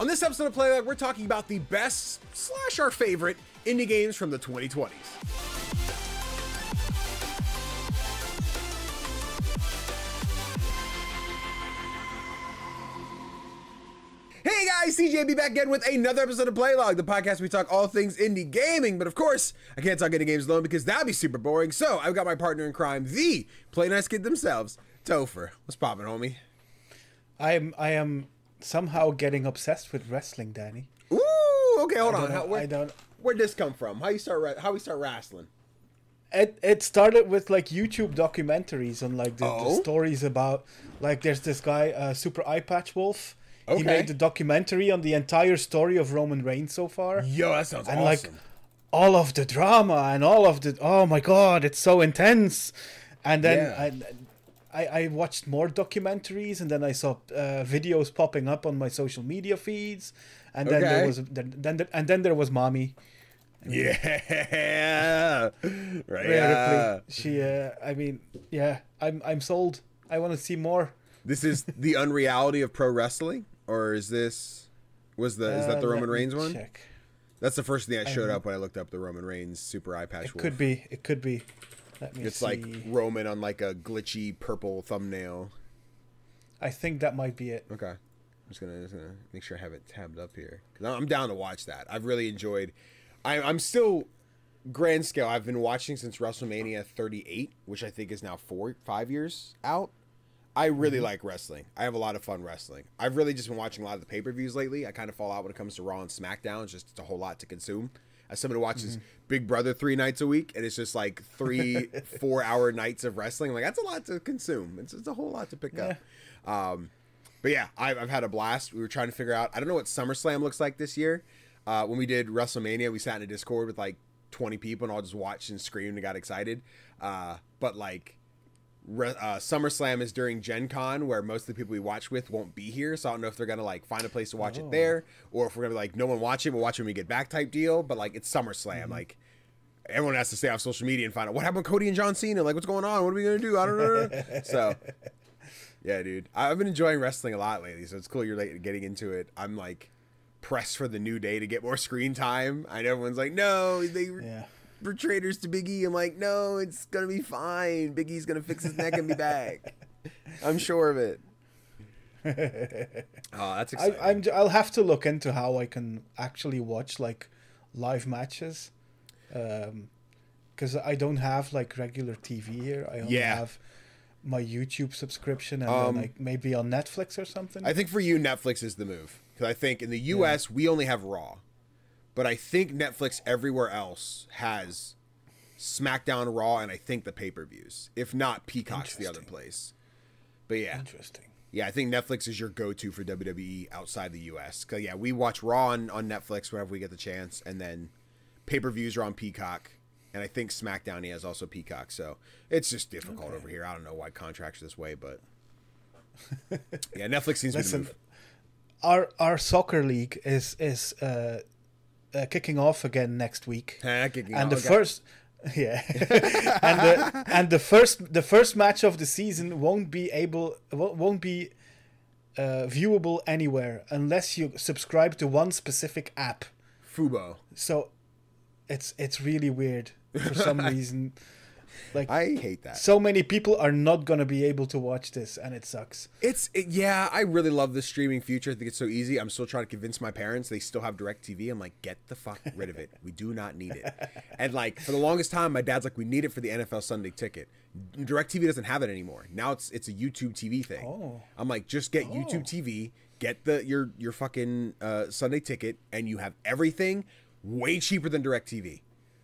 On this episode of Playlog, we're talking about the best / our favorite indie games from the 2020s. Hey guys, CGDannyB back again with another episode of Playlog, the podcast where we talk all things indie gaming. But of course, I can't talk indie games alone because that'd be super boring. So I've got my partner in crime, the Play Nice Kid themselves, Tofr. What's poppin', homie? I am somehow getting obsessed with wrestling, Danny. Ooh, okay, hold on. Where'd this come from? How we start wrestling? It started with like YouTube documentaries on like the stories about like there's this guy, Super Eye Patch Wolf. Okay. He made the documentary on the entire story of Roman Reigns so far. Yo, that sounds awesome. And like all of the drama and all of the oh my god, it's so intense. And then I watched more documentaries, and then I saw videos popping up on my social media feeds, and then there was Mommy. Yeah, right. She, I'm sold. I want to see more. This is the unreality of pro wrestling, or is that the Roman Reigns one? Check. That's the first thing that showed up when I looked up the Roman Reigns Super Eye Patch Wolf. It could be. Let me it's see. like Roman on like a glitchy purple thumbnail. I think that might be it. Okay. I'm just gonna make sure I have it tabbed up here, because I'm down to watch that. I've really enjoyed. I'm still grand scale. I've been watching since WrestleMania 38, which I think is now 5 years out. I really like wrestling. I have a lot of fun wrestling. I've really just been watching a lot of the pay-per-views lately. I kind of fall out when it comes to Raw and SmackDown. It's a whole lot to consume. As somebody who watches Big Brother 3 nights a week, and it's just like 3-4 hour nights of wrestling. Like, that's a lot to consume. It's a whole lot to pick up. But yeah, I've had a blast. We were trying to figure out, I don't know what SummerSlam looks like this year. When we did WrestleMania, we sat in a Discord with like 20 people and all just watched and screamed and got excited. But like, SummerSlam is during Gen Con, where most of the people we watch with won't be here, so I don't know if they're gonna like find a place to watch it there, or if we're gonna be like, no one watch it, we'll watch it when we get back type deal. But like, it's SummerSlam, like everyone has to stay off social media and find out what happened with Cody and John Cena, like what's going on, what are we gonna do, I don't know. So yeah, dude, I've been enjoying wrestling a lot lately, so it's cool you're like getting into it. I'm like pressed for the New Day to get more screen time. I know everyone's like, no, they were traitors to Big E. I'm like, no, it's gonna be fine. Big E's gonna fix his neck and be back. I'm sure of it. Oh, that's exciting. I'll have to look into how I can actually watch like live matches, because I don't have like regular TV here. I only have my YouTube subscription, and then like maybe on Netflix or something. I think for you, Netflix is the move, because I think in the US we only have Raw. But I think Netflix everywhere else has SmackDown, Raw, and I think the pay-per-views. If not, Peacock's the other place. But yeah. Interesting. Yeah, I think Netflix is your go-to for WWE outside the U.S. Because, yeah, we watch Raw on Netflix whenever we get the chance. And then pay-per-views are on Peacock. And I think SmackDown has also Peacock. So it's just difficult over here. I don't know why contracts are this way, but... yeah, Netflix seems to be the move. Our soccer league is kicking off again next week, and the first match of the season won't be viewable anywhere unless you subscribe to one specific app, Fubo. So it's really weird for some reason. Like, I hate that. So many people are not going to be able to watch this, and it sucks. Yeah, I really love the streaming future. I think it's so easy. I'm still trying to convince my parents. They still have DirecTV. I'm like, get the fuck rid of it. We do not need it. And like, for the longest time, my dad's like, we need it for the NFL Sunday ticket. DirecTV doesn't have it anymore. Now it's a YouTube TV thing. I'm like, just get YouTube TV, get your fucking Sunday ticket, and you have everything way cheaper than DirecTV.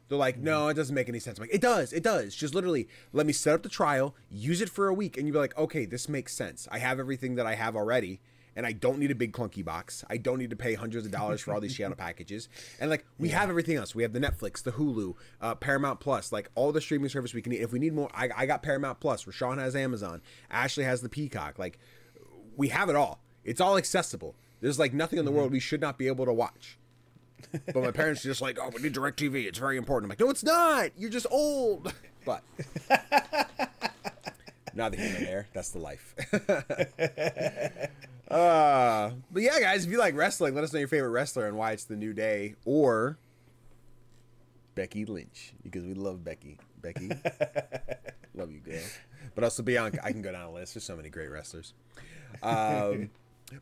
They're like, no, it doesn't make any sense. I'm like, it does. Just literally let me set up the trial, use it for a week, and you'll be like, okay, this makes sense. I have everything that I have already, and I don't need a big clunky box. I don't need to pay hundreds of dollars for all these channel packages. And like, we have everything else. We have the Netflix, the Hulu, Paramount Plus, like all the streaming service we can need. If we need more, I got Paramount Plus. Rashawn has Amazon. Ashley has the Peacock. Like, we have it all. It's all accessible. There's like nothing in the world we should not be able to watch. But my parents are just like, oh, we need DirecTV. It's very important. I'm like, no, it's not. You're just old. But neither here nor there. That's the life. But yeah, guys, if you like wrestling, let us know your favorite wrestler and why it's the New Day or Becky Lynch, because we love Becky. Becky, love you, girl. But also Bianca. I can go down a list. There's so many great wrestlers.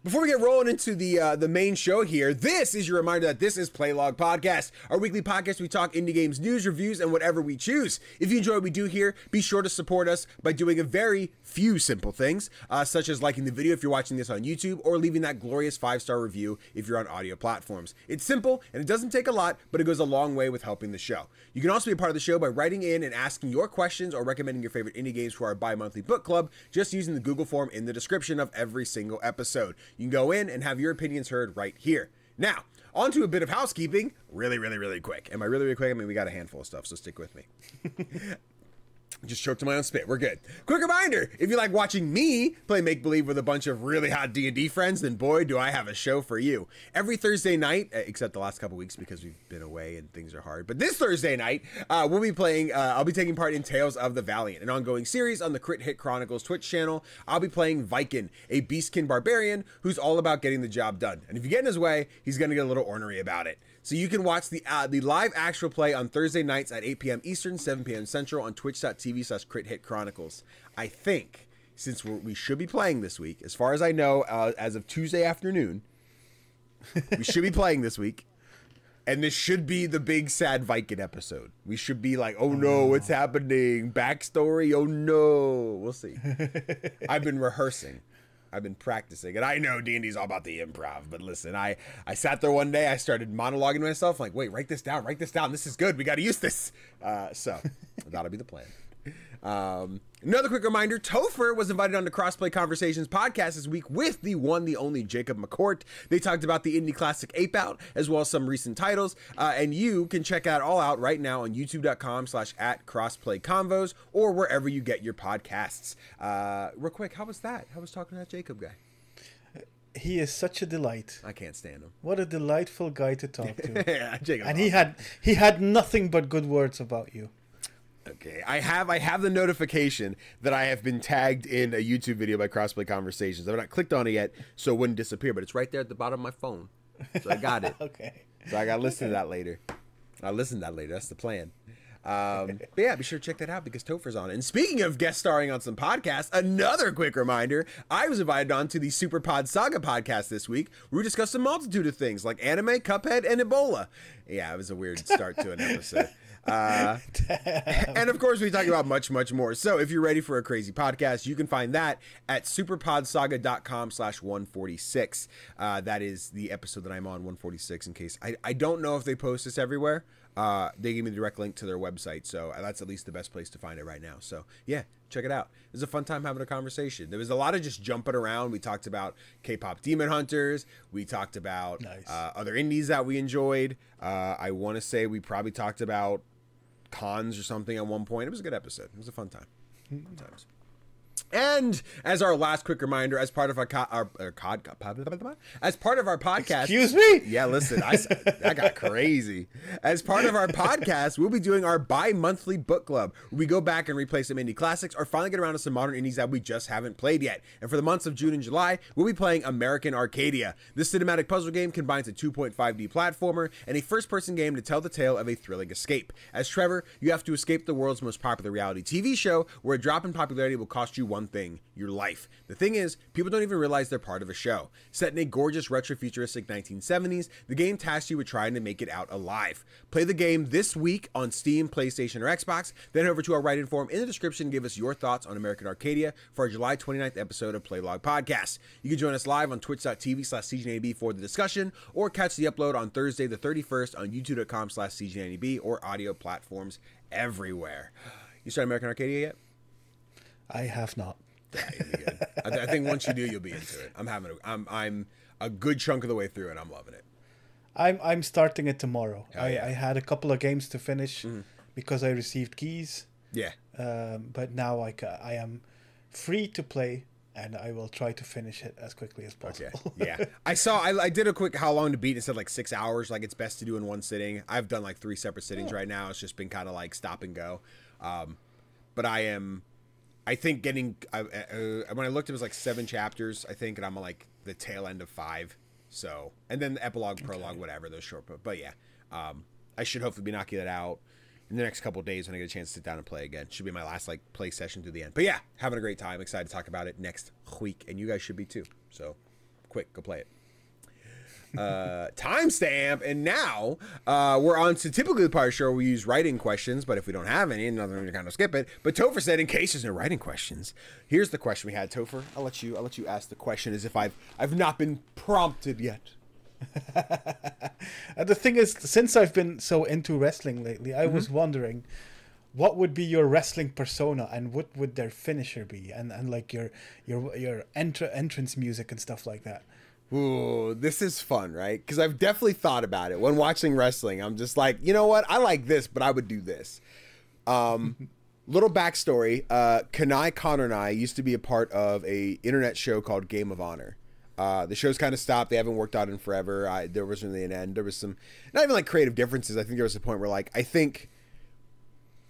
Before we get rolling into the main show here, this is your reminder that this is Playlog Podcast, our weekly podcast. We talk indie games, news, reviews, and whatever we choose. If you enjoy what we do here, be sure to support us by doing a very few simple things, such as liking the video if you're watching this on YouTube, or leaving that glorious 5-star review if you're on audio platforms. It's simple, and it doesn't take a lot, but it goes a long way with helping the show. You can also be a part of the show by writing in and asking your questions or recommending your favorite indie games for our bi-monthly book club, just using the Google form in the description of every single episode. You can go in and have your opinions heard right here. Now, on to a bit of housekeeping, really quick. And by really quick, I mean we got a handful of stuff, so stick with me. Just choked on my own spit. We're good. Quick reminder, if you like watching me play make-believe with a bunch of really hot D&D friends, then boy, do I have a show for you. Every Thursday night, except the last couple weeks because we've been away and things are hard, but this Thursday night, we'll be playing, I'll be taking part in Tales of the Valiant, an ongoing series on the Crit Hit Chronicles Twitch channel. I'll be playing Viken, a beastkin barbarian who's all about getting the job done. And if you get in his way, he's going to get a little ornery about it. So you can watch the live actual play on Thursday nights at 8 p.m. Eastern, 7 p.m. Central on twitch.tv/CritHitChronicles. I think, since we should be playing this week, as far as I know, as of Tuesday afternoon, we should be playing this week. And this should be the big sad Viking episode. We should be like, oh no, what's happening? Backstory? Oh no. We'll see. I've been rehearsing. I've been practicing, and I know D&D's all about the improv, but listen, I sat there one day, I started monologuing to myself, like, wait, write this down, this is good, we got to use this. So that'll be the plan. Another quick reminder, Tofr was invited on the Crossplay Conversations podcast this week with the one, the only Jacob McCourt. They talked about the indie classic Ape Out, as well as some recent titles, and you can check that all out right now on youtube.com/@crossplayconvos or wherever you get your podcasts. Real quick, how was that? How was talking to that Jacob guy? He is such a delight. I can't stand him. What a delightful guy to talk to. Yeah, Jacob. And he had nothing but good words about you. Okay, I have the notification that I have been tagged in a YouTube video by Crossplay Conversations. I've not clicked on it yet, so it wouldn't disappear, but it's right there at the bottom of my phone. So I got it. Okay. So I got to listen to that later. I'll listen to that later. That's the plan. But yeah, be sure to check that out because Tofr's on it. And speaking of guest starring on some podcasts, another quick reminder, I was invited on to the Super Pod Saga podcast this week, where we discussed a multitude of things like anime, Cuphead, and Ebola. Yeah, it was a weird start to an episode. And of course we talk about much more. So if you're ready for a crazy podcast, you can find that at superpodsaga.com/146. That is the episode that I'm on, 146, in case I don't know if they post this everywhere. They gave me the direct link to their website, so that's at least the best place to find it right now. So yeah, check it out. It was a fun time having a conversation. There was a lot of just jumping around. We talked about K-pop Demon Hunters. We talked about other indies that we enjoyed. I want to say we probably talked about cons or something at one point. It was a good episode. It was a fun time. Fun times. And as our last quick reminder, as part of our podcast, excuse me. Yeah, listen, that got crazy. As part of our podcast, we'll be doing our bi-monthly book club, where we go back and replay some indie classics, or finally get around to some modern indies that we just haven't played yet. And for the months of June and July, we'll be playing American Arcadia. This cinematic puzzle game combines a 2.5D platformer and a first-person game to tell the tale of a thrilling escape. As Trevor, you have to escape the world's most popular reality TV show, where a drop in popularity will cost you one thing: your life. The thing is, people don't even realize they're part of a show. Set in a gorgeous retro-futuristic 1970s, the game tasks you with trying to make it out alive. Play the game this week on Steam, PlayStation, or Xbox, then over to our write-in form in the description and give us your thoughts on American Arcadia for our July 29th episode of Playlog Podcast. You can join us live on twitch.tv/CGDannyB for the discussion, or catch the upload on Thursday the 31st on youtube.com/CGDannyB or audio platforms everywhere. You started American Arcadia yet? I have not. Yeah, you'll be good. I think once you do, you'll be into it. I'm a good chunk of the way through, and I'm loving it. I'm starting it tomorrow. Oh, yeah. I had a couple of games to finish because I received keys. Yeah. But now I am free to play, and I will try to finish it as quickly as possible. Okay. Yeah. I did a quick how long to beat. It said like 6 hours. Like it's best to do in one sitting. I've done like 3 separate sittings right now. It's just been kind of like stop and go. But I think getting when I looked, it was like 7 chapters, I think, and I'm like the tail end of 5. So, and then the epilogue, prologue, whatever, those short. But yeah, I should hopefully be knocking it out in the next couple of days when I get a chance to sit down and play again. Should be my last like play session through the end. But yeah, having a great time. Excited to talk about it next week, and you guys should be too. So, quick, go play it. Timestamp, and now we're on to typically the part of the show where we use writing questions, but if we don't have any, another one to kind of skip it. But Tofr said, in case there's no writing questions, here's the question we had. Tofr, I'll let you ask the question as if I've not been prompted yet. The thing is, since I've been so into wrestling lately, I was wondering what would be your wrestling persona and what would their finisher be, and like your entrance music and stuff like that. Ooh, this is fun, right? Because I've definitely thought about it. When watching wrestling, I'm just like, you know what? I like this, but I would do this. Little backstory. Kanai, Connor, and I used to be a part of a internet show called Game of Honor. The show's kind of stopped. They haven't worked out in forever. There wasn't really an end. There was some, not even like creative differences. I think there was a point where like, I think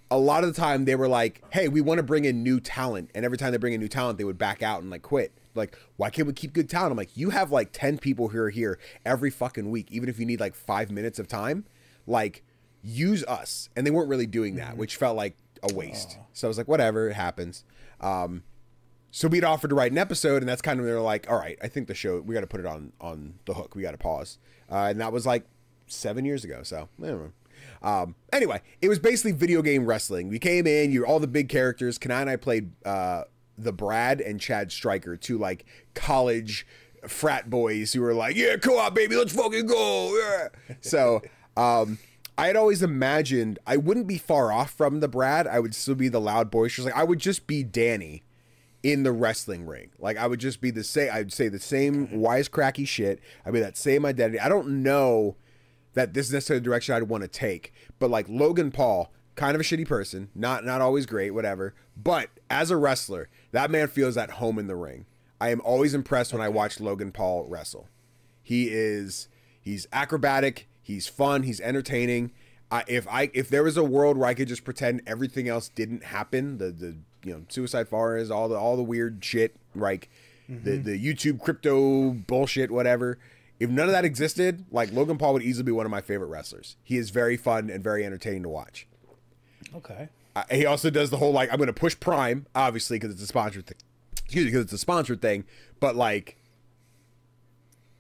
a lot of the time they were like, hey, we want to bring in new talent. And every time they bring in new talent, they would back out and like quit. Like, why can't we keep good talent? I'm like, you have like 10 people who are here every fucking week. Even if you need like 5 minutes of time, like use us. And they weren't really doing that, which felt like a waste. So I was like, whatever, it happens. So we'd offered to write an episode, and that's kind of, they're like, all right, I think the show, we got to put it on the hook. We got to pause. And that was like 7 years ago. So I don't know. Anyway, it was basically video game wrestling. We came in, you're all the big characters. Kanai and I played, the Brad and Chad Stryker, two like college frat boys who were like, yeah, come on, baby, let's fucking go. Yeah. So, I had always imagined I wouldn't be far off from the Brad. I would still be the loud boisterous. Like I would just be Danny in the wrestling ring. Like I would just be the same. I'd say the same wisecracky shit. I'd be that same identity. I don't know that this is necessarily the direction I'd want to take, but like Logan Paul, kind of a shitty person, not always great, whatever. But as a wrestler, that man feels at home in the ring. I am always impressed when I watch Logan Paul wrestle. He's acrobatic, he's fun, he's entertaining. If there was a world where I could just pretend everything else didn't happen, the suicide forest, all the weird shit, like the YouTube crypto bullshit, whatever. If none of that existed, like Logan Paul would easily be one of my favorite wrestlers. He is very fun and very entertaining to watch. Okay. He also does the whole like, I'm going to push Prime, obviously, because it's a sponsored thing. Excuse me, because it's a sponsored thing. But like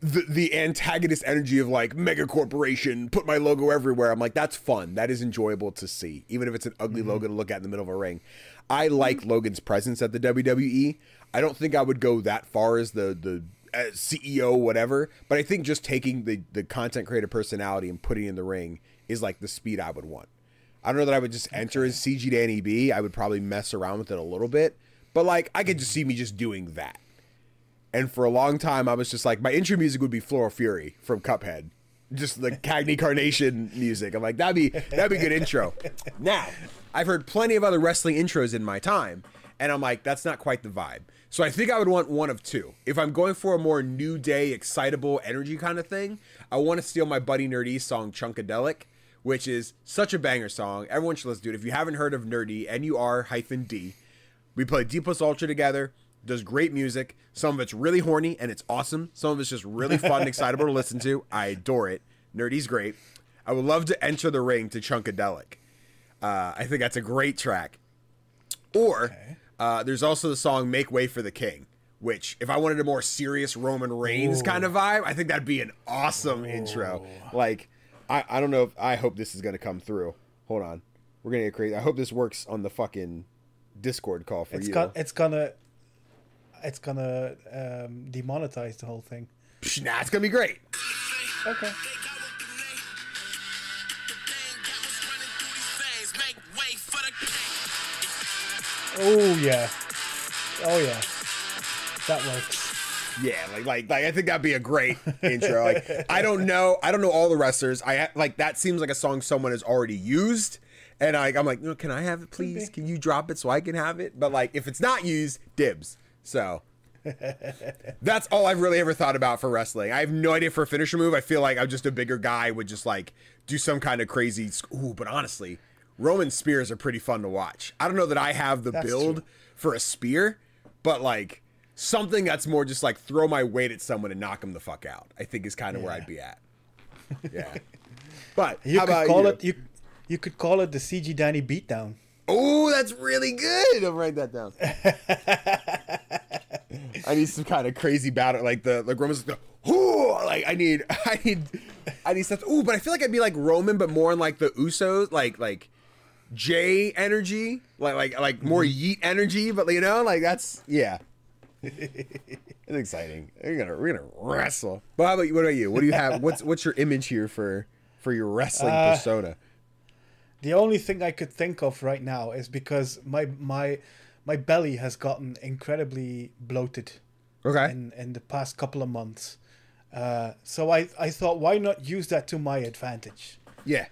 the antagonist energy of like mega corporation, put my logo everywhere. I'm like, that's fun. That is enjoyable to see, even if it's an ugly logo to look at in the middle of a ring. I like Logan's presence at the WWE. I don't think I would go that far as the CEO, whatever. But I think just taking the content creator personality and putting it in the ring is like the speed I would want. I don't know that I would just enter as CGDannyB. I would probably mess around with it a little bit. But, like, I could just see me just doing that. And for a long time, I was just like, my intro music would be Floral Fury from Cuphead. Just the Cagney Carnation music. I'm like, that'd be good intro. Now, I've heard plenty of other wrestling intros in my time. And I'm like, that's not quite the vibe. So I think I would want one of two. If I'm going for a more New Day, excitable energy kind of thing, I want to steal my Buddy Nerdy song, Chunkadelic, which is such a banger song. Everyone should listen to it. If you haven't heard of Nerdy, NUR-D, we play D plus Ultra together, does great music. Some of it's really horny, and it's awesome. Some of it's just really fun and excitable to listen to. I adore it. Nerdy's great. I would love to enter the ring to Chunkadelic. I think that's a great track. Or there's also the song Make Way for the King, which if I wanted a more serious Roman Reigns kind of vibe, I think that'd be an awesome intro. Like, I don't know if I hope this is going to come through. Hold on. We're going to get crazy. I hope this works on the fucking Discord call for you. It's gonna demonetize the whole thing. Nah, it's going to be great. Okay. Oh yeah. That works. Yeah, like I think that'd be a great intro. Like I don't know all the wrestlers. That seems like a song someone has already used, and I'm like, can I have it, please? Can you drop it so I can have it? But like, if it's not used, dibs. So that's all I've really ever thought about for wrestling. I have no idea for a finisher move. I feel like I'm just a bigger guy, would just like do some kind of crazy. But honestly, Roman spears are pretty fun to watch. I don't know that I have the build for a spear, but like, something that's more just like throw my weight at someone and knock them the fuck out, I think is kind of where I'd be at. Yeah. But you how could about call you? it you could call it the CGDanny beatdown. Oh, that's really good. I'll write that down. I need some kind of crazy battle, like the Roman's like, like I need stuff. Ooh, but I feel like I'd be like Roman, but more in like the Usos, like Jay energy, like more Yeet energy. But you know, like that's it's exciting. We're gonna wrestle. But how about you? What about you? What do you have? What's your image here for your wrestling persona? The only thing I could think of right now is because my belly has gotten incredibly bloated. Okay. In the past couple of months, so I thought, why not use that to my advantage? Yeah.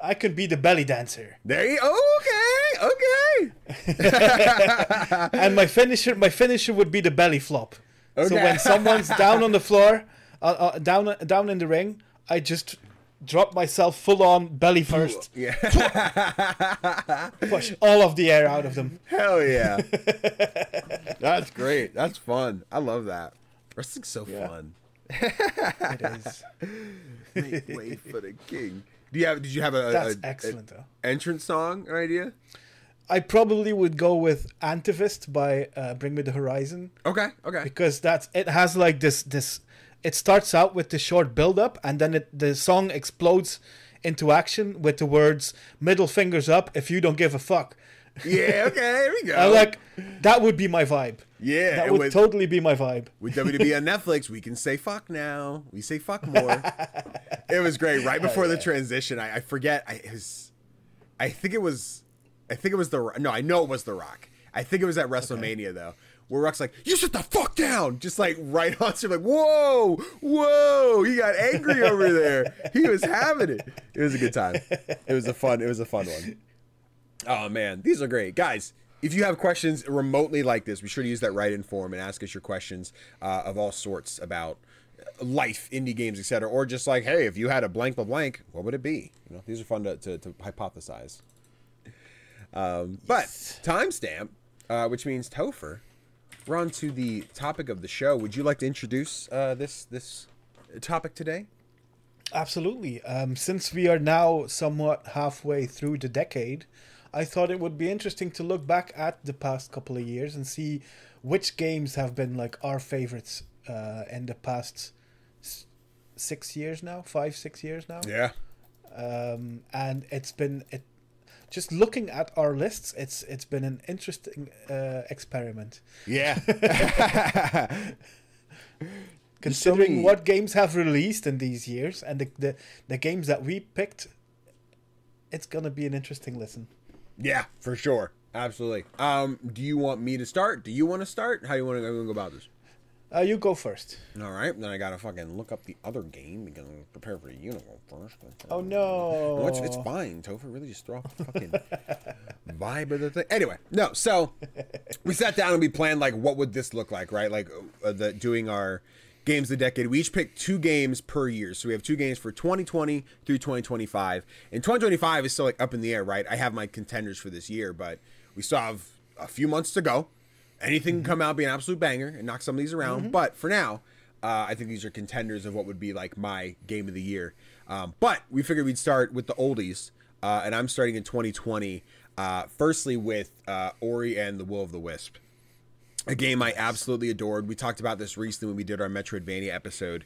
I could be the belly dancer. There you. Okay. And my finisher would be the belly flop. Okay. So when someone's down on the floor, down in the ring, I just drop myself full on belly first. Yeah. Push all of the air out of them. Hell yeah. That's great. That's fun. I love that. Wrestling's so fun. It is. Make way for the king. Did you have a excellent though. Entrance song or idea? I probably would go with Antivist by Bring Me the Horizon. Okay. Because it has like this. It starts out with the short build-up, and then the song explodes into action with the words "middle fingers up if you don't give a fuck." Yeah, okay, there we go. Like that would be my vibe. Yeah, that would totally be my vibe. With WWE on Netflix, we can say fuck now. We say fuck more. It was great. Right before the transition, I forget. I think it was the. No, I know it was The Rock. I think it was at WrestleMania though, where Rock's like, "You sit the fuck down," just like right on. So like, whoa, he got angry over there. He was having it. It was a good time. It was a fun one. Oh man, these are great, guys. If you have questions remotely like this, be sure to use that write-in form and ask us your questions of all sorts about life, indie games, etc. Or just like, hey, if you had a blank, what would it be? You know, these are fun to hypothesize. But timestamp, which means Tofr. We're on to the topic of the show. Would you like to introduce this topic today? Absolutely. Since we are now somewhat halfway through the decade, I thought it would be interesting to look back at the past couple of years and see which games have been like our favorites in the past 6 years now, 5-6 years now. Yeah. And just looking at our lists, it's been an interesting experiment. Yeah. Considering what games have released in these years and the games that we picked, it's gonna be an interesting listen. Yeah, for sure. Absolutely. Do you want me to start? Do you want to start? How do you want to go about this? You go first. All right. Then I got to fucking look up the other game because I'm prepared for you to go first. Oh, no. No, it's fine, Tofr. Really just throw off the fucking vibe of the thing. Anyway, no. So we sat down and we planned, like, what would this look like, right? Like, doing our games of the decade. We each picked 2 games per year. So we have 2 games for 2020 through 2025. And 2025 is still like up in the air, right? I have my contenders for this year, but we still have a few months to go. Anything can come out, be an absolute banger, and knock some of these around. But for now, I think these are contenders of what would be like my game of the year. But we figured we'd start with the oldies, and I'm starting in 2020. Firstly with Ori and the Will of the Wisp. A game I absolutely adored. We talked about this recently when we did our Metroidvania episode.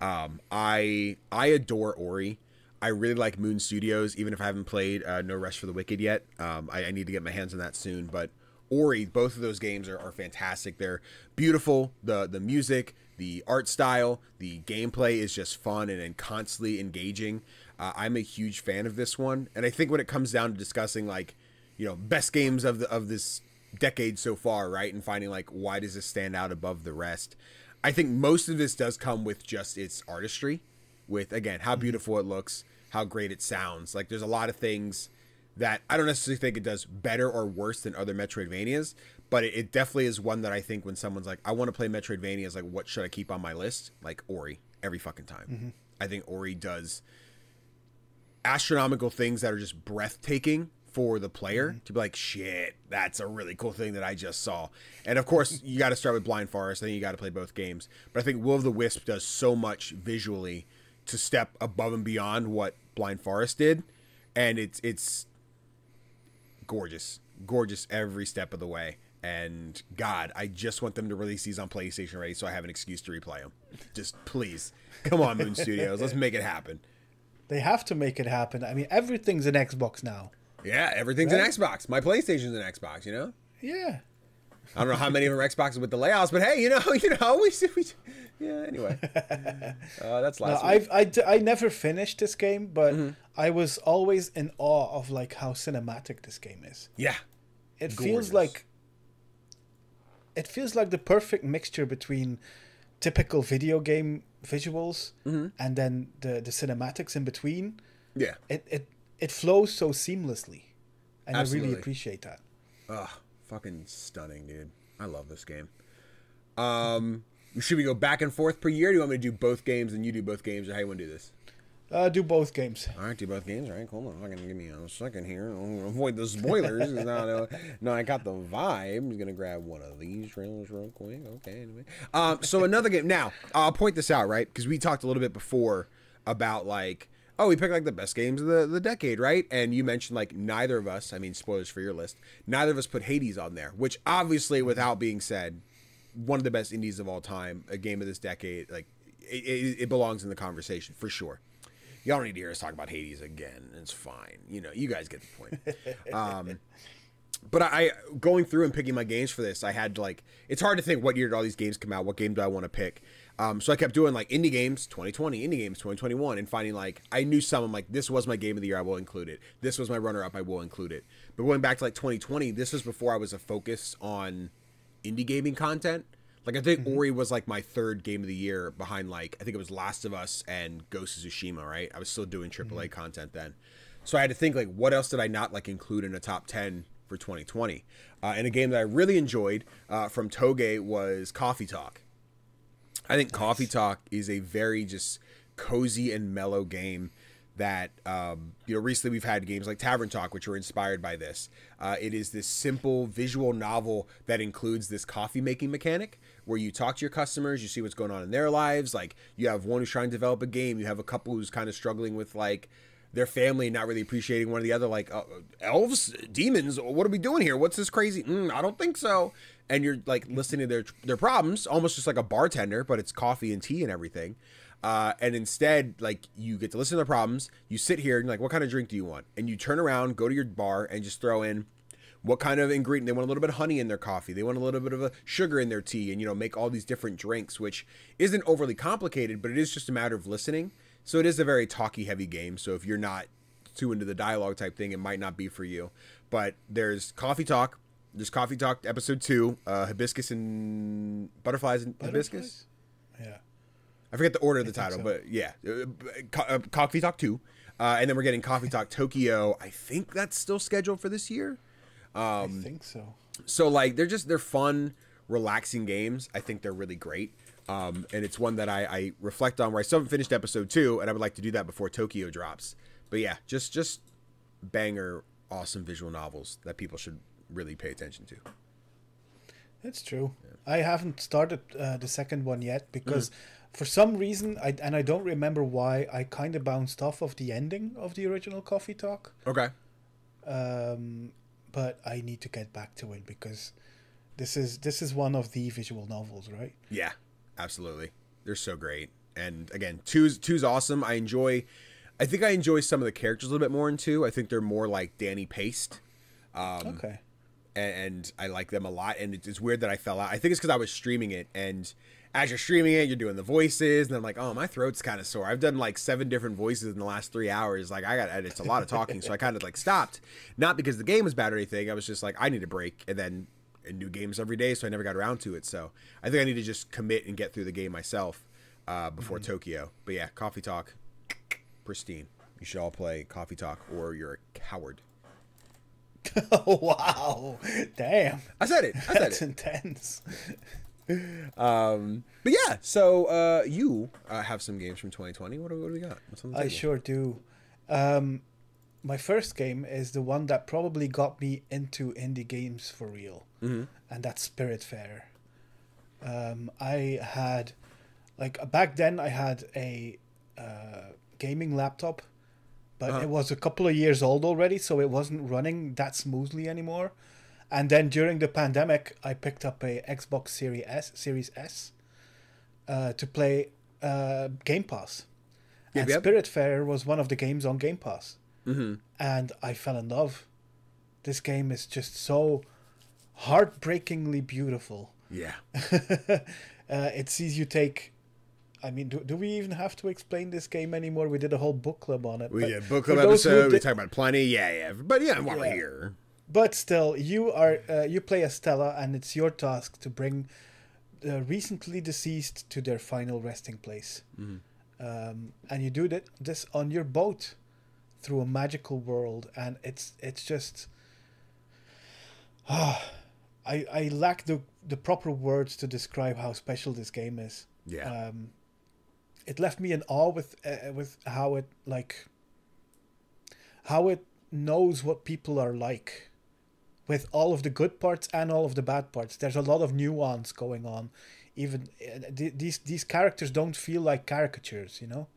I adore Ori. I really like Moon Studios, even if I haven't played No Rest for the Wicked yet. I need to get my hands on that soon. But Ori, both of those games are fantastic. They're beautiful. The music, the art style, the gameplay is just fun and constantly engaging. I'm a huge fan of this one. And I think when it comes down to discussing, like, you know, best games of this decade so far, right, and finding like why does this stand out above the rest, I think most of this does come with just its artistry, with again how beautiful it looks, how great it sounds. Like there's a lot of things that I don't necessarily think it does better or worse than other Metroidvanias, but it definitely is one that I think when someone's like, I want to play Metroidvanias, like what should I keep on my list, like Ori every fucking time. I think Ori does astronomical things that are just breathtaking for the player to be like, shit, that's a really cool thing that I just saw. And of course, you got to start with Blind Forest. I think you got to play both games. But I think Will of the Wisp does so much visually to step above and beyond what Blind Forest did. And it's gorgeous. Gorgeous every step of the way. And God, I just want them to release these on PlayStation already so I have an excuse to replay them. Just please. Come on, Moon Studios. Let's make it happen. They have to make it happen. I mean, everything's an Xbox now. Yeah, everything's an Xbox. My PlayStation's an Xbox, you know? Yeah. I don't know how many of them are Xboxes with the layouts, but hey, anyway. That's last week. I never finished this game, but I was always in awe of like how cinematic this game is. Yeah. It feels like the perfect mixture between typical video game visuals and then the cinematics in between. Yeah. It flows so seamlessly. And Absolutely. I really appreciate that. Ugh, fucking stunning, dude. I love this game. Should we go back and forth per year? Do you want me to do both games and you do both games, or how you want to do this? Do both games. All right, do both games. All right, cool. Give me a second here. I'll avoid the spoilers. No, I got the vibe. I'm going to grab one of these trailers real quick. Okay, anyway. So another game. Now, I'll point this out, right? Because we talked a little bit before about, like, we picked, like, the best games of the decade, right? And you mentioned, like, neither of us, I mean, spoilers for your list, neither of us put Hades on there, which obviously, without being said, one of the best indies of all time, a game of this decade, like, it belongs in the conversation, for sure. Y'all don't need to hear us talk about Hades again. It's fine. You know, you guys get the point. But I going through and picking my games for this, I had like, it's hard to think what year did all these games come out? What game do I want to pick? So I kept doing like indie games 2020, indie games 2021, and finding like, I knew some, I'm like, this was my game of the year, I will include it. This was my runner-up, I will include it. But going back to like 2020, this was before I was a focus on indie gaming content. Like, I think Ori was, like, my third game of the year behind, like, I think it was Last of Us and Ghost of Tsushima, right? I was still doing AAA content then. So I had to think, like, what else did I not, like, include in a top 10 for 2020? And a game that I really enjoyed from Toge was Coffee Talk. I think Coffee Talk is a very just cozy and mellow game that, recently we've had games like Tavern Talk, which were inspired by this. It is this simple visual novel that includes this coffee making mechanic where you talk to your customers, you see what's going on in their lives. Like, you have one who's trying to develop a game, you have a couple who's kind of struggling with, like, their family not really appreciating one or the other, like, elves, demons, what are we doing here? What's this crazy? I don't think so. And you're, like, listening to their problems, almost just like a bartender, but it's coffee and tea and everything. And instead, like, you get to listen to their problems, you sit here and you're like, what kind of drink do you want? And you turn around, go to your bar and just throw in what kind of ingredient. They want a little bit of honey in their coffee. They want a little bit of a sugar in their tea, and, make all these different drinks, which isn't overly complicated, but it is just a matter of listening. So it is a very talky heavy game. So if you're not too into the dialogue type thing, it might not be for you. But there's Coffee Talk. There's Coffee Talk episode 2, Hibiscus and Butterflies and Hibiscus. Yeah. I forget the order of the title, so. But yeah, Coffee Talk 2. And then we're getting Coffee Talk Tokyo. I think that's still scheduled for this year. I think so. So, like, they're fun, relaxing games. I think they're really great. And it's one that I reflect on, where I still haven't finished episode 2, and I would like to do that before Tokyo drops. But yeah, just banger, awesome visual novels that people should really pay attention to. That's true. Yeah. I haven't started the second one yet because for some reason, I don't remember why, I kind of bounced off of the ending of the original Coffee Talk. Okay. But I need to get back to it because this is one of the visual novels, right? Yeah, absolutely. They're so great. And again, two's awesome. I think I enjoy some of the characters a little bit more in 2. I think they're more like Danny paced. Okay. And I like them a lot. And it's weird that I fell out. I think it's because I was streaming it, and as you're streaming it, you're doing the voices, and I'm like, oh, my throat's kind of sore. I've done like 7 different voices in the last 3 hours. Like, it's a lot of talking, so I kind of like stopped. Not because the game was bad or anything. I was just like, I need a break, and then new games every day, so I never got around to it. So I think I need to just commit and get through the game myself before Tokyo. But yeah, Coffee Talk, pristine. You should all play Coffee Talk, or you're a coward. Oh, wow. Damn. I said it. That's intense. But yeah, so you have some games from 2020. What do we got? What's on the table? I sure do. my first game is the one that probably got me into indie games for real, and that's Spiritfarer. I had, like, back then I had a gaming laptop, but it was a couple of years old already, so it wasn't running that smoothly anymore. And then during the pandemic, I picked up a Xbox Series S to play Game Pass. And Spiritfarer was one of the games on Game Pass. And I fell in love. This game is just so heartbreakingly beautiful. Yeah. It sees you take... I mean, do we even have to explain this game anymore? We did a whole book club on it. We did a book club episode. We talked about plenty. Yeah. But yeah, while we're here. But still, you play as Stella, and it's your task to bring the recently deceased to their final resting place. And you do this on your boat through a magical world, and it's just... I lack the proper words to describe how special this game is. Yeah. It left me in awe with how it knows what people are like, with all of the good parts and all of the bad parts. There's a lot of nuance going on. Even these characters don't feel like caricatures, you know.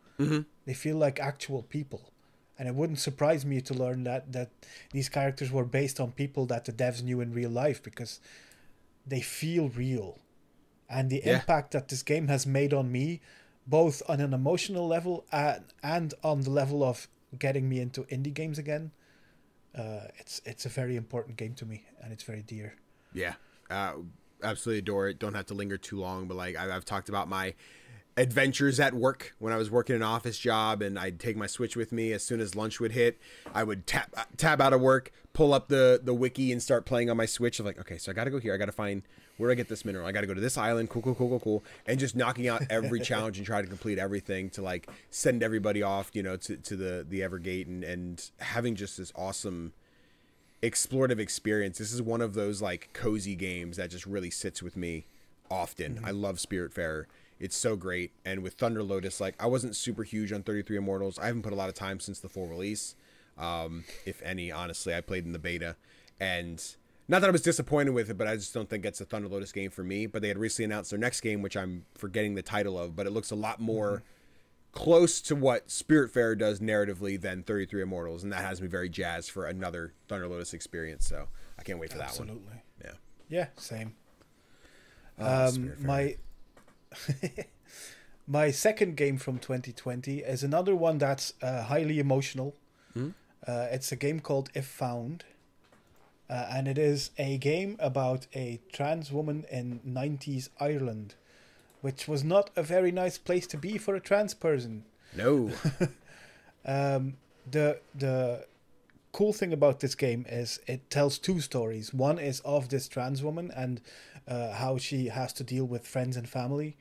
They feel like actual people, and it wouldn't surprise me to learn that these characters were based on people that the devs knew in real life, because they feel real. And the impact that this game has made on me, both on an emotional level and on the level of getting me into indie games again, it's a very important game to me, and it's very dear. Yeah, absolutely adore it. Don't have to linger too long, but like I've talked about my adventures at work when I was working an office job, and I'd take my Switch with me as soon as lunch would hit. I would tab out of work, pull up the wiki, and start playing on my Switch. I'm like, okay, so I got to go here. I got to find where do I get this mineral. I got to go to this island. Cool. And just knocking out every challenge and try to complete everything to like send everybody off, you know, to the Evergate and having just this awesome explorative experience. This is one of those like cozy games that just really sits with me often. I love Spiritfarer. It's so great. And with Thunder Lotus, like I wasn't super huge on 33 Immortals. I haven't put a lot of time since the full release. If any, honestly, I played in the beta, and not that I was disappointed with it, but I just don't think it's a Thunder Lotus game for me. But they had recently announced their next game, which I'm forgetting the title of, but it looks a lot more close to what Spiritfarer does narratively than 33 Immortals, and that has me very jazzed for another Thunder Lotus experience. So I can't wait for that one. Absolutely. Yeah. Yeah, same. My second game from 2020 is another one that's highly emotional. It's a game called If Found, and it is a game about a trans woman in 90s Ireland, which was not a very nice place to be for a trans person. No. The cool thing about this game is it tells two stories. One is of this trans woman and how she has to deal with friends and family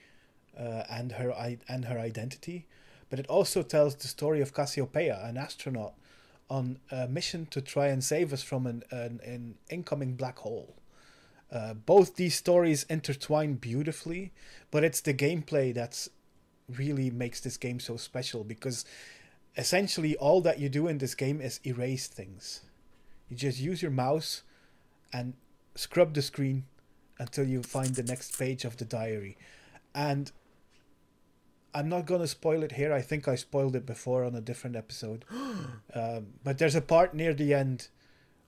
and her identity. But it also tells the story of Cassiopeia, an astronaut on a mission to try and save us from an incoming black hole. Both these stories intertwine beautifully, but it's the gameplay that's really makes this game so special, because essentially all that you do in this game is erase things. You just use your mouse and scrub the screen until you find the next page of the diary. And I'm not going to spoil it here. I think I spoiled it before on a different episode. But there's a part near the end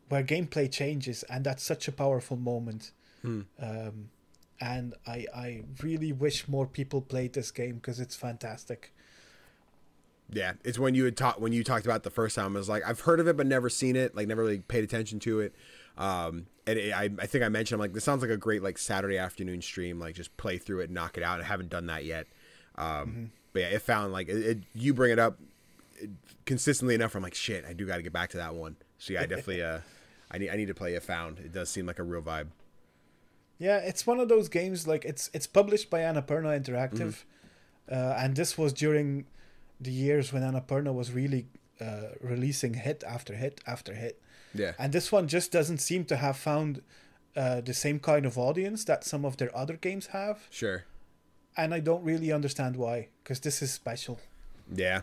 where gameplay changes, and that's such a powerful moment. And I really wish more people played this game, because it's fantastic. Yeah, it's when you talked about it the first time. I was like, I've heard of it but never seen it, like never really paid attention to it. I think I mentioned, I'm like, this sounds like a great like Saturday afternoon stream, like just play through it and knock it out. I haven't done that yet. But yeah, it found like you bring it up consistently enough. I'm like, shit, I do got to get back to that one. So yeah, I definitely I need to play It Found. It does seem like a real vibe. Yeah, it's one of those games, like it's published by Annapurna Interactive, and this was during the years when Annapurna was really releasing hit after hit after hit. Yeah. And this one just doesn't seem to have found the same kind of audience that some of their other games have. Sure. And I don't really understand why, because this is special. Yeah.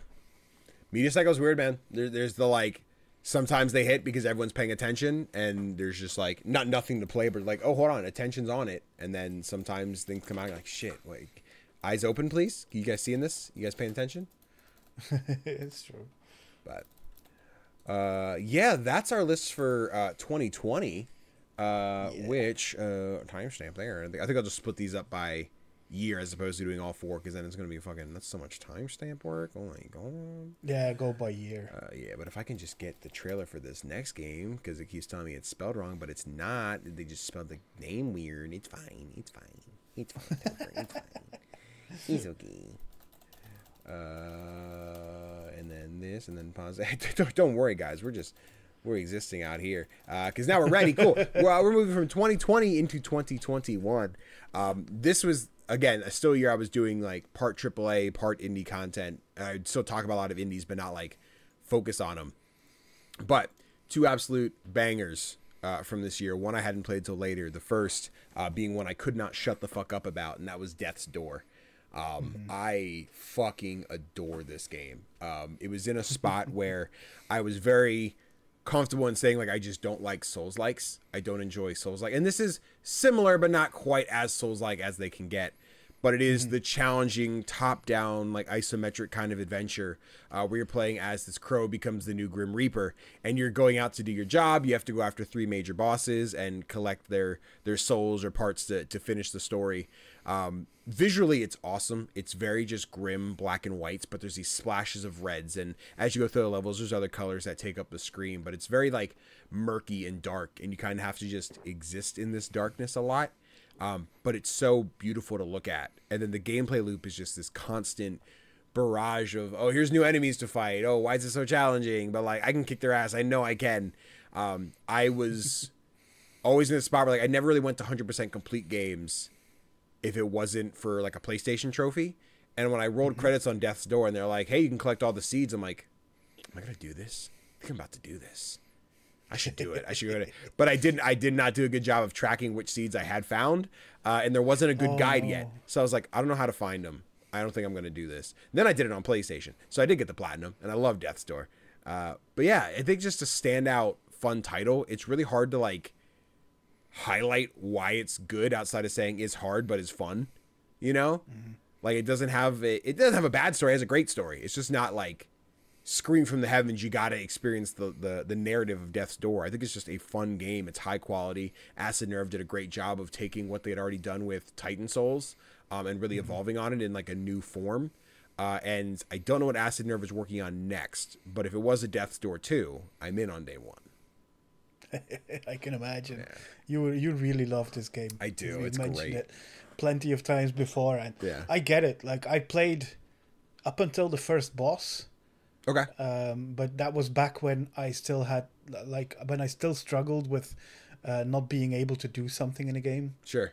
Media Cycle's weird, man. There's the like sometimes they hit because everyone's paying attention and there's just like nothing to play, but like, oh, hold on, attention's on it. And then sometimes things come out like, shit, like, eyes open, please. You guys seeing this? You guys paying attention? It's true. But yeah, that's our list for 2020. Which timestamp there. I think I'll just split these up by year as opposed to doing all four, because then it's gonna be that's so much timestamp work. Oh my god. Yeah, go by year. Yeah, but if I can just get the trailer for this next game, because it keeps telling me it's spelled wrong, but it's not. They just spelled the name weird. It's fine. It's fine. It's fine. It's fine. He's okay. And then this, and then pause. Don't worry, guys. We're existing out here because now we're ready. Cool. We're moving from 2020 into 2021. This was, again, still a year I was doing like part AAA, part indie content. I'd still talk about a lot of indies, but not like focus on them. But two absolute bangers from this year. One I hadn't played till later. The first being one I could not shut the fuck up about, and that was Death's Door. I fucking adore this game. It was in a spot where I was very comfortable in saying, like, I just don't like Souls-likes. I don't enjoy Souls-like. And this is similar, but not quite as Souls-like as they can get. But it is the challenging, top-down, like, isometric kind of adventure where you're playing as this crow becomes the new Grim Reaper. And you're going out to do your job. You have to go after 3 major bosses and collect their souls or parts to finish the story. Visually, it's awesome. It's very just grim black and whites, but there's these splashes of reds, and as you go through the levels, there's other colors that take up the screen, but it's very like murky and dark, and you kind of have to just exist in this darkness a lot. But it's so beautiful to look at. And then the gameplay loop is just this constant barrage of, oh, here's new enemies to fight. Oh, why is it so challenging? But like, I can kick their ass. I know I can. I was always in a spot where like I never really went to 100% complete games if it wasn't for like a PlayStation trophy. And when I rolled credits on Death's Door and they're like, hey, you can collect all the seeds, I'm like, am I gonna do this? I think I'm about to do this. I should do it. I should go to, but I did not do a good job of tracking which seeds I had found. And there wasn't a good guide yet. So I was like, I don't know how to find them. I don't think I'm gonna do this. And then I did it on PlayStation. So I did get the platinum, and I love Death's Door. But yeah, I think just a standout fun title. It's really hard to like highlight why it's good outside of saying it's hard but it's fun, you know. Like it doesn't have a bad story. It has a great story. It's just not like scream from the heavens, you gotta experience the narrative of Death's Door. I think it's just a fun game. It's high quality. Acid Nerve did a great job of taking what they had already done with Titan Souls and really evolving on it in like a new form. And I don't know what Acid Nerve is working on next, but if it was a Death's Door 2, I'm in on day one. I can imagine. Yeah. You really love this game. I do. We've it's mentioned great. it plenty of times before, and yeah. I get it. Like I played up until the first boss. Okay. But that was back when I still had when I still struggled with not being able to do something in a game. Sure.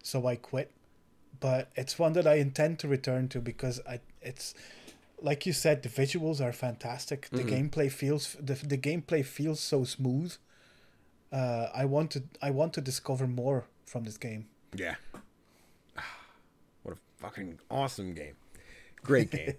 So I quit. But it's one that I intend to return to because it's like you said, the visuals are fantastic. The gameplay feels the gameplay feels so smooth. I want to discover more from this game. Yeah. What a fucking awesome game. Great game.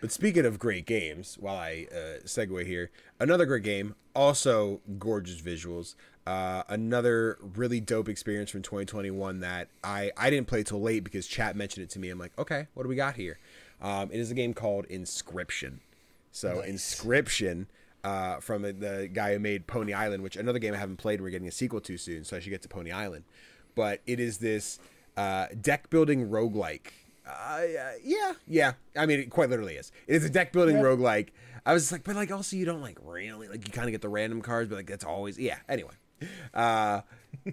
But speaking of great games, while I segue here, another great game, also gorgeous visuals, another really dope experience from 2021 that I didn't play till late because chat mentioned it to me. I'm like, okay, what do we got here? It is a game called Inscription. So nice. Inscription from the guy who made Pony Island, which another game I haven't played and we're getting a sequel to soon, so I should get to Pony Island. But it is this deck building roguelike. Yeah. I mean, it quite literally is. It is a deck building roguelike. I was like, but like also you don't like really like you kind of get the random cards, but like that's always Anyway,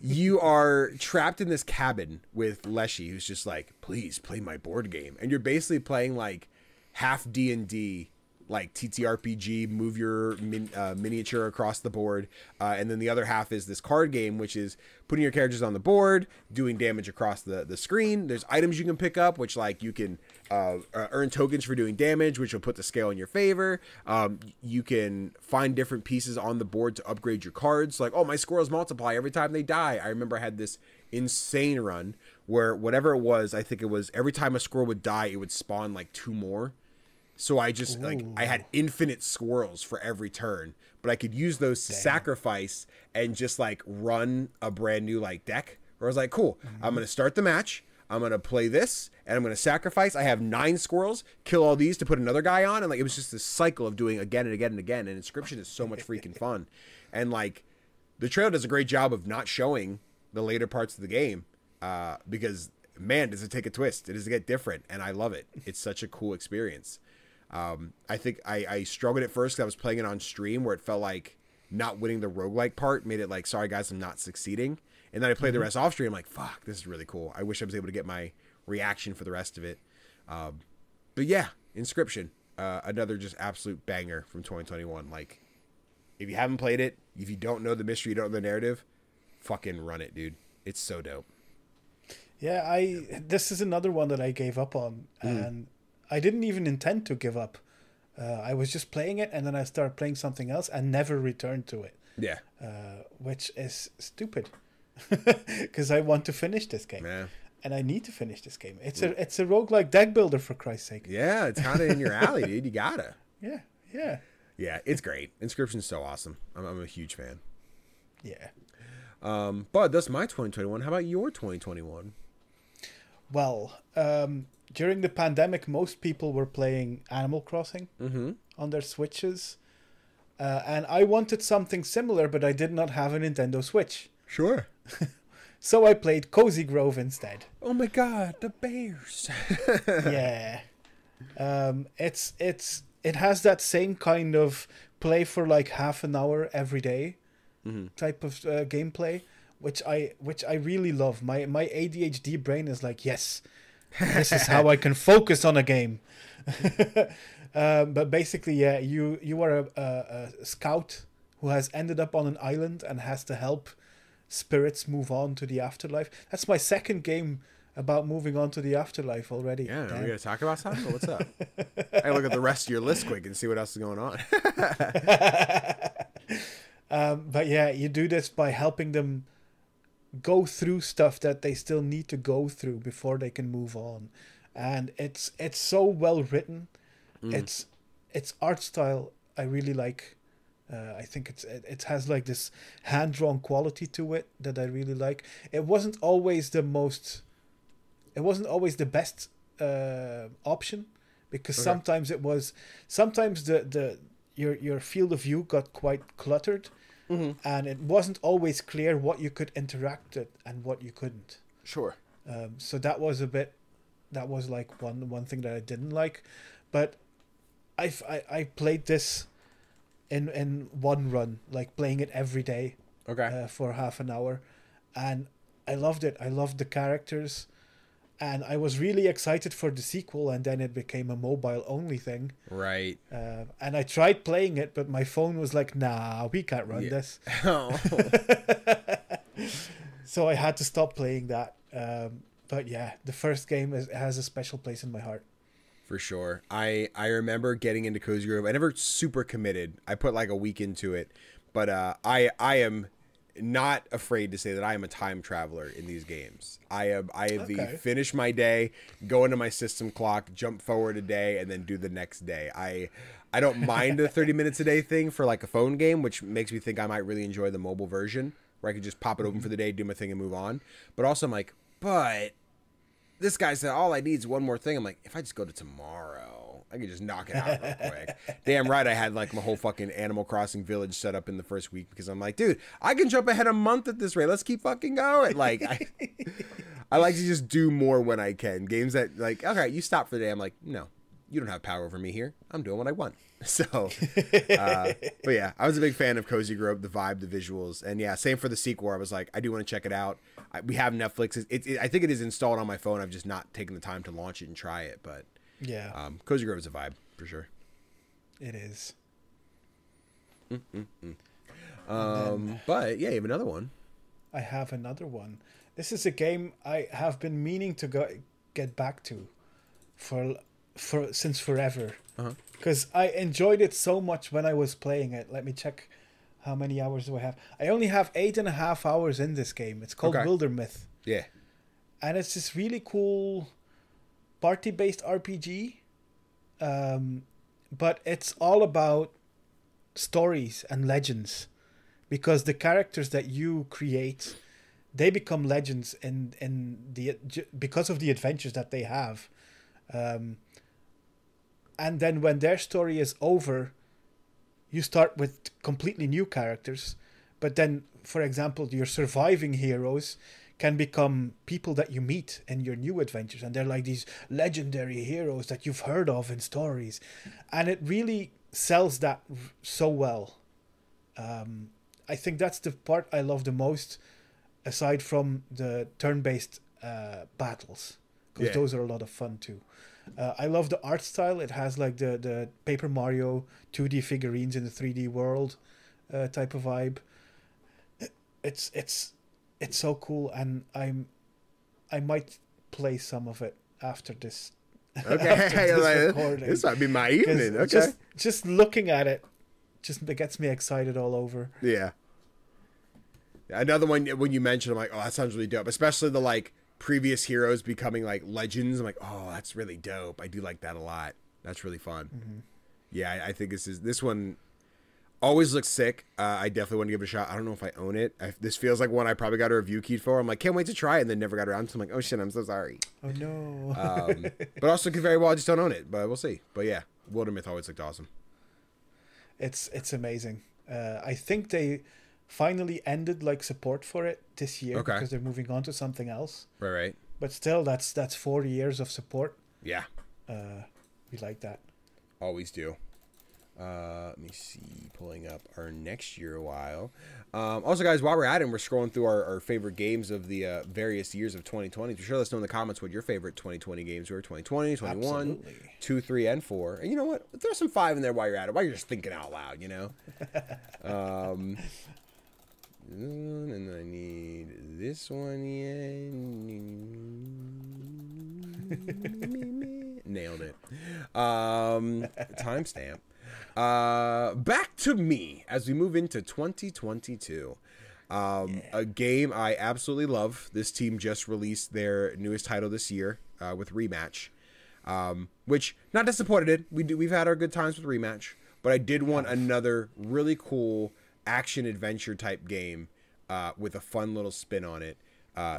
you are trapped in this cabin with Leshy, who's just like, please play my board game, and you're basically playing like half D&D, like TTRPG, move your miniature across the board, and then the other half is this card game, which is putting your characters on the board, doing damage across the screen. There's items you can pick up, which like you can earn tokens for doing damage, which will put the scale in your favor. You can find different pieces on the board to upgrade your cards. Like, oh, my squirrels multiply every time they die. I remember I had this insane run where whatever it was, I think it was every time a squirrel would die, it would spawn like 2 more. So I just like I had infinite squirrels for every turn, but I could use those to sacrifice and just like run a brand new like deck. Where I was like, cool, I'm gonna start the match. I'm going to play this, and I'm going to sacrifice. I have 9 squirrels, kill all these to put another guy on, and like it was just this cycle of doing again and again and again, and Inscription is so much freaking fun. And like, the trailer does a great job of not showing the later parts of the game, because, man, does it take a twist. It does get different, and I love it. It's such a cool experience. I think I struggled at first because I was playing it on stream, where it felt like not winning the roguelike part made it like, sorry guys, I'm not succeeding. And then I played the rest off stream. I'm like, fuck, this is really cool. I wish I was able to get my reaction for the rest of it. But yeah, Inscription, another just absolute banger from 2021. Like, if you haven't played it, if you don't know the mystery, you don't know the narrative, fucking run it, dude. It's so dope. Yeah, this is another one that I gave up on, and I didn't even intend to give up. I was just playing it, and then I started playing something else and never returned to it. Yeah. Which is stupid. Because I want to finish this game, and I need to finish this game. It's a roguelike deck builder, for Christ's sake. Yeah, it's kind of in your alley, dude. You gotta. Yeah. It's great. Inscription's so awesome. I'm a huge fan. Yeah. But that's my 2021. How about your 2021? Well, during the pandemic, most people were playing Animal Crossing on their Switches, and I wanted something similar, but I did not have a Nintendo Switch. Sure. So I played Cozy Grove instead. Oh my god, the bears. Yeah. It has that same kind of play for like half an hour every day type of gameplay, which I really love. My ADHD brain is like, yes, this is how I can focus on a game. But basically, yeah, you are a scout who has ended up on an island and has to help spirits move on to the afterlife. That's my second game about moving on to the afterlife already. Yeah, are we going to talk about something? What's up? I look at the rest of your list quick and see what else is going on. But yeah, you do this by helping them go through stuff that they still need to go through before they can move on. And it's so well written. Its art style I really like. I think it has like this hand-drawn quality to it that I really like. It wasn't always the best option, because sometimes your field of view got quite cluttered, and it wasn't always clear what you could interact with and what you couldn't. Sure. So that was like one thing that I didn't like, but I played this in one run, like playing it every day for half an hour, and I loved it. I loved the characters, and I was really excited for the sequel, and then it became a mobile only thing, right? And I tried playing it, but my phone was like, nah, we can't run this. So I had to stop playing that. But yeah, the first game has a special place in my heart. For sure. I remember getting into Cozy Grove. I never super committed. I put like a week into it. But I am not afraid to say that I am a time traveler in these games. I have the finish my day, go into my system clock, jump forward a day, and then do the next day. I don't mind the 30 minutes a day thing for like a phone game, which makes me think I might really enjoy the mobile version, where I could just pop it open for the day, do my thing, and move on. But also I'm like, but this guy said all I need is one more thing. I'm like, if I just go to tomorrow, I could just knock it out real quick. Damn right, I had like my whole fucking Animal Crossing village set up in the first week, because I'm like, dude, I can jump ahead a month at this rate. Let's keep fucking going. Like, I like to just do more when I can. Games that like, okay, you stop for the day. I'm like, no, you don't have power over me here. I'm doing what I want. So, but yeah, I was a big fan of Cozy Grove, the vibe, the visuals, and yeah, same for the sequel. I was like, I do want to check it out. We have Netflix. I think it is installed on my phone. I've just not taken the time to launch it and try it. But yeah, Cozy Grove is a vibe for sure. It is. But yeah, you have another one. I have another one. This is a game I have been meaning to get back to since forever. Because I enjoyed it so much when I was playing it. Let me check how many hours do I have. I only have 8.5 hours in this game. It's called Wildermyth. Yeah. And it's this really cool party-based RPG. but it's all about stories and legends, because the characters that you create, they become legends because of the adventures that they have. And then when their story is over, you start with completely new characters. But then, for example, your surviving heroes can become people that you meet in your new adventures. And they're like these legendary heroes that you've heard of in stories. And it really sells that so well. I think that's the part I love the most, aside from the turn-based battles. Because those are a lot of fun too. I love the art style. It has like the Paper Mario 2D figurines in the 3D world type of vibe. It's so cool, and I might play some of it after this. Okay, after this recording. This might be my evening. Okay, just looking at it, just it gets me excited all over. Yeah. Another one when you mentioned, I'm like, oh, that sounds really dope. Especially the like previous heroes becoming like legends. I'm like, oh, that's really dope. I do like that a lot. That's really fun. Mm-hmm. Yeah, I think this one always looks sick. I definitely want to give it a shot. I don't know if I own it. This feels like one I probably got a review keyed for. I'm like, can't wait to try it, and then never got around to it. I'm like, oh shit, I'm so sorry. Oh no. But also could very well I just don't own it, but we'll see. But yeah, Wildermyth always looked awesome. It's amazing. I think they finally ended like support for it this year because they're moving on to something else. Right. But still, that's 4 years of support. Yeah. We like that. Always do. Let me see. Pulling up our next year a while. Also, guys, while we're at it, we're scrolling through our favorite games of the various years of 2020. Be sure to let us know in the comments what your favorite 2020 games were. 2020, 21, Absolutely. 2, 3, and 4. And you know what? Throw some 5 in there while you're at it. While you're just thinking out loud, you know? And I need this one. Nailed it. Timestamp. Back to me as we move into 2022. A game I absolutely love. This team just released their newest title this year with Rematch, which not disappointed in. We've had our good times with Rematch, but I did want another really cool action adventure type game with a fun little spin on it.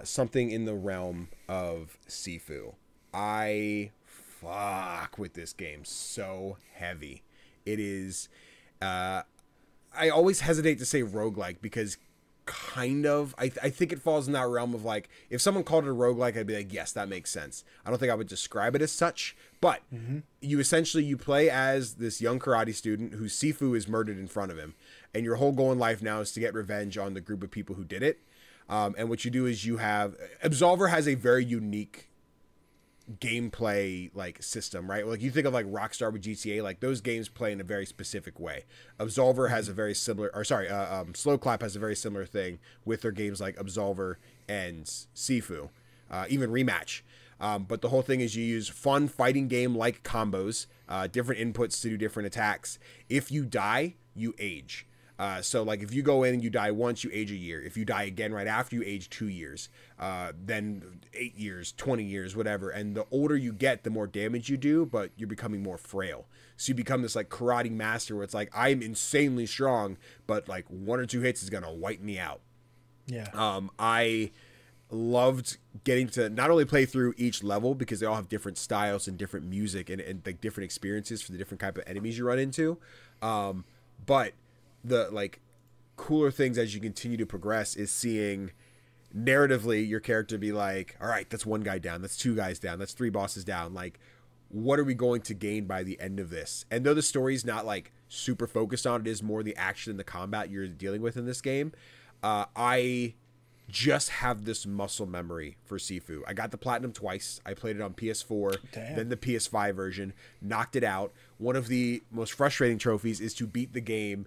Something in the realm of Sifu. I fuck with this game so heavy. It is, I always hesitate to say roguelike because kind of, I think it falls in that realm of like, if someone called it a roguelike, I'd be like, yes, that makes sense. I don't think I would describe it as such, but you play as this young karate student whose Sifu is murdered in front of him. And your whole goal in life now is to get revenge on the group of people who did it. And what you do is Absolver has a very unique gameplay like system, right? Like you think of like Rockstar with GTA, like those games play in a very specific way. Absolver has a very similar, Slow Clap has a very similar thing with their games like Absolver and Sifu, even Rematch. But the whole thing is you use fun fighting game like combos, different inputs to do different attacks. If you die, you age. So like if you go in and you die once, you age a year. If you die again right after, you age 2 years, then 8 years, 20 years, whatever. And the older you get, the more damage you do, but you're becoming more frail. So you become this like karate master where it's like, I'm insanely strong, but like 1 or 2 hits is going to wipe me out. Yeah. I loved getting to not only play through each level because they all have different styles and different music and like different experiences for the different type of enemies you run into. But the like cooler things as you continue to progress is seeing narratively your character be like, all right, that's 1 guy down, that's 2 guys down, that's 3 bosses down. Like, what are we going to gain by the end of this? And though the story's not like super focused on it, is more the action and the combat you're dealing with in this game. I just have this muscle memory for Sifu. I got the platinum twice. I played it on PS4, then the PS5 version, knocked it out. One of the most frustrating trophies is to beat the game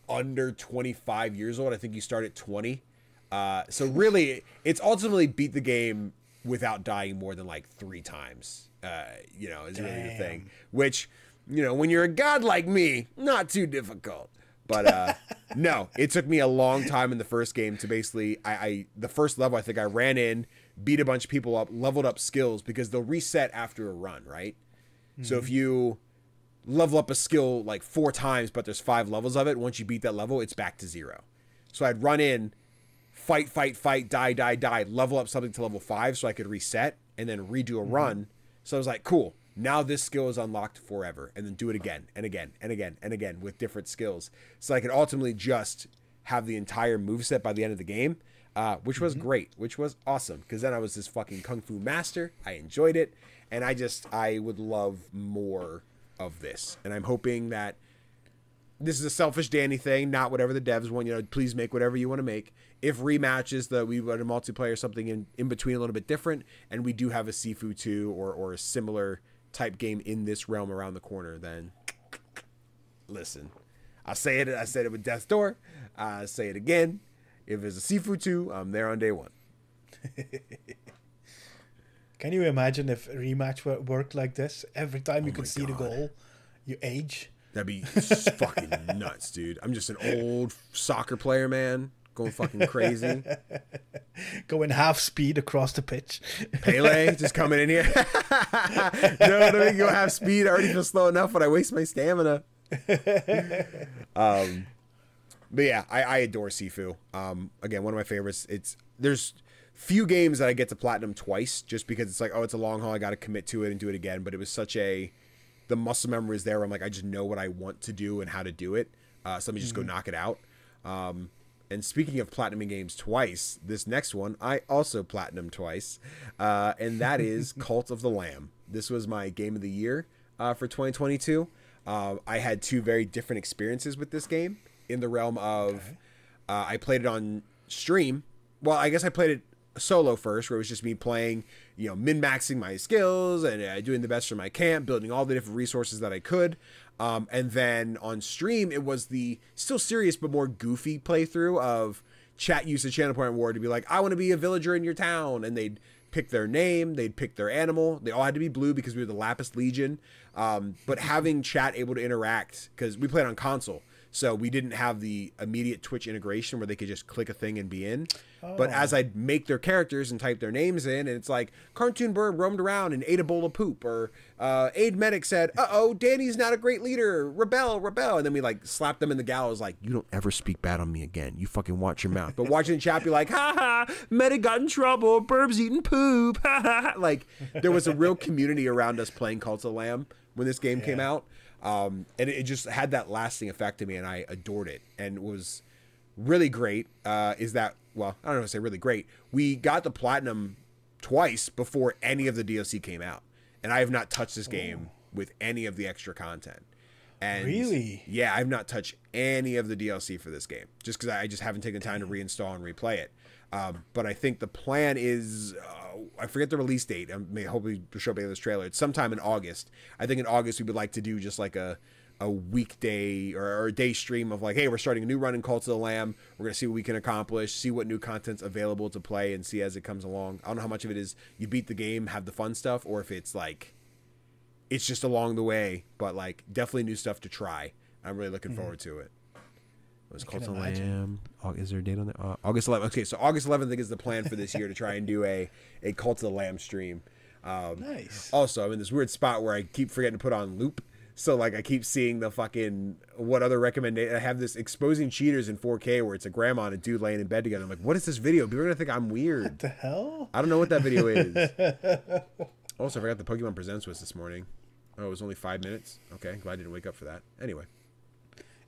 under 25 years old. I think you start at 20. So really, it's ultimately beat the game without dying more than like 3 times. Is really the thing. Which, when you're a god like me, not too difficult. But no, it took me a long time in the first game to basically, the first level, I think I ran in, beat a bunch of people up, leveled up skills because they'll reset after a run, right? Mm-hmm. So if you level up a skill like 4 times, but there's 5 levels of it. Once you beat that level, it's back to 0. So I'd run in, fight, die, level up something to level 5 so I could reset and then redo a run. So I was like, cool, now this skill is unlocked forever, and then do it again and again and again and again with different skills. So I could ultimately just have the entire moveset by the end of the game, which was great, which was awesome, because then I was this fucking Kung Fu master. I enjoyed it, and I would love more of this. And I'm hoping that this is a selfish Danny thing, not whatever the devs want. You know, please make whatever you want to make. If rematches that we want a multiplayer, something in between a little bit different, and we do have a Sifu 2 or a similar type game in this realm around the corner, then listen. I said it with Death's Door. I say it again. If there's a Sifu 2, I'm there on day 1. Can you imagine if a rematch worked like this? Every time you could see the God. goal, you age. That'd be fucking nuts, dude. I'm just an old soccer player, man. Going fucking crazy. Going half speed across the pitch. Pele just coming in here. No, let me go half speed. I already feel slow enough when I waste my stamina. But yeah, I adore Sifu. Again, one of my favorites. There's few games that I get to platinum twice just because it's like, oh, it's a long haul. I got to commit to it and do it again. But it was the muscle memory is there. Where I'm like, I just know what I want to do and how to do it. So let me just go knock it out. And speaking of platinuming games twice, this next one, I also platinumed twice. And that is Cult of the Lamb. This was my game of the year for 2022. I had 2 very different experiences with this game in the realm of I played it on stream. Well, I guess I played it solo first, where it was just me playing, min-maxing my skills and doing the best for my camp, building all the different resources that I could. And then on stream, it was the still serious but more goofy playthrough of chat used the channel point ward to be like, I want to be a villager in your town. And they'd pick their name, they'd pick their animal. They all had to be blue because we were the Lapis Legion. But having chat able to interact, because we played on console, so we didn't have the immediate Twitch integration where they could just click a thing and be in. But as I'd make their characters and type their names in, and it's like, Cartoon Bird roamed around and ate a bowl of poop, or Aid Medic said, uh-oh, Danny's not a great leader, rebel. And then we like slap them in the gallows like, you don't ever speak bad on me again. You fucking watch your mouth. But watching the chat be like, ha ha, Medic got in trouble, Burb's eating poop, ha ha. Like, there was a real community around us playing Cult of the Lamb when this game came out. And it just had that lasting effect to me, and I adored it. And it was really great. Well, I don't know if I say really great. We got the platinum twice before any of the DLC came out, and I have not touched this game with any of the extra content. And really? Yeah, I've not touched any of the DLC for this game, just because I just haven't taken time to reinstall and replay it. But I think the plan is, I forget the release date. I may hopefully show up in this trailer. It's sometime in August. I think in August we would like to do just like a weekday or a day stream of like, hey, we're starting a new run in Cult of the Lamb. We're going to see what we can accomplish, see what new content's available to play, and see as it comes along. I don't know how much of it is you beat the game, have the fun stuff, or if it's like, it's just along the way, but like definitely new stuff to try. I'm really looking forward to it. It was Cult of the Lamb. Is there a date on there? August 11th. Okay, so August 11th I think is the plan for this year to try and do a Cult of the Lamb stream. Nice. Also, I'm in this weird spot where I keep forgetting to put on loop. So like I keep seeing the fucking what other recommendation. I have this exposing cheaters in 4K where it's a grandma and a dude laying in bed together. I'm like, what is this video? People are gonna think I'm weird. What the hell? I don't know what that video is. Also, I forgot the Pokemon Presents was this morning. Oh, it was only 5 minutes. Okay, glad I didn't wake up for that. Anyway.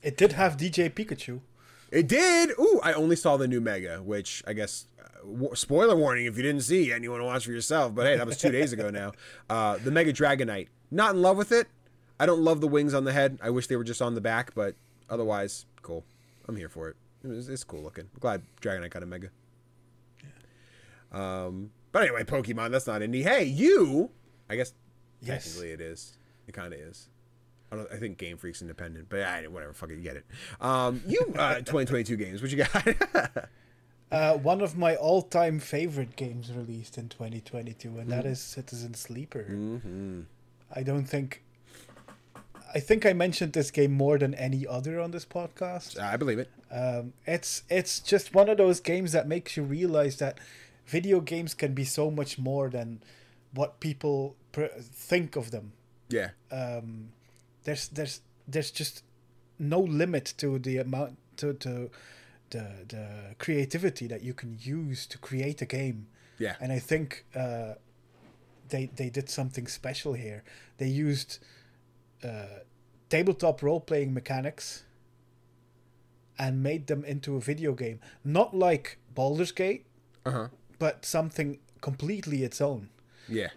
It did have DJ Pikachu. It did. Ooh, I only saw the new Mega, which I guess spoiler warning if you didn't see and you want to watch for yourself. But hey, that was 2 days ago now. The Mega Dragonite. Not in love with it. I don't love the wings on the head. I wish they were just on the back, but otherwise, cool. I'm here for it. It's cool looking. I'm glad Dragonite got a Mega. Yeah. But anyway, Pokemon. That's not indie. Hey, you. I guess technically it is. It kind of is. I think Game Freak's independent, but whatever, fuck it, you get it. 2022 games, what you got? One of my all-time favorite games released in 2022, and that is Citizen Sleeper. I think I mentioned this game more than any other on this podcast. I believe it. It's just one of those games that makes you realize that video games can be so much more than what people think of them. Yeah. there's just no limit to the amount to the creativity that you can use to create a game. Yeah. And I think they did something special here. They used tabletop role-playing mechanics and made them into a video game. Not like Baldur's Gate, but something completely its own. Yeah.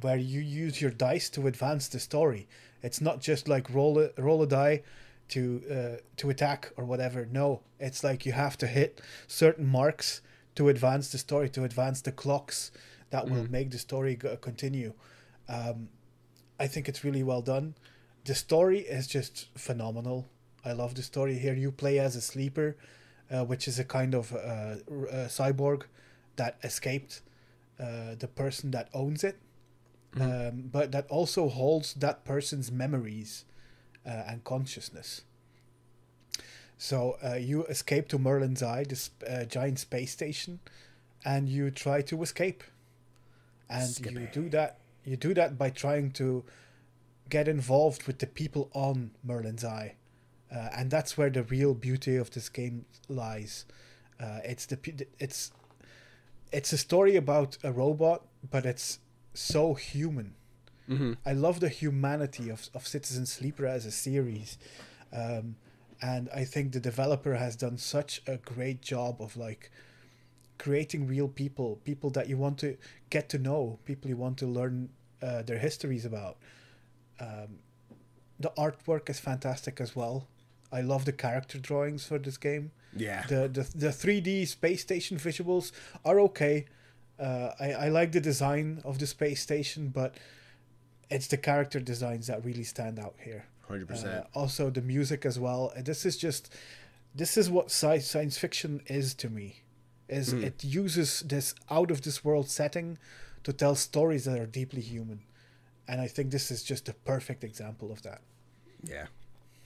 Where you use your dice to advance the story. It's not just like roll a die to attack or whatever. No, it's like you have to hit certain marks to advance the story, to advance the clocks that will make the story continue. I think it's really well done. The story is just phenomenal. I love the story here. You play as a sleeper, which is a kind of a cyborg that escaped the person that owns it, but that also holds that person's memories and consciousness. So you escape to Merlin's Eye, this giant space station, and you try to escape. And you do that by trying to get involved with the people on Merlin's Eye. And that's where the real beauty of this game lies. It's a story about a robot, but it's so human. I love the humanity of Citizen Sleeper as a series. And I think the developer has done such a great job of like creating real people that you want to get to know, people you want to learn their histories about. The artwork is fantastic as well. I love the character drawings for this game. Yeah. The 3D space station visuals are okay. I like the design of the space station, but it's the character designs that really stand out here. 100%. Also the music as well. This is what science fiction is to me. It uses this out of this world setting to tell stories that are deeply human. And I think this is just a perfect example of that. Yeah.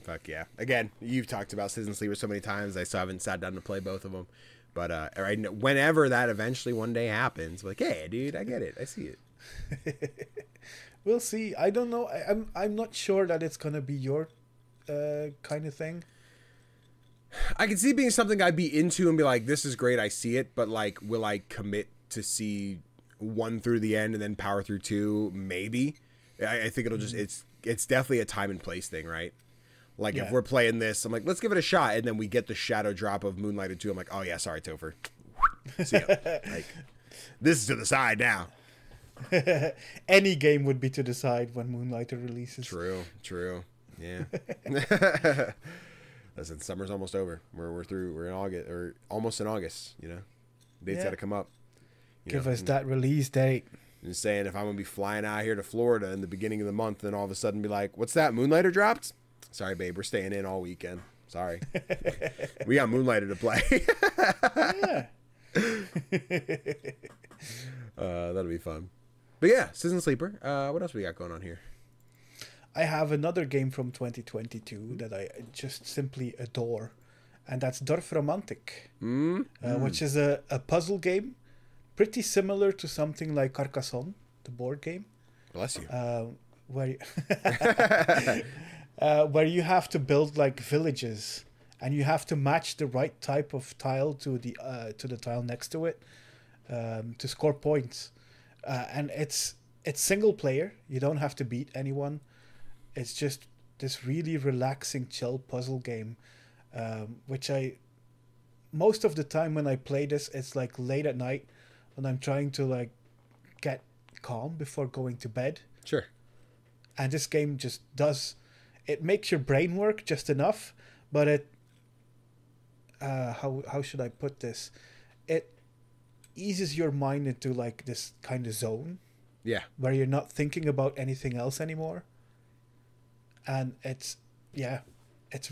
Fuck yeah. Again, you've talked about Citizen Sleeper so many times. I still haven't sat down to play both of them. But whenever that eventually one day happens, like, hey, dude, I get it. I see it. We'll see. I don't know. I'm not sure that it's going to be your kind of thing. I can see it being something I'd be into and be like, this is great. I see it. But, like, will I commit to see 1 through the end and then power through 2? Maybe. I think it'll just... It's definitely a time and place thing, right? Like, if we're playing this, I'm like, let's give it a shot. And then we get the shadow drop of Moonlighter 2. I'm like, oh, yeah, sorry, Tofr. See ya. Like, this is to the side now. Any game would be to the side when Moonlighter releases. True. Yeah. Listen, summer's almost over. We're through. We're in August, or almost in August, you know? Date's got to come up. Give us that release date. I'm just saying, if I'm going to be flying out here to Florida in the beginning of the month, then all of a sudden be like, what's that? Moonlighter dropped? Sorry, babe. We're staying in all weekend. Sorry. We got Moonlighter to play. That'll be fun. But yeah, Citizen Sleeper. What else we got going on here? I have another game from 2022 that I just simply adore. And that's Dorf Romantic. Which is a puzzle game. Pretty similar to something like Carcassonne, the board game. Bless you. Where you have to build like villages, and you have to match the right type of tile to the tile next to it to score points. And it's single player. You don't have to beat anyone. It's just this really relaxing, chill puzzle game, which most of the time when I play this, it's like late at night when I'm trying to like get calm before going to bed. Sure. And this game just it makes your brain work just enough, but it how should I put this? It eases your mind into like this kind of zone. Yeah. Where you're not thinking about anything else anymore. And it's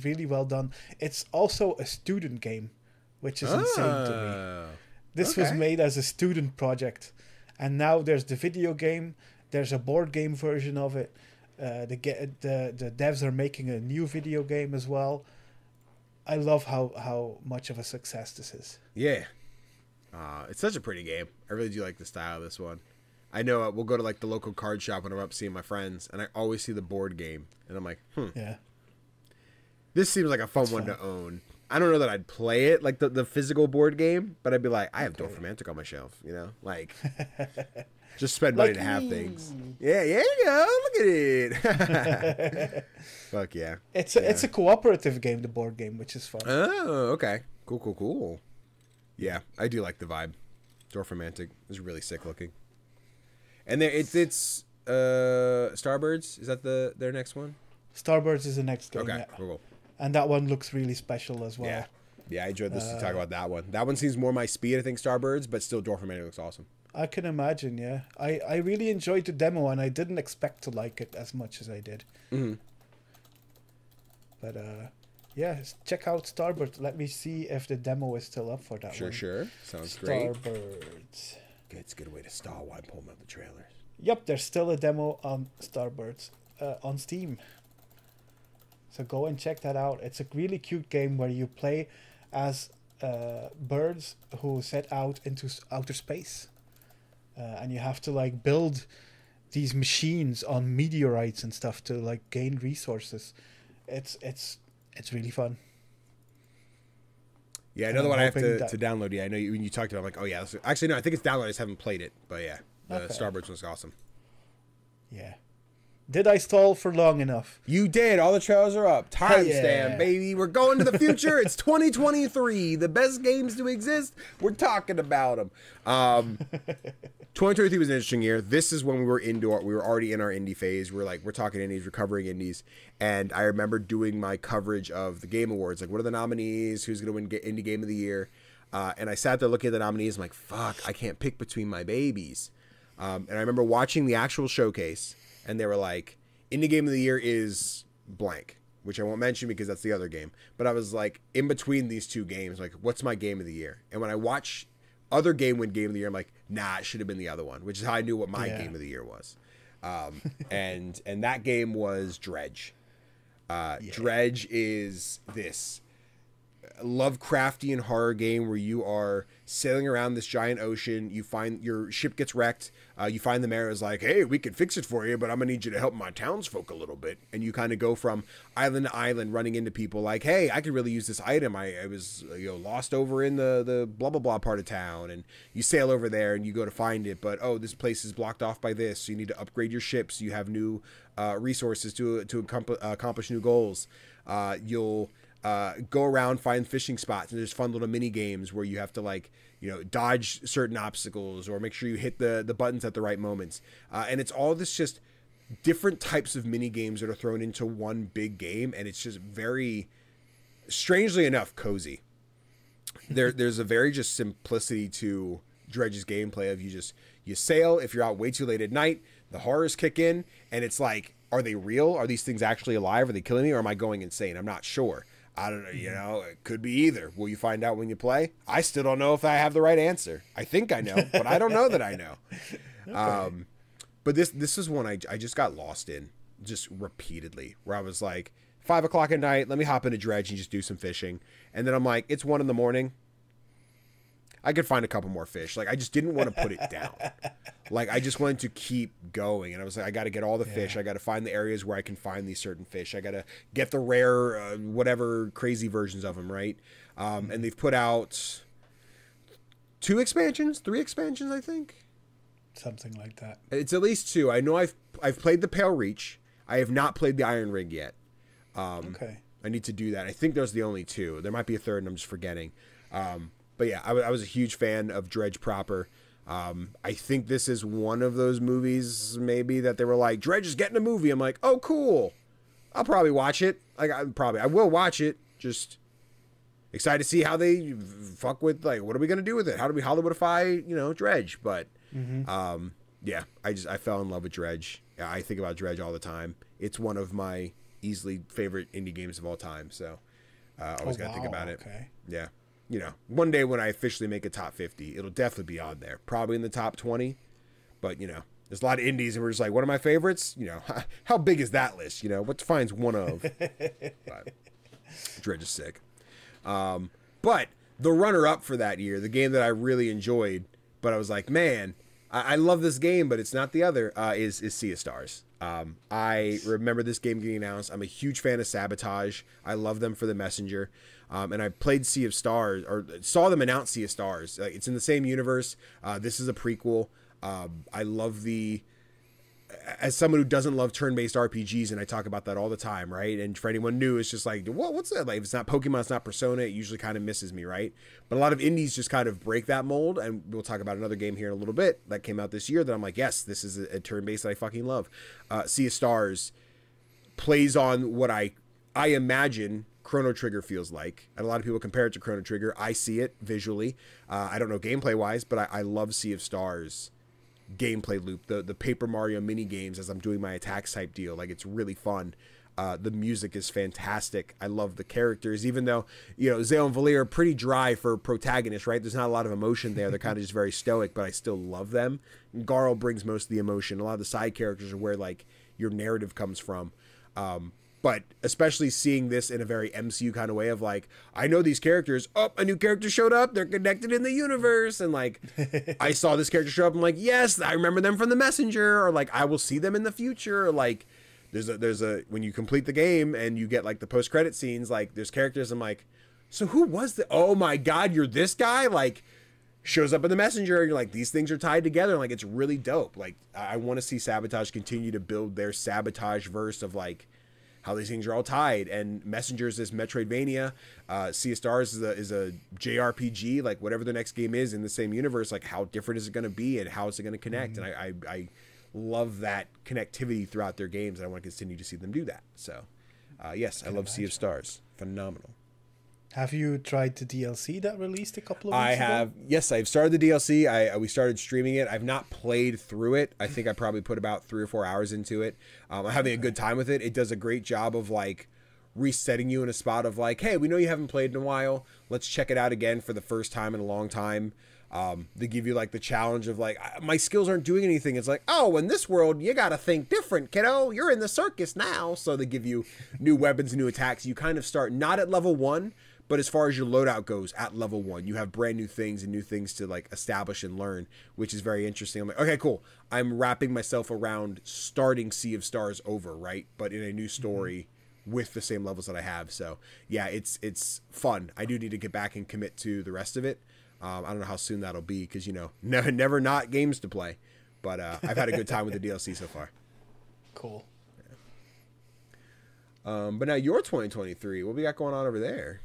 really well done. It's also a student game, which is insane to me. This was made as a student project, and now there's the video game. There's a board game version of it. The devs are making a new video game as well. I love how much of a success this is. Yeah. It's such a pretty game. I really do like the style of this one. I know we'll go to like the local card shop when I'm up seeing my friends, and I always see the board game, and I'm like, Yeah. This seems like a fun one to own. I don't know that I'd play it like the physical board game, but I'd be like, I have Dorfromantic on my shelf, you know, like just spend money to have things. Yeah, yeah, you go. Look at it. Fuck yeah. It's a cooperative game, the board game, which is fun. Oh, okay. Cool. Yeah, I do like the vibe. Dorfromantic is really sick looking. And there, it's Starbirds. Is that their next one? Starbirds is the next game. Okay, yeah. cool. And that one looks really special as well. Yeah, I enjoyed this to talk about that one. That one seems more my speed, I think, Starbirds, but still Dorfromantic looks awesome. I can imagine, yeah. I really enjoyed the demo, and I didn't expect to like it as much as I did. Mm-hmm. But, yeah, check out Starbirds. Let me see if the demo is still up for that one. Sure. Sounds great. Starbirds. It's a good way to stall while I'm pulling up the trailers. Yep, there's still a demo on Starbirds on Steam. So go and check that out. It's a really cute game where you play as birds who set out into outer space. And you have to like build these machines on meteorites and stuff to like gain resources. It's really fun. Yeah, another one I have to download. Yeah, I know when you talked about it, I'm like, oh yeah. Actually, no, I think it's downloaded. I just haven't played it. But yeah, the Starbirds was awesome. Yeah. Did I stall for long enough? You did. All the trailers are up. Timestamp, baby. We're going to the future. It's 2023. The best games to exist. We're talking about them. 2023 was an interesting year. This is when we were already in our indie phase. We're talking indies, we're covering indies. And I remember doing my coverage of the Game Awards. Like, what are the nominees? Who's going to win Indie Game of the Year? And I sat there looking at the nominees. I'm like, fuck, I can't pick between my babies. And I remember watching the actual showcase. And they were like, Indie Game of the Year is blank, which I won't mention because that's the other game. But I was like, in between these two games, like, what's my Game of the Year? And when I watch other game win Game of the Year, I'm like, nah, it should have been the other one, which is how I knew what my Game of the Year was. And that game was Dredge. Dredge is this Lovecraftian horror game where you are sailing around this giant ocean. You find your ship gets wrecked. You find the mayor is like, hey, we can fix it for you, but I'm gonna need you to help my townsfolk a little bit. And you kind of go from island to island, running into people like, hey, I could really use this item. I was lost over in the blah blah blah part of town, and you sail over there and you go to find it, but oh, this place is blocked off by this, so you need to upgrade your ship so you have new resources to accomplish new goals. You'll go around, find fishing spots, and there's fun little mini games where you have to dodge certain obstacles or make sure you hit the buttons at the right moments. And it's all this just different types of mini games that are thrown into one big game, and it's just very, strangely enough, cozy. There's a very just simplicity to Dredge's gameplay of you sail. If you're out way too late at night, the horrors kick in, and it's like, are they real? Are these things actually alive? Are they killing me, or am I going insane? I'm not sure. I don't know, it could be either. Will you find out when you play? I still don't know if I have the right answer. I think I know, but I don't know that I know. Okay. But this is one I just got lost in, just repeatedly, where I was like, 5 o'clock at night, let me hop into Dredge and just do some fishing. And then I'm like, it's 1 a.m. I could find a couple more fish. Like, I just didn't want to put it down. Like, I just wanted to keep going. And I was like, I got to get all the fish. I got to find the areas where I can find these certain fish. I got to get the rare, whatever crazy versions of them, right? And they've put out 3 expansions, I think. Something like that. It's at least 2. I know I've played the Pale Reach. I have not played the Iron Ring yet. Okay. I need to do that. I think those are the only 2. There might be a third, and I'm just forgetting. But yeah, I was a huge fan of Dredge proper. I think this is one of those movies maybe that they were like, Dredge is getting a movie. I'm like, oh, cool. I'll probably watch it. I will watch it. Just excited to see how they fuck with, like, what are we going to do with it? How do we Hollywoodify, Dredge? But, yeah, I fell in love with Dredge. Yeah, I think about Dredge all the time. It's one of my easily favorite indie games of all time. So, always got to think about it. Okay. Yeah. One day when I officially make a top 50, it'll definitely be on there. Probably in the top 20. But, there's a lot of indies, and we're just like, what are my favorites? How big is that list? What defines one of? But Dredge is sick. But the runner-up for that year, the game that I really enjoyed, but I was like, man, I love this game, but it's not the other, is Sea of Stars. I remember this game getting announced. I'm a huge fan of Sabotage. I love them for the Messenger. And I played Sea of Stars, or saw them announce Sea of Stars. It's in the same universe. This is a prequel. I love as someone who doesn't love turn-based RPGs, and I talk about that all the time, right? And for anyone new, it's just like, what's that? Like, if it's not Pokemon, it's not Persona, it usually kind of misses me, right? But a lot of indies just kind of break that mold, and we'll talk about another game here in a little bit that came out this year that I'm like, yes, this is a turn-based that I fucking love. Sea of Stars plays on what I imagine Chrono Trigger feels like, and a lot of people compare it to Chrono Trigger. I see it visually. I don't know gameplay-wise, but I love Sea of Stars gameplay loop, the Paper Mario mini games as I'm doing my attacks type deal. Like, it's really fun. The music is fantastic. I love the characters, even though, Zale and Valir are pretty dry for protagonists, right? There's not a lot of emotion there. They're kind of just very stoic, but I still love them. And Garl brings most of the emotion. A lot of the side characters are where, like, your narrative comes from. But especially seeing this in a very MCU kind of way of like, I know these characters. Oh, a new character showed up. They're connected in the universe. And like, I saw this character show up. I'm like, yes, I remember them from the Messenger. Or like, I will see them in the future. Or like, there's a when you complete the game and you get like the post-credit scenes, like there's characters. I'm like, so who was the? Oh my God, you're this guy. Like, shows up in the Messenger. And you're like, these things are tied together. And like, it's really dope. Like, I want to see Sabotage continue to build their Sabotage verse of like, how these things are all tied. And Messengers is Metroidvania. Sea of Stars is a JRPG. Like, whatever the next game is in the same universe, like, how different is it going to be and how is it going to connect? And I love that connectivity throughout their games, and I want to continue to see them do that. So, yes, I love Sea of Stars. Phenomenal. Have you tried the DLC that released a couple of weeks ago? I have. Yes, I've started the DLC. We started streaming it. I've not played through it. I think I probably put about 3 or 4 hours into it. I'm having a good time with it. It does a great job of like resetting you in a spot of like, hey, we know you haven't played in a while. Let's check it out again for the first time in a long time. They give you like the challenge of like, my skills aren't doing anything. It's like, oh, in this world, you got to think different, kiddo. You're in the circus now. So they give you new weapons, new attacks. You kind of start not at level 1, but as far as your loadout goes, at level 1, you have brand new things and new things to like establish and learn, which is very interesting. I'm like, okay, cool. I'm wrapping myself around starting Sea of Stars over, right? But in a new story with the same levels that I have. So yeah, it's fun. I do need to get back and commit to the rest of it. I don't know how soon that'll be because, never not games to play. But I've had a good time with the DLC so far. Cool. Yeah. But now your 2023, what we got going on over there?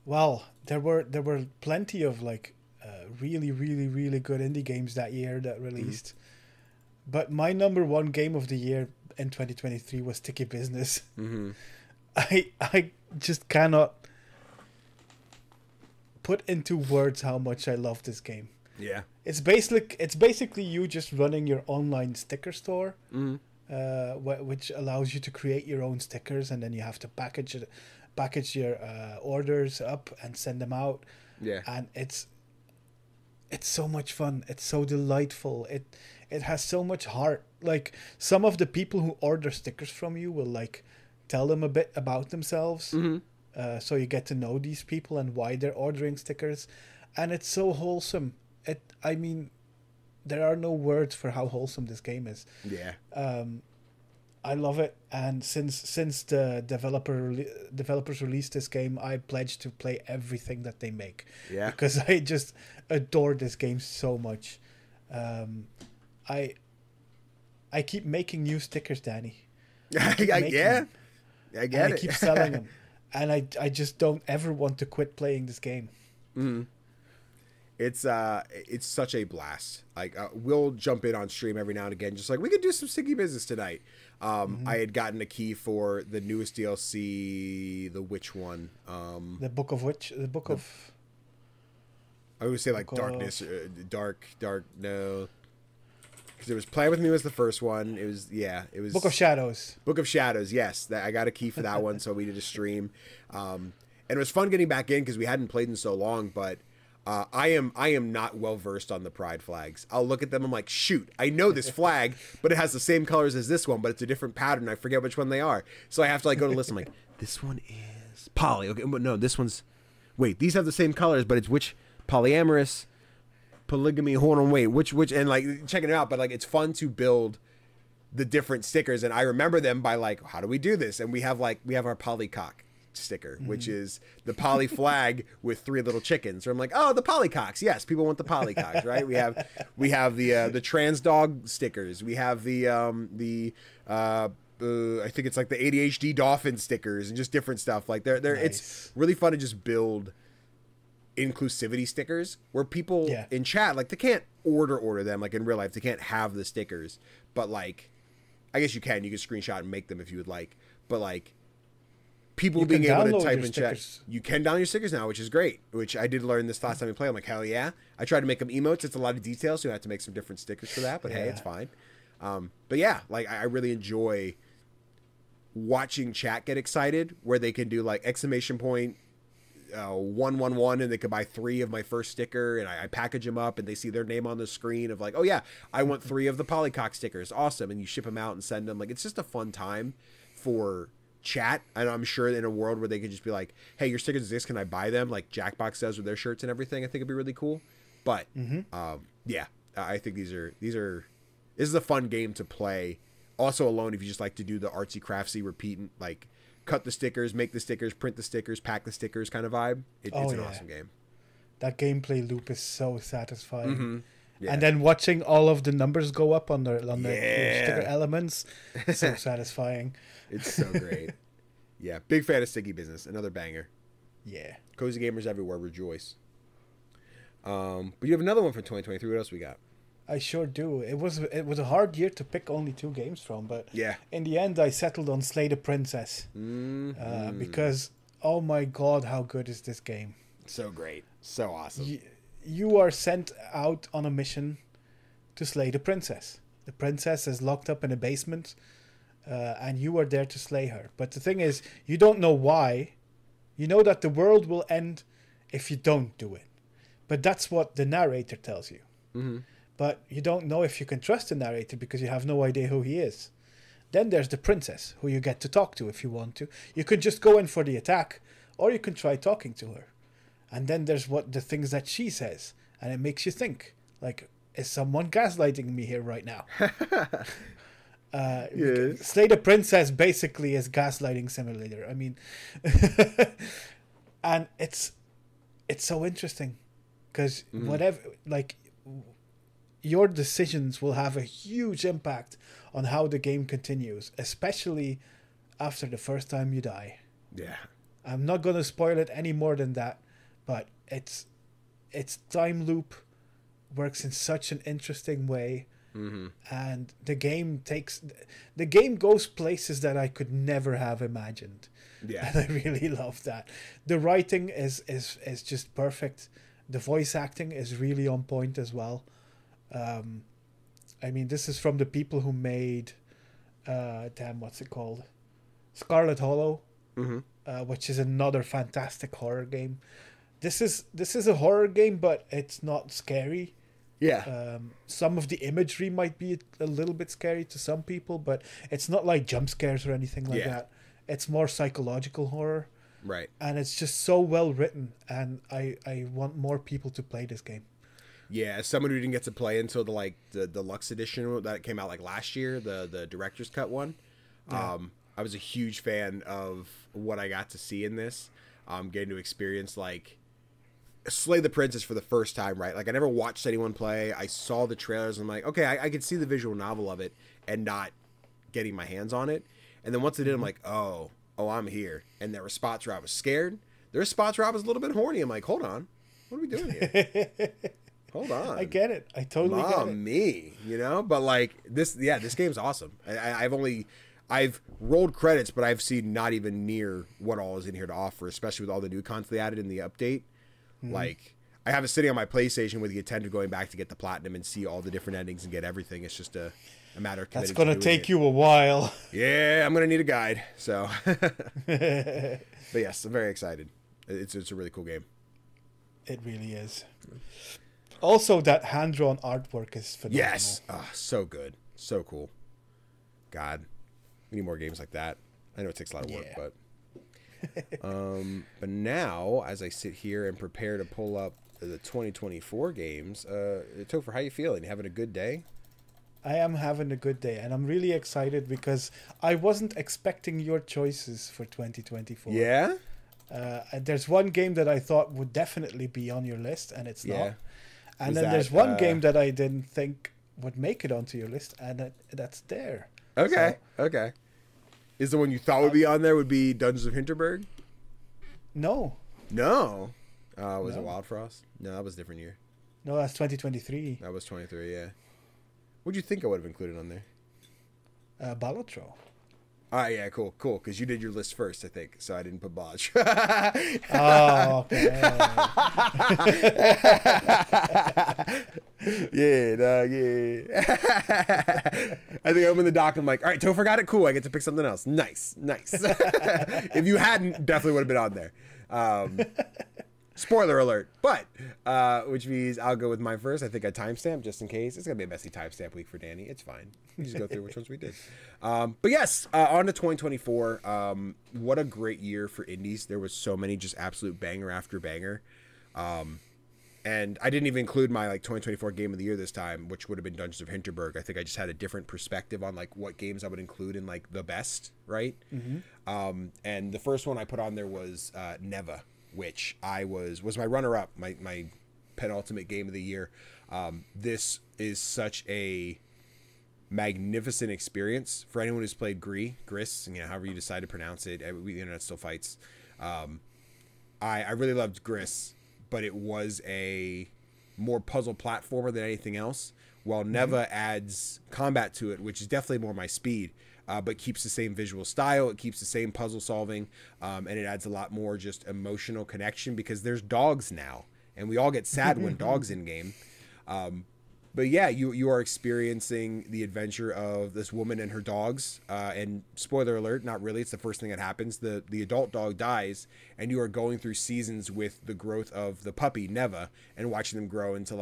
Well, there were plenty of like really, really, really good indie games that year that released. But my number one game of the year in 2023 was Sticky Business. I just cannot put into words how much I love this game. Yeah. It's basically you just running your online sticker store, which allows you to create your own stickers, and then you have to package your orders up and send them out. Yeah. And it's so much fun. It's so delightful. It has so much heart. Like, some of the people who order stickers from you will like tell them a bit about themselves. So you get to know these people and why they're ordering stickers. And it's so wholesome. I mean, there are no words for how wholesome this game is. Yeah. I love it, and since the developers released this game, I pledged to play everything that they make. Yeah. Because I just adore this game so much. I keep making new stickers, Danny. I get it. I keep selling them, and I just don't ever want to quit playing this game. It's such a blast. Like, we'll jump in on stream every now and again, just like we could do some Sticky Business tonight. I had gotten a key for the newest DLC, the which one? The Book of I would say like Darkness, Dark. No, because it was Play With Me was the first one. It was Book of Shadows. Book of Shadows. Yes, I got a key for that one, so we did a stream, and it was fun getting back in because we hadn't played in so long, but. I am not well versed on the Pride flags. I'll look at them. I'm like, shoot, I know this flag, but it has the same colors as this one, but it's a different pattern. I forget which one they are. So I have to like go to the list. I'm like, this one is poly. Okay, but no, this one's. Wait, these have the same colors, but it's which polyamorous? polygamy. Hold on, wait, which, and like checking it out. But like, it's fun to build the different stickers, and I remember them by like, how do we do this? And we have our polycock sticker, which is the poly flag with 3 little chickens. So I'm like, oh, the polycocks. Yes, people want the polycocks, right? We have the trans dog stickers. We have the I think it's like the ADHD dolphin stickers and just different stuff. Like they're Nice. It's really fun to just build inclusivity stickers where people in chat, like, they can't order them like in real life. They can't have the stickers, but like, I guess you can screenshot and make them if you would like, but like, people being able to type in chat, you can download your stickers now, which is great, which I did learn this last time we played. I'm like, hell yeah. I tried to make them emotes. It's a lot of details, so you have to make some different stickers for that, but hey, it's fine. But yeah, like, I really enjoy watching chat get excited where they can do like exclamation point 111 and they could buy 3 of my first sticker, and I package them up and they see their name on the screen of like, oh yeah, I want 3 of the polycock stickers, awesome, and you ship them out and send them. Like, it's just a fun time for chat, and I'm sure in a world where they could just be like, hey, your stickers exist, can I buy them, like Jackbox does with their shirts and everything. I think it'd be really cool. But yeah, I think this is a fun game to play also alone if you just like to do the artsy craftsy repeat, like cut the stickers, make the stickers, print the stickers, pack the stickers kind of vibe. It's an awesome game. That gameplay loop is so satisfying. Yeah. And then watching all of the numbers go up on the sticker elements, so satisfying. It's so great. Yeah, big fan of Sticky Business. Another banger. Yeah. Cozy gamers everywhere, rejoice. But you have another one for 2023. What else we got? I sure do. It was a hard year to pick only 2 games from, but yeah, in the end I settled on Slay the Princess. Because, oh my god, how good is this game? So great. So awesome. You are sent out on a mission to slay the princess. The princess is locked up in a basement, and you are there to slay her. But the thing is, you don't know why. You know that the world will end if you don't do it. But that's what the narrator tells you. But you don't know if you can trust the narrator because you have no idea who he is. Then there's the princess, who you get to talk to if you want to. You could just go in for the attack, or you can try talking to her. And then there's the things that she says, and it makes you think, like, is someone gaslighting me here right now? Yes. Slay the Princess basically is gaslighting simulator. I mean, and it's so interesting because whatever, like, your decisions will have a huge impact on how the game continues, especially after the first time you die. Yeah. I'm not going to spoil it any more than that, but its time loop works in such an interesting way, and the game goes places that I could never have imagined. Yeah. And I really love that. The writing is just perfect. The voice acting is really on point as well. I mean, this is from the people who made what's it called? Scarlet Hollow, which is another fantastic horror game. This is a horror game, but it's not scary. Yeah. Some of the imagery might be a little bit scary to some people, but it's not like jump scares or anything like that. It's more psychological horror. Right. And it's just so well written, and I want more people to play this game. Yeah, as someone who didn't get to play until the deluxe edition that came out like last year, the director's cut one, I was a huge fan of what I got to see in this. Getting to experience like Slay the Princess for the first time, right? Like, I never watched anyone play. I saw the trailers and I'm like, okay, I could see the visual novel of it and not getting my hands on it. And then once I did, I'm like, oh, I'm here. And there were spots where I was scared. There were spots where I was a little bit horny. I'm like, hold on, what are we doing here? Hold on. I get it. I totally get it. Me, but like this game's awesome. I've rolled credits, but I've seen not even near what all is in here to offer, especially with all the new content they added in the update. Like, I have it sitting on my PlayStation with the intent of going back to get the platinum and see all the different endings and get everything. It's just a matter of committing. That's going to take you a while. Yeah, I'm going to need a guide. So, but yes, I'm very excited. It's a really cool game. It really is. Also, that hand-drawn artwork is phenomenal. Yes. Oh, so good. So cool. God, we need more games like that. I know it takes a lot of work, but... but now, as I sit here and prepare to pull up the 2024 games, Topher, how you feeling? You having a good day? I am having a good day, and I'm really excited because I wasn't expecting your choices for 2024. Yeah? There's one game that I thought would definitely be on your list, and it's not. And then there's one game that I didn't think would make it onto your list, and that's there. Okay, okay. Is the one you thought would be on there would be Dungeons of Hinterberg? No. No? Was it Wild Frost? No, that was a different year. No, that's 2023. That was 23, yeah. What'd you think I would have included on there? Balatro. All right, yeah, cool, because you did your list first, I think, so I didn't put Bodge. Oh, okay. Yeah. I think I opened the dock and I'm like, all right, Topher got it, cool, I get to pick something else. Nice. If you hadn't, definitely would have been on there. Spoiler alert, but which means I'll go with mine first. I think I timestamp just in case. It's gonna be a messy timestamp week for Danny. It's fine. We just go through which ones we did. But yes, on to 2024. What a great year for indies. There was so many just absolute banger after banger. And I didn't even include my 2024 game of the year this time, which would have been Dungeons of Hinterberg. I think I just had a different perspective on what games I would include in the best, right? Mm-hmm. And the first one I put on there was Neva, which was my runner-up, my penultimate game of the year. This is such a magnificent experience for anyone who's played Gris, however you decide to pronounce it. The internet still fights. I really loved Gris, but it was a more puzzle platformer than anything else, while Neva adds combat to it, which is definitely more my speed. But keeps the same visual style. It keeps the same puzzle solving, and it adds a lot more just emotional connection because there's dogs now, and we all get sad when dogs in game. But yeah, you are experiencing the adventure of this woman and her dogs. And spoiler alert, not really. It's the first thing that happens. The adult dog dies, and you are going through seasons with the growth of the puppy Neva and watching them grow into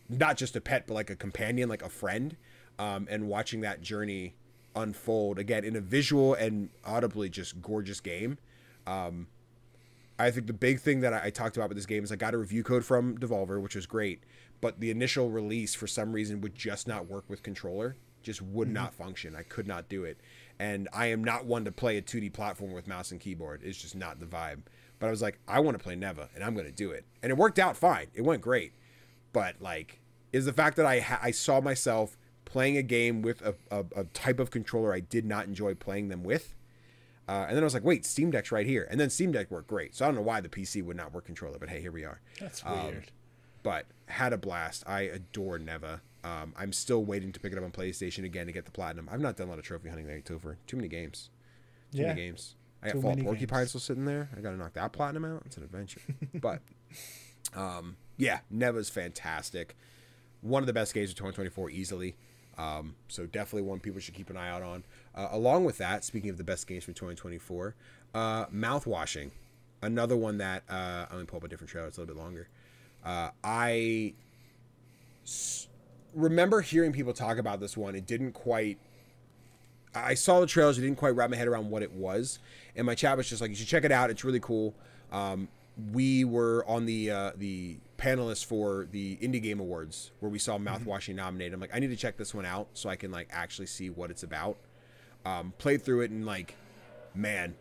not just a pet, but a companion, a friend, and watching that journey unfold again in a visual and audibly just gorgeous game. I think the big thing that I talked about with this game is I got a review code from Devolver, which was great, but the initial release for some reason would just not work with controller, just would not function. I could not do it, and I am not one to play a 2D platform with mouse and keyboard. It's just not the vibe. But I was like, I want to play Neva, and I'm going to do it, and it worked out fine. It went great, but is the fact that I saw myself playing a game with a type of controller I did not enjoy playing them with. And then I was like, wait, Steam Deck's right here. And then Steam Deck worked great. So I don't know why the PC would not work controller, but hey, here we are. That's weird. But had a blast. I adore Neva. I'm still waiting to pick it up on PlayStation again to get the platinum. I've not done a lot of trophy hunting there, Topher. Too many games. Too many games. I got Fall Porcupine still sitting there. I got to knock that platinum out. It's an adventure. But yeah, Neva's fantastic. One of the best games of 2024 easily. So definitely one people should keep an eye out on. Along with that, speaking of the best games for 2024, Mouthwashing, another one that I'm gonna pull up a different trailer. It's a little bit longer. I remember hearing people talk about this one. It didn't quite. I saw the trailers. I didn't quite wrap my head around what it was, and my chat was just like, "You should check it out. It's really cool." We were on the panelists for the Indie Game Awards where we saw Mouthwashing nominated. I'm like, I need to check this one out so I can actually see what it's about. Played through it and man,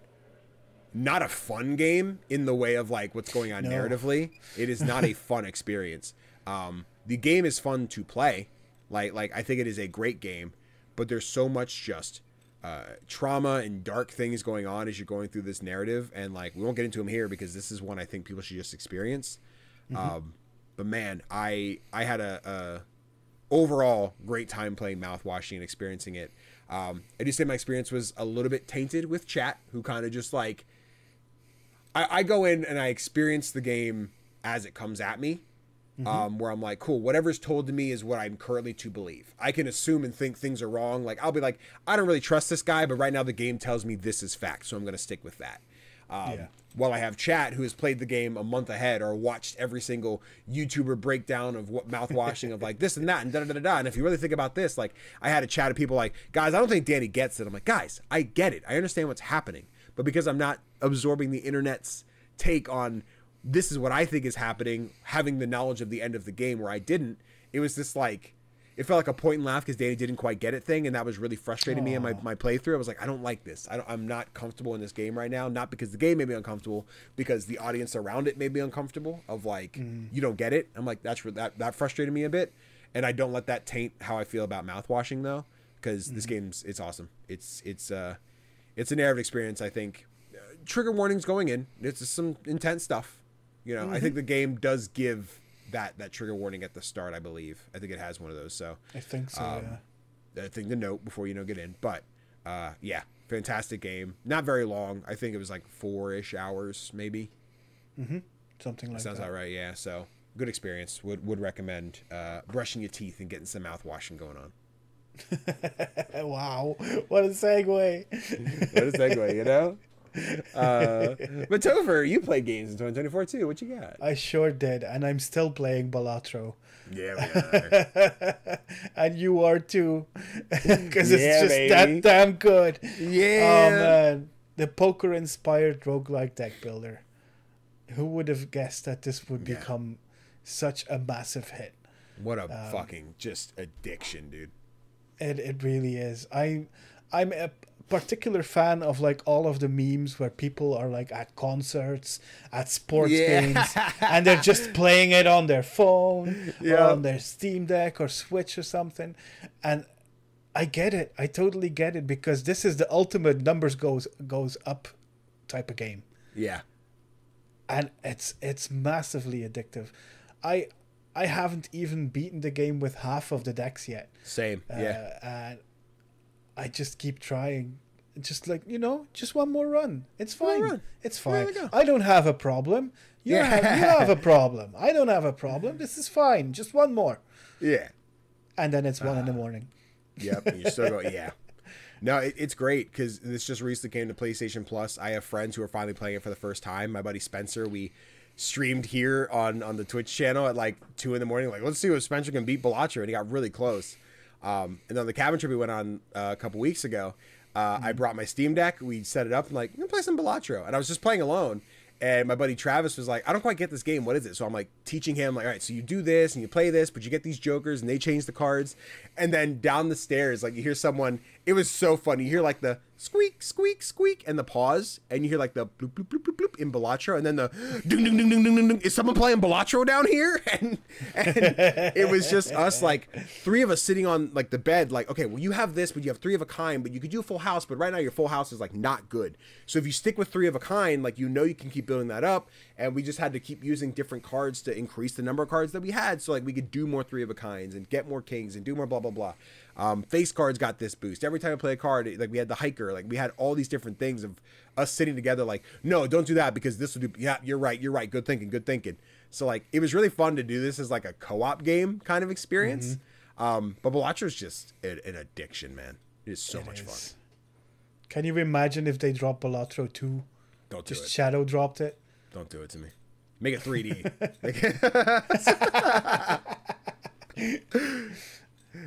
not a fun game in the way of what's going on narratively. It is not a fun experience. The game is fun to play. I think it is a great game, but there's so much just trauma and dark things going on as you're going through this narrative, and we won't get into them here because this is one I think people should just experience. But man, I had a overall great time playing Mouthwashing and experiencing it. I do say my experience was a little bit tainted with chat, who kind of just I go in and I experience the game as it comes at me. Where I'm like, cool, whatever's told to me is what I'm currently to believe. I can assume and think things are wrong. I'll be like, I don't really trust this guy, but right now the game tells me this is fact, so I'm going to stick with that. While I have chat who has played the game a month ahead or watched every single YouTuber breakdown of what Mouthwashing of this and that and da-da-da-da. And if you really think about this, I had a chat of people guys, I don't think Danny gets it. I'm like, guys, I get it. I understand what's happening. But because I'm not absorbing the internet's take on this is what I think is happening, having the knowledge of the end of the game where I didn't. It was this like, it felt like a point and laugh because Danny didn't quite get it thing, and that was really frustrating me in my playthrough. I was like, I don't like this. I'm not comfortable in this game right now. Not because the game made me uncomfortable, because the audience around it made me uncomfortable. Of like, you don't get it. I'm like, that frustrated me a bit, and I don't let that taint how I feel about mouthwashing though, because this it's awesome. It's a narrative experience. I think trigger warnings going in. It's some intense stuff. You know, I think the game does give that trigger warning at the start. I believe. I think it has one of those. So I think so. I think to note before get in. But yeah, fantastic game. Not very long. I think it was like 4-ish hours, maybe. Something like that. Sounds about right. Yeah. So good experience. Would recommend brushing your teeth and getting some mouth washing going on. Wow, what a segue! What a segue, you know. But Tofr, you played games in 2024 too. What you got? I sure did, and I'm still playing Balatro. Yeah, we are. And you are too, because it's just that damn good. Yeah. Oh man, the poker-inspired roguelike deck builder. Who would have guessed that this would become such a massive hit? What a fucking just addiction, dude. It really is. I'm a particular fan of like all of the memes where people are like at concerts, at sports games, and they're just playing it on their phone or on their Steam Deck or Switch or something. And I get it. I totally get it, because this is the ultimate numbers goes up type of game. Yeah. And it's massively addictive. I haven't even beaten the game with half of the decks yet. Same. And I just keep trying. Just like, just one more run. It's fine. It's fine. I don't have a problem. You have a problem. I don't have a problem. This is fine. Just one more. Yeah. And then it's 1 a.m. Yep. And you still go, yeah. No, it's great because this just recently came to PlayStation Plus. I have friends who are finally playing it for the first time. My buddy Spencer, we streamed here on the Twitch channel at like 2 a.m. Like, let's see if Spencer can beat Balatro, and he got really close. And then the cabin trip we went on a couple weeks ago, I brought my Steam Deck. We set it up and like, I'm gonna play some Balatro, and I was just playing alone. And my buddy Travis was like, I don't quite get this game. What is it? So I'm like teaching him, like, all right, so you do this and you play this, but you get these jokers and they change the cards. And then down the stairs, like you hear someone, it was so funny. You hear like the squeak, squeak, squeak, and the pause. And you hear like the bloop, bloop, bloop, bloop, bloop in Balatro. And then the ding, ding, ding, ding, ding, ding, ding. Is someone playing Balatro down here? And it was just us, like 3 of us sitting on like the bed, like, okay, well, you have this, but you have 3 of a kind, but you could do a full house. But right now your full house is like not good. So if you stick with 3 of a kind, like, you can keep building that up. And we just had to keep using different cards to increase the number of cards that we had, so like we could do more 3 of a kinds and get more kings and do more blah blah blah. Face cards got this boost every time I play a card. Like we had the hiker, like we had all these different things of us sitting together. Like, no, don't do that because this will do. Yeah, you're right. Good thinking. So like it was really fun to do this as like a co-op game kind of experience. But Balatro is just an addiction, man. It is so much fun. Can you imagine if they drop Balatro 2? Don't do it. Just shadow dropped it. Don't do it to me. Make it 3D.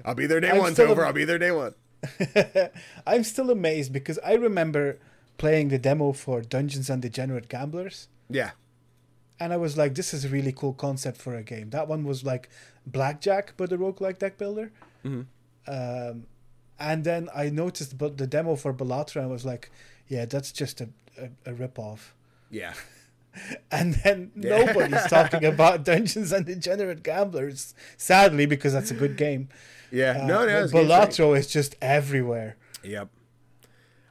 I'll be there day one, Tofr. I'll be there day one. I'm still amazed because I remember playing the demo for Dungeons and Degenerate Gamblers. Yeah. And I was like, this is a really cool concept for a game. That one was like Blackjack, but a roguelike deck builder. And then I noticed the demo for Balatro and I was like, yeah, that's just a rip-off. Yeah. And then nobody's talking about Dungeons and Degenerate Gamblers, sadly, because that's a good game. Yeah, Balatro is just everywhere. Yep.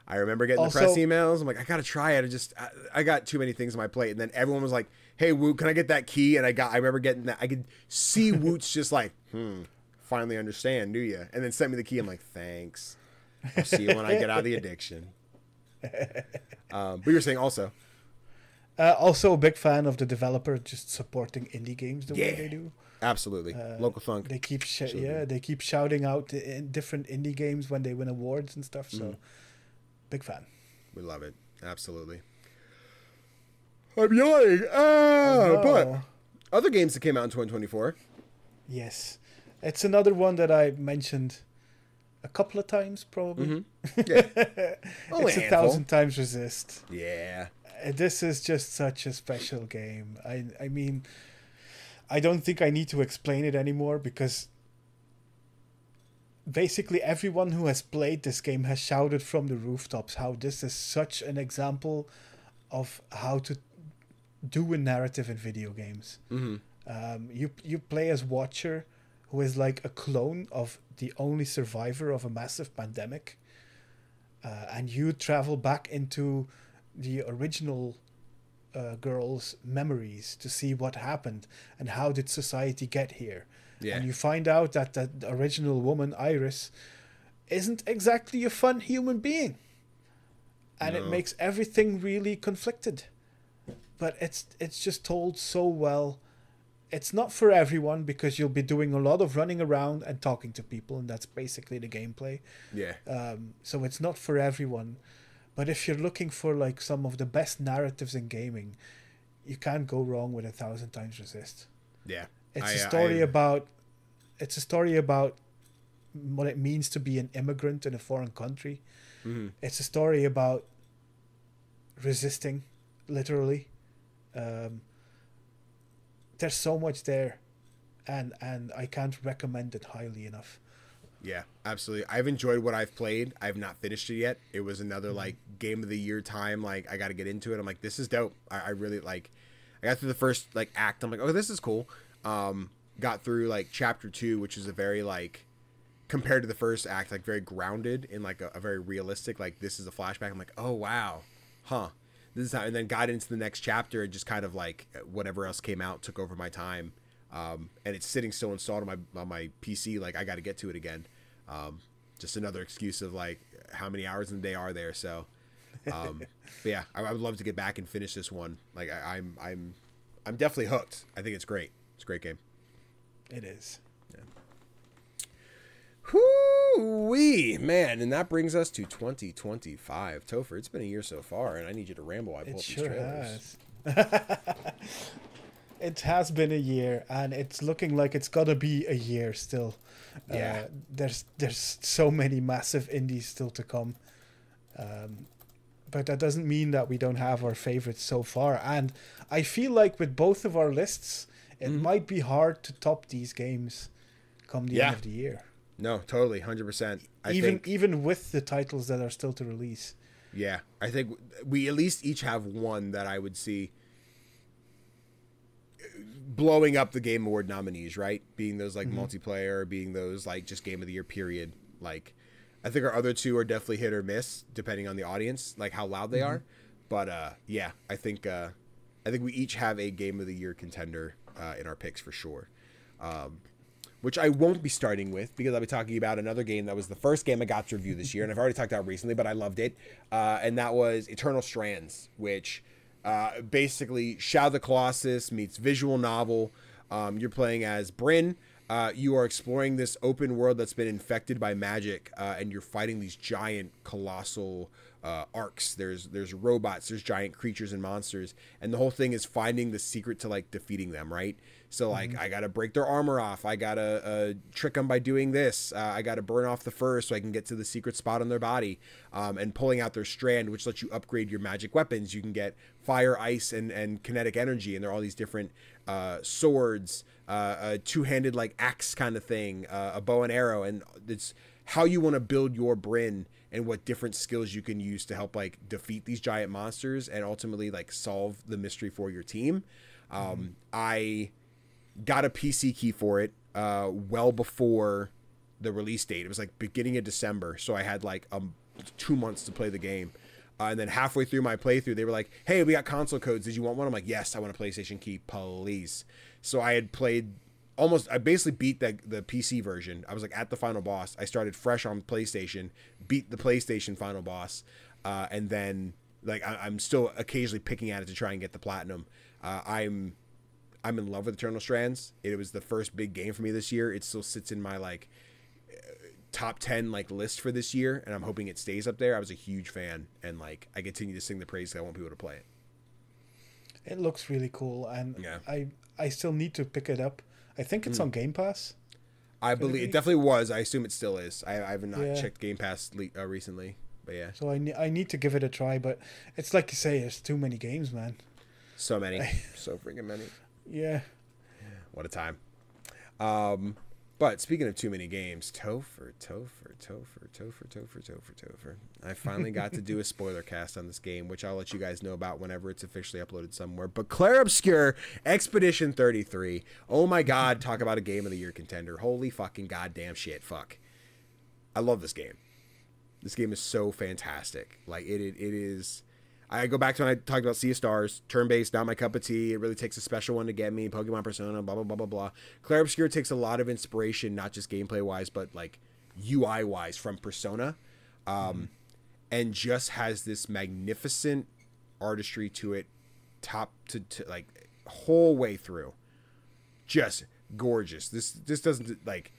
I remember getting the press emails. I'm like, I gotta try it. I got too many things on my plate, and then everyone was like, "Hey, Woot, can I get that key?" And I remember getting that. I could see Woot's just like, finally understand, do you? And then sent me the key. I'm like, thanks. I'll see you when I get out of the addiction. But you were saying also. Also a big fan of the developer just supporting indie games the way they do. Absolutely. Local thunk. They keep shouting out different indie games when they win awards and stuff. So big fan. We love it. Absolutely. I'm yawning. But other games that came out in 2024. Yes. It's another one that I mentioned a couple of times probably. Yeah. It's 1,000 times Resist. Yeah. This is just such a special game. I mean, I don't think I need to explain it anymore, because basically everyone who has played this game has shouted from the rooftops how this is such an example of how to do a narrative in video games. You play as Watcher, who is like a clone of the only survivor of a massive pandemic, and you travel back into the original girl's memories to see what happened and how did society get here. And you find out that the original woman, Iris, isn't exactly a fun human being, and it makes everything really conflicted. But it's just told so well. It's not for everyone, because you'll be doing a lot of running around and talking to people, and that's basically the gameplay. So it's not for everyone. But if you're looking for like some of the best narratives in gaming, you can't go wrong with 1,000 Times Resist. It's a story about what it means to be an immigrant in a foreign country. It's a story about resisting, literally. There's so much there, and I can't recommend it highly enough. Yeah, absolutely. I've enjoyed what I've played. I've not finished it yet. It was another like game of the year time. Like, I got to get into it. I'm like, this is dope. I really like. I got through the first like act. I'm like, oh, this is cool. Got through like chapter 2, which is a very like, compared to the first act, like very grounded in like a very realistic, like this is a flashback. I'm like, oh wow, this is how. And then got into the next chapter and just kind of like whatever else came out took over my time. And it's sitting still installed on my PC. Like, I got to get to it again. Just another excuse of like how many hours in the day are there. So, but yeah, I would love to get back and finish this one. Like, I'm definitely hooked. I think it's great. It's a great game. It is. Whoo-wee, man. And that brings us to 2025. Tofr, it's been a year so far, and I need you to ramble while I pull up these trailers. Has. It has been a year, and it's looking like it's gotta be a year still. There's so many massive indies still to come. But that doesn't mean that we don't have our favorites so far. And I feel like with both of our lists, it might be hard to top these games come the end of the year. No, totally, 100%. Even with the titles that are still to release. Yeah, I think we at least each have one that I would see blowing up the Game Award nominees, right? Being those like multiplayer, being those like just Game of the Year period. Like, I think our other two are definitely hit or miss depending on the audience, like how loud they are. But yeah, I think we each have a Game of the Year contender in our picks for sure. Which I won't be starting with because I'll be talking about another game that was the first game I got to review this year, and I've already talked about recently, but I loved it. And that was Eternal Strands, which basically Shadow of the Colossus meets visual novel. You're playing as Bryn. You are exploring this open world that's been infected by magic, and you're fighting these giant, colossal arcs. There's robots, there's giant creatures and monsters, and the whole thing is finding the secret to like defeating them, right? So like I gotta break their armor off, I gotta trick them by doing this, I gotta burn off the fur so I can get to the secret spot on their body, and pulling out their strand, which lets you upgrade your magic weapons. You can get fire, ice, and kinetic energy, and there are all these different swords, a two-handed like axe kind of thing, a bow and arrow, and it's how you want to build your Bryn and what different skills you can use to help like defeat these giant monsters and ultimately like solve the mystery for your team. I got a PC key for it well before the release date. It was like beginning of December, so I had like 2 months to play the game. And then halfway through my playthrough, they were like, hey, we got console codes. Did you want one? I'm like, yes, I want a PlayStation key, please. So I had played I basically beat the PC version. I was like at the final boss. I started fresh on PlayStation, beat the PlayStation final boss. And then like I'm still occasionally picking at it to try and get the platinum. I'm in love with Eternal Strands. It was the first big game for me this year. It still sits in my like top 10 like list for this year, and I'm hoping it stays up there. I was a huge fan, and like I continue to sing the praise because I want people to play it. It looks really cool, and yeah. I still need to pick it up. I think it's on Game Pass. I believe it definitely was. I assume it still is. I have not checked Game Pass recently, But yeah. So I need to give it a try, but it's like you say, there's too many games, man. So many. So freaking many. Yeah. What a time. But speaking of too many games, Tofr. I finally got to do a spoiler cast on this game, which I'll let you guys know about whenever it's officially uploaded somewhere. But Clair Obscur Expedition 33. Oh my God, talk about a Game of the Year contender. Holy fucking goddamn shit. Fuck. I love this game. This game is so fantastic. Like, it is... I go back to when I talked about Sea of Stars, turn-based, not my cup of tea. It really takes a special one to get me. Pokemon Persona, blah, blah, blah, blah, blah. Clair Obscur takes a lot of inspiration, not just gameplay-wise, but, like, UI-wise from Persona. And just has this magnificent artistry to it, top to like, whole way through. Just gorgeous. This doesn't, like...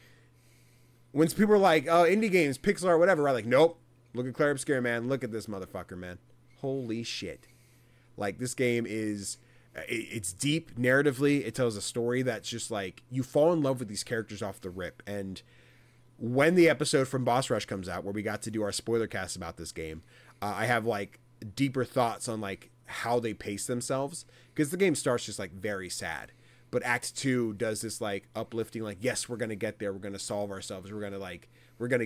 When people are like, oh, indie games, pixel art, whatever, I'm like, nope. Look at Clair Obscur, man. Look at this motherfucker, man. Holy shit. Like, this game is, it's deep narratively. It tells a story that's just like, you fall in love with these characters off the rip. And when the episode from Boss Rush comes out, where we got to do our spoiler cast about this game, I have like deeper thoughts on like how they pace themselves, because the game starts just like very sad. But Act 2 does this like uplifting, like, yes, we're going to get there. We're going to solve ourselves. We're going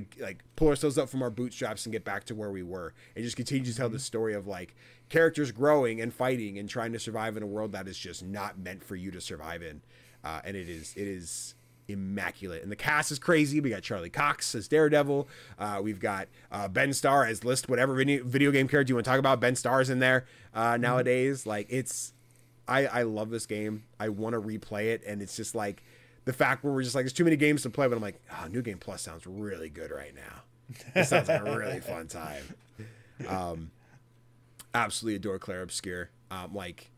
to pull ourselves up from our bootstraps and get back to where we were. It just continues to tell the story of like characters growing and fighting and trying to survive in a world that is just not meant for you to survive in. And it is immaculate. And the cast is crazy. We got Charlie Cox as Daredevil. We've got Ben Starr as list whatever video game character you want to talk about. Ben Starr's in there nowadays. Like, I love this game. I want to replay it. And it's just like, the fact where we're just like, there's too many games to play, but I'm like, oh, New Game Plus sounds really good right now. This sounds like a really fun time. Absolutely adore Clair Obscur. Like,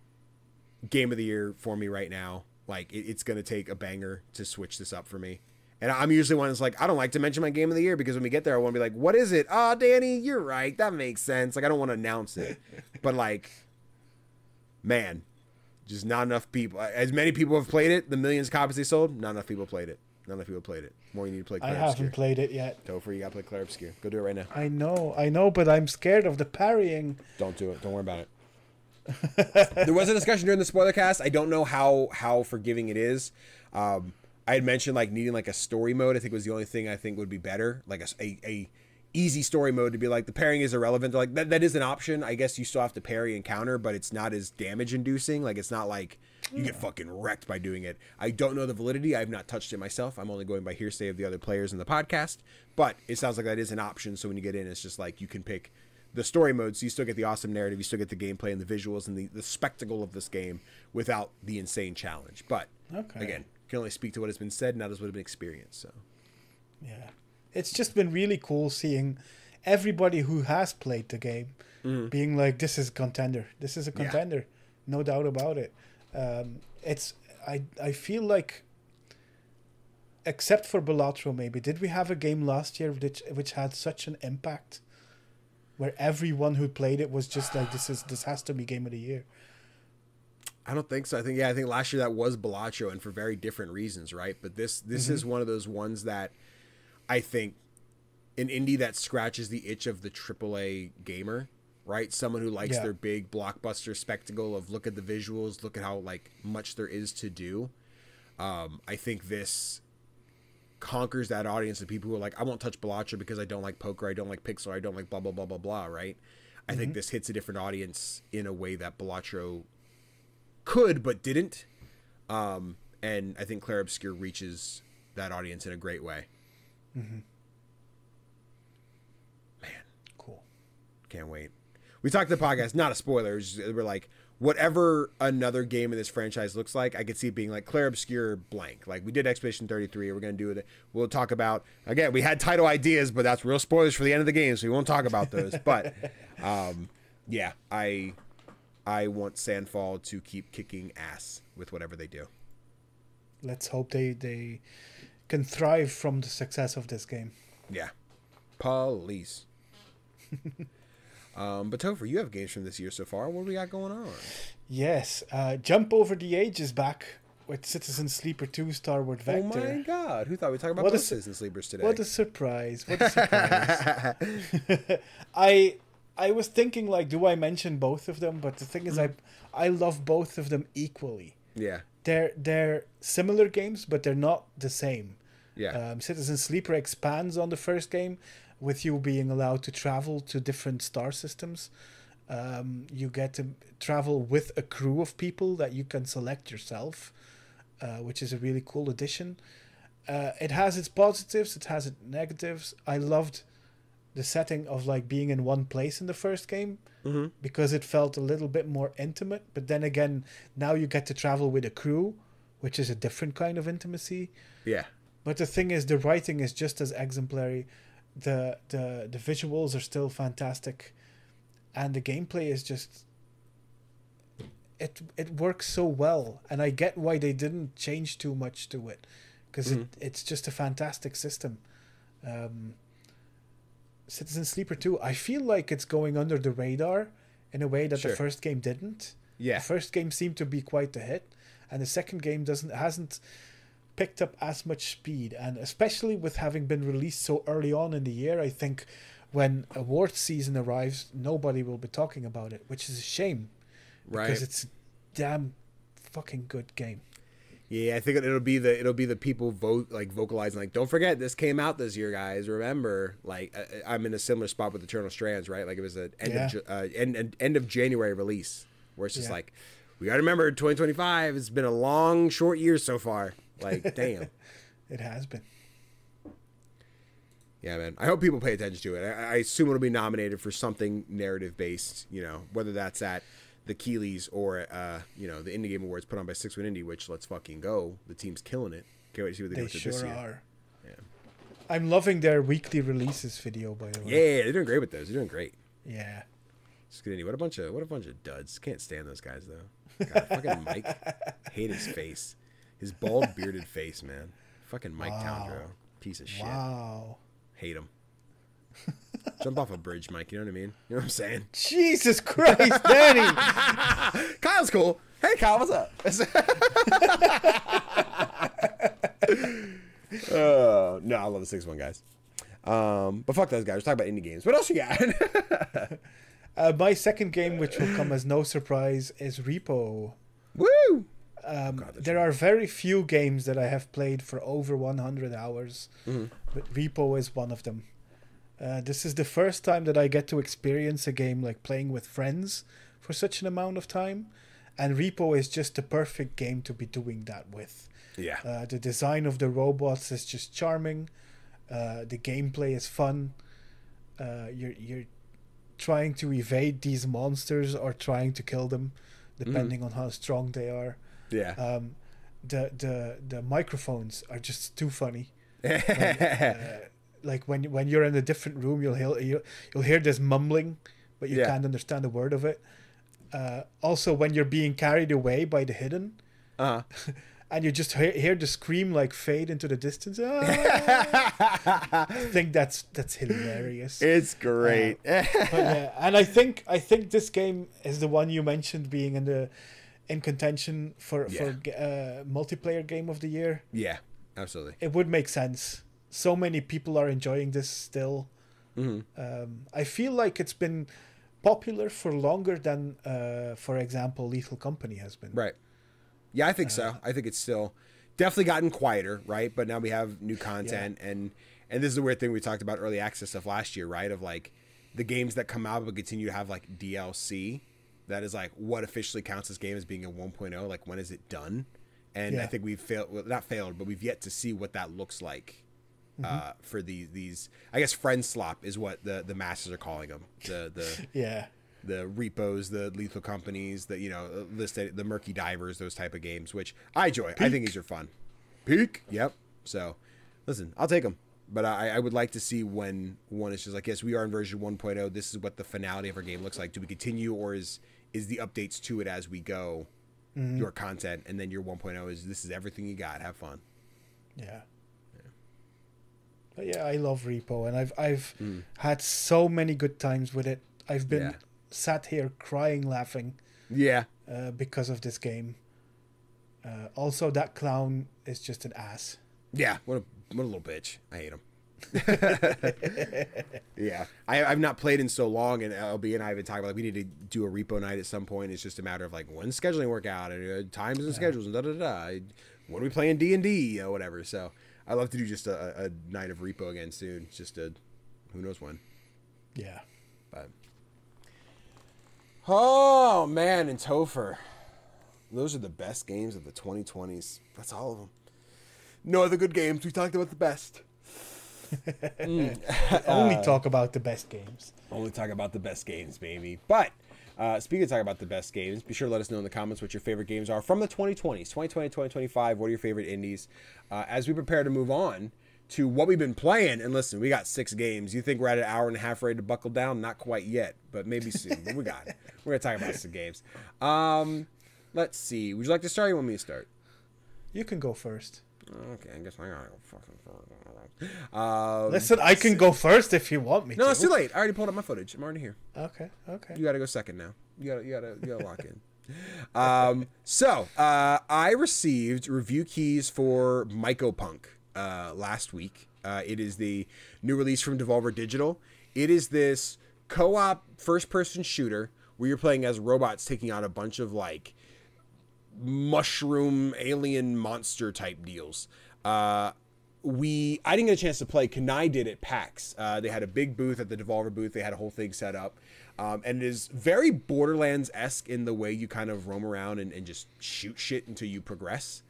Game of the Year for me right now. Like, it's going to take a banger to switch this up for me. And I'm usually one that's like, I don't like to mention my Game of the Year, because when we get there, I want to be like, what is it? Oh, Danny, you're right. That makes sense. Like, I don't want to announce it. But, like, man, just not enough people. As many people have played it, the millions of copies they sold, not enough people played it. Not enough people played it. More you need to play Clair Obscur. I haven't played it yet. Tofr, you got to play Clair Obscur. Go do it right now. I know, but I'm scared of the parrying. Don't do it. Don't worry about it. There was a discussion during the spoiler cast. I don't know how forgiving it is. I had mentioned like needing like a story mode. I think was the only thing I think would be better. Like a easy story mode to be like the parrying is irrelevant. Like that is an option. I guess you still have to parry and counter, but it's not as damage inducing. Like it's not like you get fucking wrecked by doing it. I don't know the validity. I have not touched it myself. I'm only going by hearsay of the other players in the podcast, but it sounds like that is an option. So when you get in, it's just like you can pick the story mode, so you still get the awesome narrative, you still get the gameplay and the visuals and the spectacle of this game without the insane challenge. But again, can only speak to what has been said, not as what has been experienced. So yeah, it's just been really cool seeing everybody who has played the game being like, this is a contender. This is a contender. No doubt about it. I feel like, except for Balatro maybe, did we have a game last year which had such an impact, where everyone who played it was just like, this has to be Game of the Year? I don't think so. I think last year that was Balatro, and for very different reasons, right? But this is one of those ones that I think an indie that scratches the itch of the AAA gamer, right? Someone who likes their big blockbuster spectacle of look at the visuals, look at how like much there is to do. I think this conquers that audience of people who are like, I won't touch Balatro because I don't like poker, I don't like pixel, I don't like blah blah blah blah blah, right? I think this hits a different audience in a way that Balatro could but didn't, and I think Clair Obscur reaches that audience in a great way. Man, cool. Can't wait. We talked to the podcast, not a spoiler, we're like, whatever another game in this franchise looks like, I could see it being like Clair Obscur blank. Like we did Expedition 33, we're going to do it. We'll talk about, again, we had title ideas, but that's real spoilers for the end of the game, so we won't talk about those. But yeah, I want Sandfall to keep kicking ass with whatever they do. Let's hope they can thrive from the success of this game. Yeah. Police. But Tofr, you have games from this year so far. What do we got going on? Yes, Jump Over the Age is back. with Citizen Sleeper 2 Starward Vector. Oh my god, who thought we'd talk about both Citizen Sleepers today? What a surprise. What a surprise. I was thinking, like, do I mention both of them? But the thing is, I love both of them equally. Yeah. They're similar games, but they're not the same. Yeah. Citizen Sleeper expands on the first game with you being allowed to travel to different star systems. You get to travel with a crew of people that you can select yourself, which is a really cool addition. It has its positives, it has its negatives. I loved the setting of like being in one place in the first game because it felt a little bit more intimate. But then again, now you get to travel with a crew, which is a different kind of intimacy. Yeah. But the thing is, the writing is just as exemplary. The visuals are still fantastic. And the gameplay is just... It works so well. And I get why they didn't change too much to it. Because it's just a fantastic system. Citizen Sleeper 2, I feel like it's going under the radar in a way that the first game didn't. Yeah. The first game seemed to be quite a hit. And the second game hasn't picked up as much speed. And especially with having been released so early on in the year, I think... when awards season arrives, nobody will be talking about it, which is a shame. Right. Because it's a damn fucking good game. Yeah, I think it'll be the people vocalizing like, don't forget this came out this year, guys. Remember, like I'm in a similar spot with Eternal Strands, right? Like it was an end of January release, where it's just like, we gotta remember 2025. It's been a long, short year so far. Like, damn, it has been. Yeah, man. I hope people pay attention to it. I assume it'll be nominated for something narrative-based, whether that's at the Keeleys or, the Indie Game Awards put on by 6 Win Indie, which, let's fucking go. The team's killing it. Can't wait to see what they do with it this year. They sure are. Yeah. I'm loving their weekly releases video, by the way. Yeah, they're doing great with those. They're doing great. Yeah. 6 Win Indie. What a bunch of duds. Can't stand those guys, though. God, fucking Mike. Hate his face. His bald, bearded face, man. Fucking Mike Towndrow. Piece of shit. Wow. Hate him. Jump off a bridge, Mike. You know what I mean? You know what I'm saying? Jesus Christ, Danny! Kyle's cool. Hey, Kyle, what's up? No, I love the 6-1 guys. But fuck those guys. We're talking about indie games. What else you got? My second game, which will come as no surprise, is Repo. Woo! There are very few games that I have played for over 100 hours, but Repo is one of them. This is the first time that I get to experience a game like playing with friends for such an amount of time, and Repo is just the perfect game to be doing that with. Yeah. The design of the robots is just charming. The gameplay is fun. You're trying to evade these monsters or trying to kill them, depending on how strong they are. Yeah. The microphones are just too funny. Like when you're in a different room, you'll hear this mumbling, but you can't understand a word of it. Also, when you're being carried away by the hidden, and you just hear the scream like fade into the distance. I think that's hilarious. It's great. But yeah, and I think this game is the one you mentioned being in contention for multiplayer game of the year. Yeah, absolutely. It would make sense. So many people are enjoying this still. I feel like it's been popular for longer than, for example, Lethal Company has been. Right. Yeah, I think so. I think it's still definitely gotten quieter, right? But now we have new content, and this is the weird thing we talked about early access stuff last year, right? Of like the games that come out but continue to have like DLC. That is like what officially counts this game as being a 1.0. Like, when is it done? And I think we've not failed, but we've yet to see what that looks like for these. I guess friend slop is what the masses are calling them. The repos, the lethal companies, the murky divers, those type of games, which I enjoy. Peak. I think these are fun. Peak. Yep. So, listen, I'll take them. But I would like to see when one is just like, yes, we are in version 1.0. This is what the finality of our game looks like. Do we continue, or is the updates to it as we go your content, and then your 1.0 is this is everything you got. Have fun. Yeah. But yeah, I love Repo, and I've had so many good times with it. I've been sat here crying, laughing. Yeah. Because of this game. Also, that clown is just an ass. Yeah, what a little bitch. I hate him. Yeah, I've not played in so long, and LB and I have been talking about, like, we need to do a repo night at some point. It's just a matter of, like, when's scheduling work out, and times and schedules, and da-da-da-da. When are we playing D&D, or whatever. So I'd love to do just a night of repo again soon. It's just who knows when. Yeah. But oh, man, and Tofr. Those are the best games of the 2020s. That's all of them. No other good games. We talked about the best. Only talk about the best games. Only talk about the best games, baby. But speaking of talking about the best games, be sure to let us know in the comments what your favorite games are from the 2020s. 2020, 2025, what are your favorite indies? As we prepare to move on to what we've been playing, and listen, we got 6 games. You think we're at an hour and a half ready to buckle down? Not quite yet, but maybe soon. But we got it. We're going to talk about some games. Let's see. Would you like to start, or you want me to start? You can go first. Okay, I guess I gotta go fucking first. Listen, I can go first if you want me to. No, it's too late. I already pulled up my footage. I'm already here. Okay. You gotta go second now. You gotta lock in. So I received review keys for Mycopunk last week. It is the new release from Devolver Digital. It is this co-op first-person shooter where you're playing as robots taking on a bunch of, like, mushroom alien monster type deals. I didn't get a chance to play. Kanai did at PAX. They had a big booth at the Devolver booth. They had a whole thing set up. And it is very Borderlands-esque in the way you kind of roam around and just shoot shit until you progress.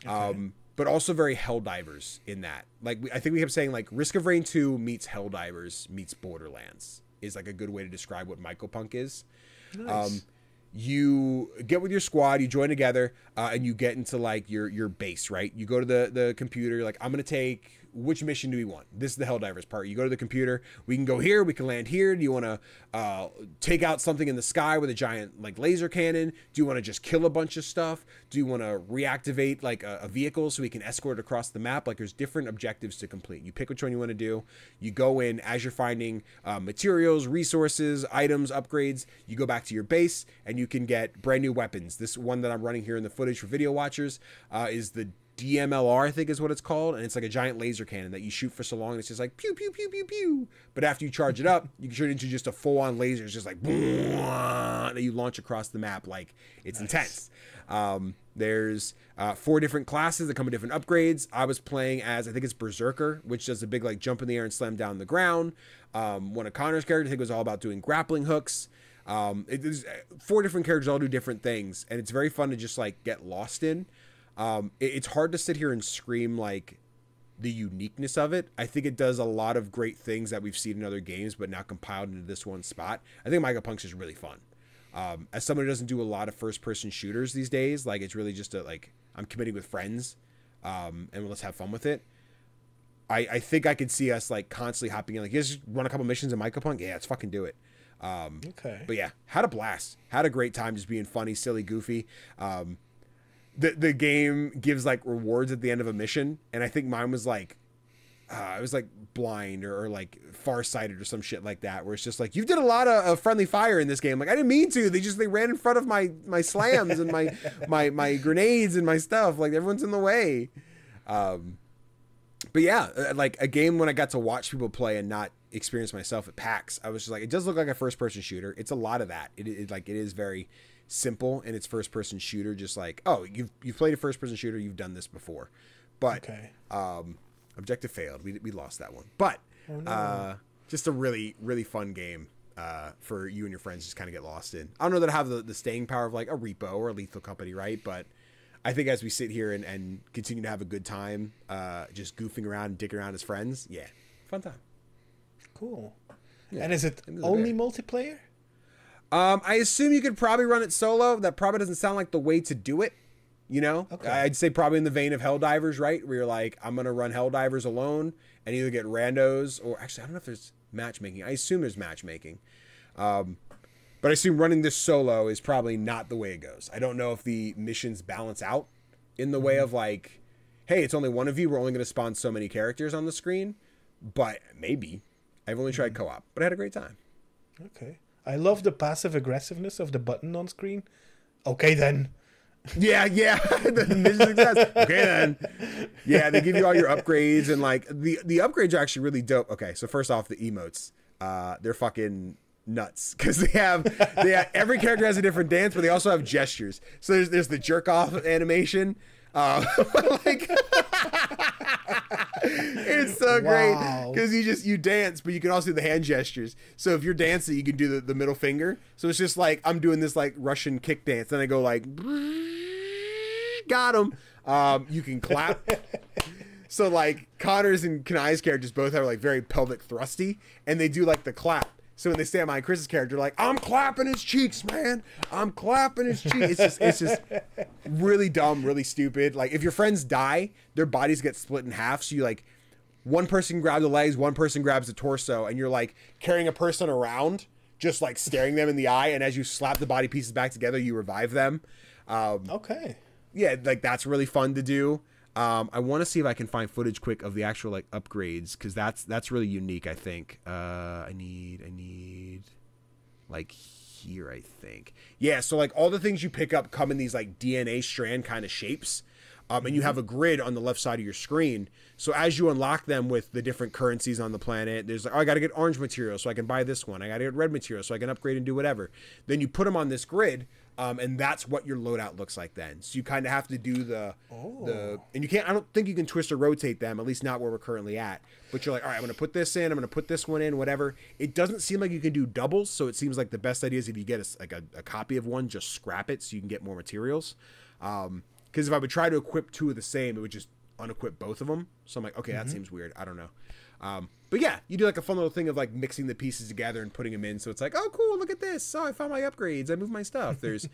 Okay. But also very Helldivers in that. Like, I think we kept saying, like, Risk of Rain 2 meets Helldivers meets Borderlands is, like, a good way to describe what Mycopunk is. Nice. You get with your squad, you join together, and you get into, like, your base, right? You go to the computer, you're like, I'm going to take, which mission do we want? This is the Helldivers part. You go to the computer, we can go here, we can land here. Do you want to take out something in the sky with a giant, like, laser cannon? Do you want to just kill a bunch of stuff? Do you want to reactivate, like, a vehicle so we can escort it across the map? Like, there's different objectives to complete. You pick which one you want to do. You go in as you're finding materials, resources, items, upgrades. You go back to your base, and you can get brand new weapons. This one that I'm running here in the footage for video watchers is the DMLR, I think is what it's called, and it's like a giant laser cannon that you shoot for so long, and it's just like pew pew pew pew pew. But after you charge it up, you can turn it into just a full-on laser. It's just like that you launch across the map. Like, it's intense. There's 4 different classes that come with different upgrades. I was playing as, I think it's Berserker, which does a big, like, jump in the air and slam down the ground. One of Connor's characters, I think, was all about doing grappling hooks. There's 4 different characters all do different things, and it's very fun to just, like, get lost in. It's hard to sit here and scream, like, the uniqueness of it. I think it does a lot of great things that we've seen in other games, but now compiled into this one spot. I think Mycopunk is really fun. As someone who doesn't do a lot of first-person shooters these days, like, it's really just I'm committing with friends, and let's have fun with it. I think I could see us, like, constantly hopping in, like, you guys just run a couple missions in Mycopunk? Yeah, let's fucking do it. Okay. But yeah, had a blast. Had a great time just being funny, silly, goofy. The game gives, like, rewards at the end of a mission, and I think mine was like it was like blind or like farsighted or some shit like that, where it's just like, you did a lot of friendly fire in this game. Like, I didn't mean to. They ran in front of my slams and my grenades and my stuff. Like, everyone's in the way. But yeah, like, a game when I got to watch people play and not experience myself at PAX, I was just like, it does look like a first-person shooter. It's a lot of that. It is very simple in its first-person shooter. Just like, oh, you've played a first-person shooter, you've done this before. But okay. Objective failed. We lost that one. But just a really, really fun game for you and your friends to just kind of get lost in. I don't know that I have the staying power of, like, a Repo or a Lethal Company, right? But I think as we sit here and continue to have a good time, just goofing around and dicking around as friends, yeah, fun time. Cool. Yeah. And is it only multiplayer? I assume you could probably run it solo. That probably doesn't sound like the way to do it. You know, okay. I'd say probably in the vein of Helldivers, right? Where you're like, I'm going to run Helldivers alone and either get randos or actually, I don't know if there's matchmaking. I assume there's matchmaking. But I assume running this solo is probably not the way it goes. I don't know if the missions balance out in the way of, like, hey, it's only one of you. We're only going to spawn so many characters on the screen. But maybe. I've only tried co-op, but I had a great time. Okay. I love the passive aggressiveness of the button on screen. Okay, then. Yeah, the mission success. Okay, then. Yeah, they give you all your upgrades, and like the upgrades are actually really dope. Okay, so first off, the emotes, they're fucking nuts because they have every character has a different dance, but they also have gestures. So there's the jerk off animation. Like it's so great because you dance, but you can also do the hand gestures. So if you're dancing, you can do the middle finger. So it's just like I'm doing this like Russian kick dance, then I go like got him. You can clap. So like Connor's and Kanai's characters both have like very pelvic thrusty, and they do like the clap. So when they stand behind Chris's character, like, I'm clapping his cheeks, man. I'm clapping his cheeks. It's just really dumb, really stupid. Like, if your friends die, their bodies get split in half. So you, like, one person grabs the legs, one person grabs the torso, and you're, like, carrying a person around, just, like, staring them in the eye. And as you slap the body pieces back together, you revive them. Okay. Yeah, like, that's really fun to do. I want to see if I can find footage quick of the actual like upgrades because that's really unique. I think I need like here. I think so like all the things you pick up come in these like DNA strand kind of shapes, and you have a grid on the left side of your screen. So as you unlock them with the different currencies on the planet, there's like I got to get orange material so I can buy this one. I got to get red material so I can upgrade and do whatever. Then you put them on this grid. And that's what your loadout looks like then. So you kind of have to do and you can't, I don't think you can twist or rotate them, at least not where we're currently at. But you're like, all right, I'm going to put this in, I'm going to put this one in, whatever. It doesn't seem like you can do doubles. So it seems like the best idea is if you get a copy of one, just scrap it so you can get more materials. Because if I would try to equip two of the same, it would just unequip both of them. So I'm like, okay, that seems weird. I don't know. But yeah, you do like a fun little thing of like mixing the pieces together and putting them in. So it's like, oh, cool, look at this. Oh, I found my upgrades. I moved my stuff. There's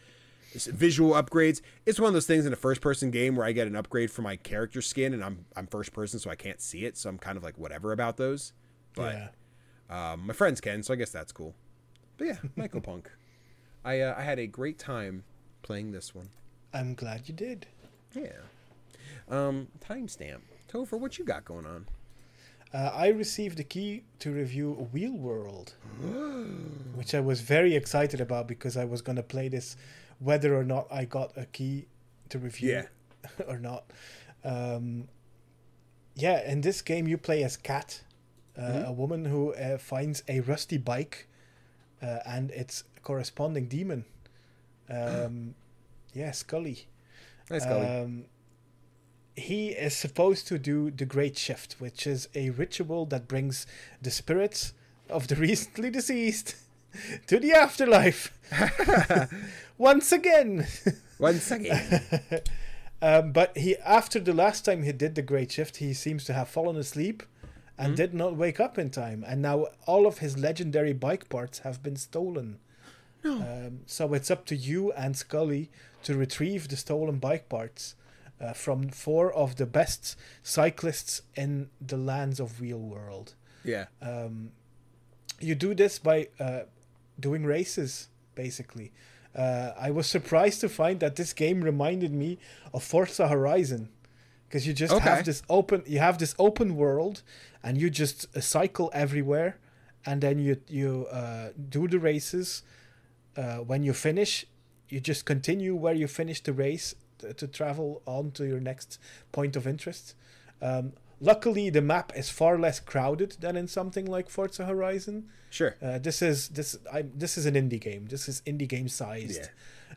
visual upgrades. It's one of those things in a first person game where I get an upgrade for my character skin and I'm first person, so I can't see it. So I'm kind of like whatever about those. But my friends can, so I guess that's cool. But yeah, Mycopunk. I had a great time playing this one. I'm glad you did. Yeah. Timestamp. Tofr, what you got going on? I received the key to review Wheel World, which I was very excited about because I was going to play this whether or not I got a key to review or not. In this game you play as Kat, a woman who finds a rusty bike and its corresponding demon. Scully. Hi, Scully. He is supposed to do the Great Shift, which is a ritual that brings the spirits of the recently deceased to the afterlife. Once again. But after the last time he did the Great Shift, he seems to have fallen asleep and did not wake up in time. And now all of his legendary bike parts have been stolen. No. So it's up to you and Scully to retrieve the stolen bike parts from 4 of the best cyclists in the lands of Wheel World. Yeah. You do this by doing races, basically. I was surprised to find that this game reminded me of Forza Horizon, because you just have this open world, and you just cycle everywhere, and then you do the races. When you finish, you just continue where you finished the race to travel on to your next point of interest. Luckily, the map is far less crowded than in something like Forza Horizon. Sure. This is an indie game. This is indie game sized,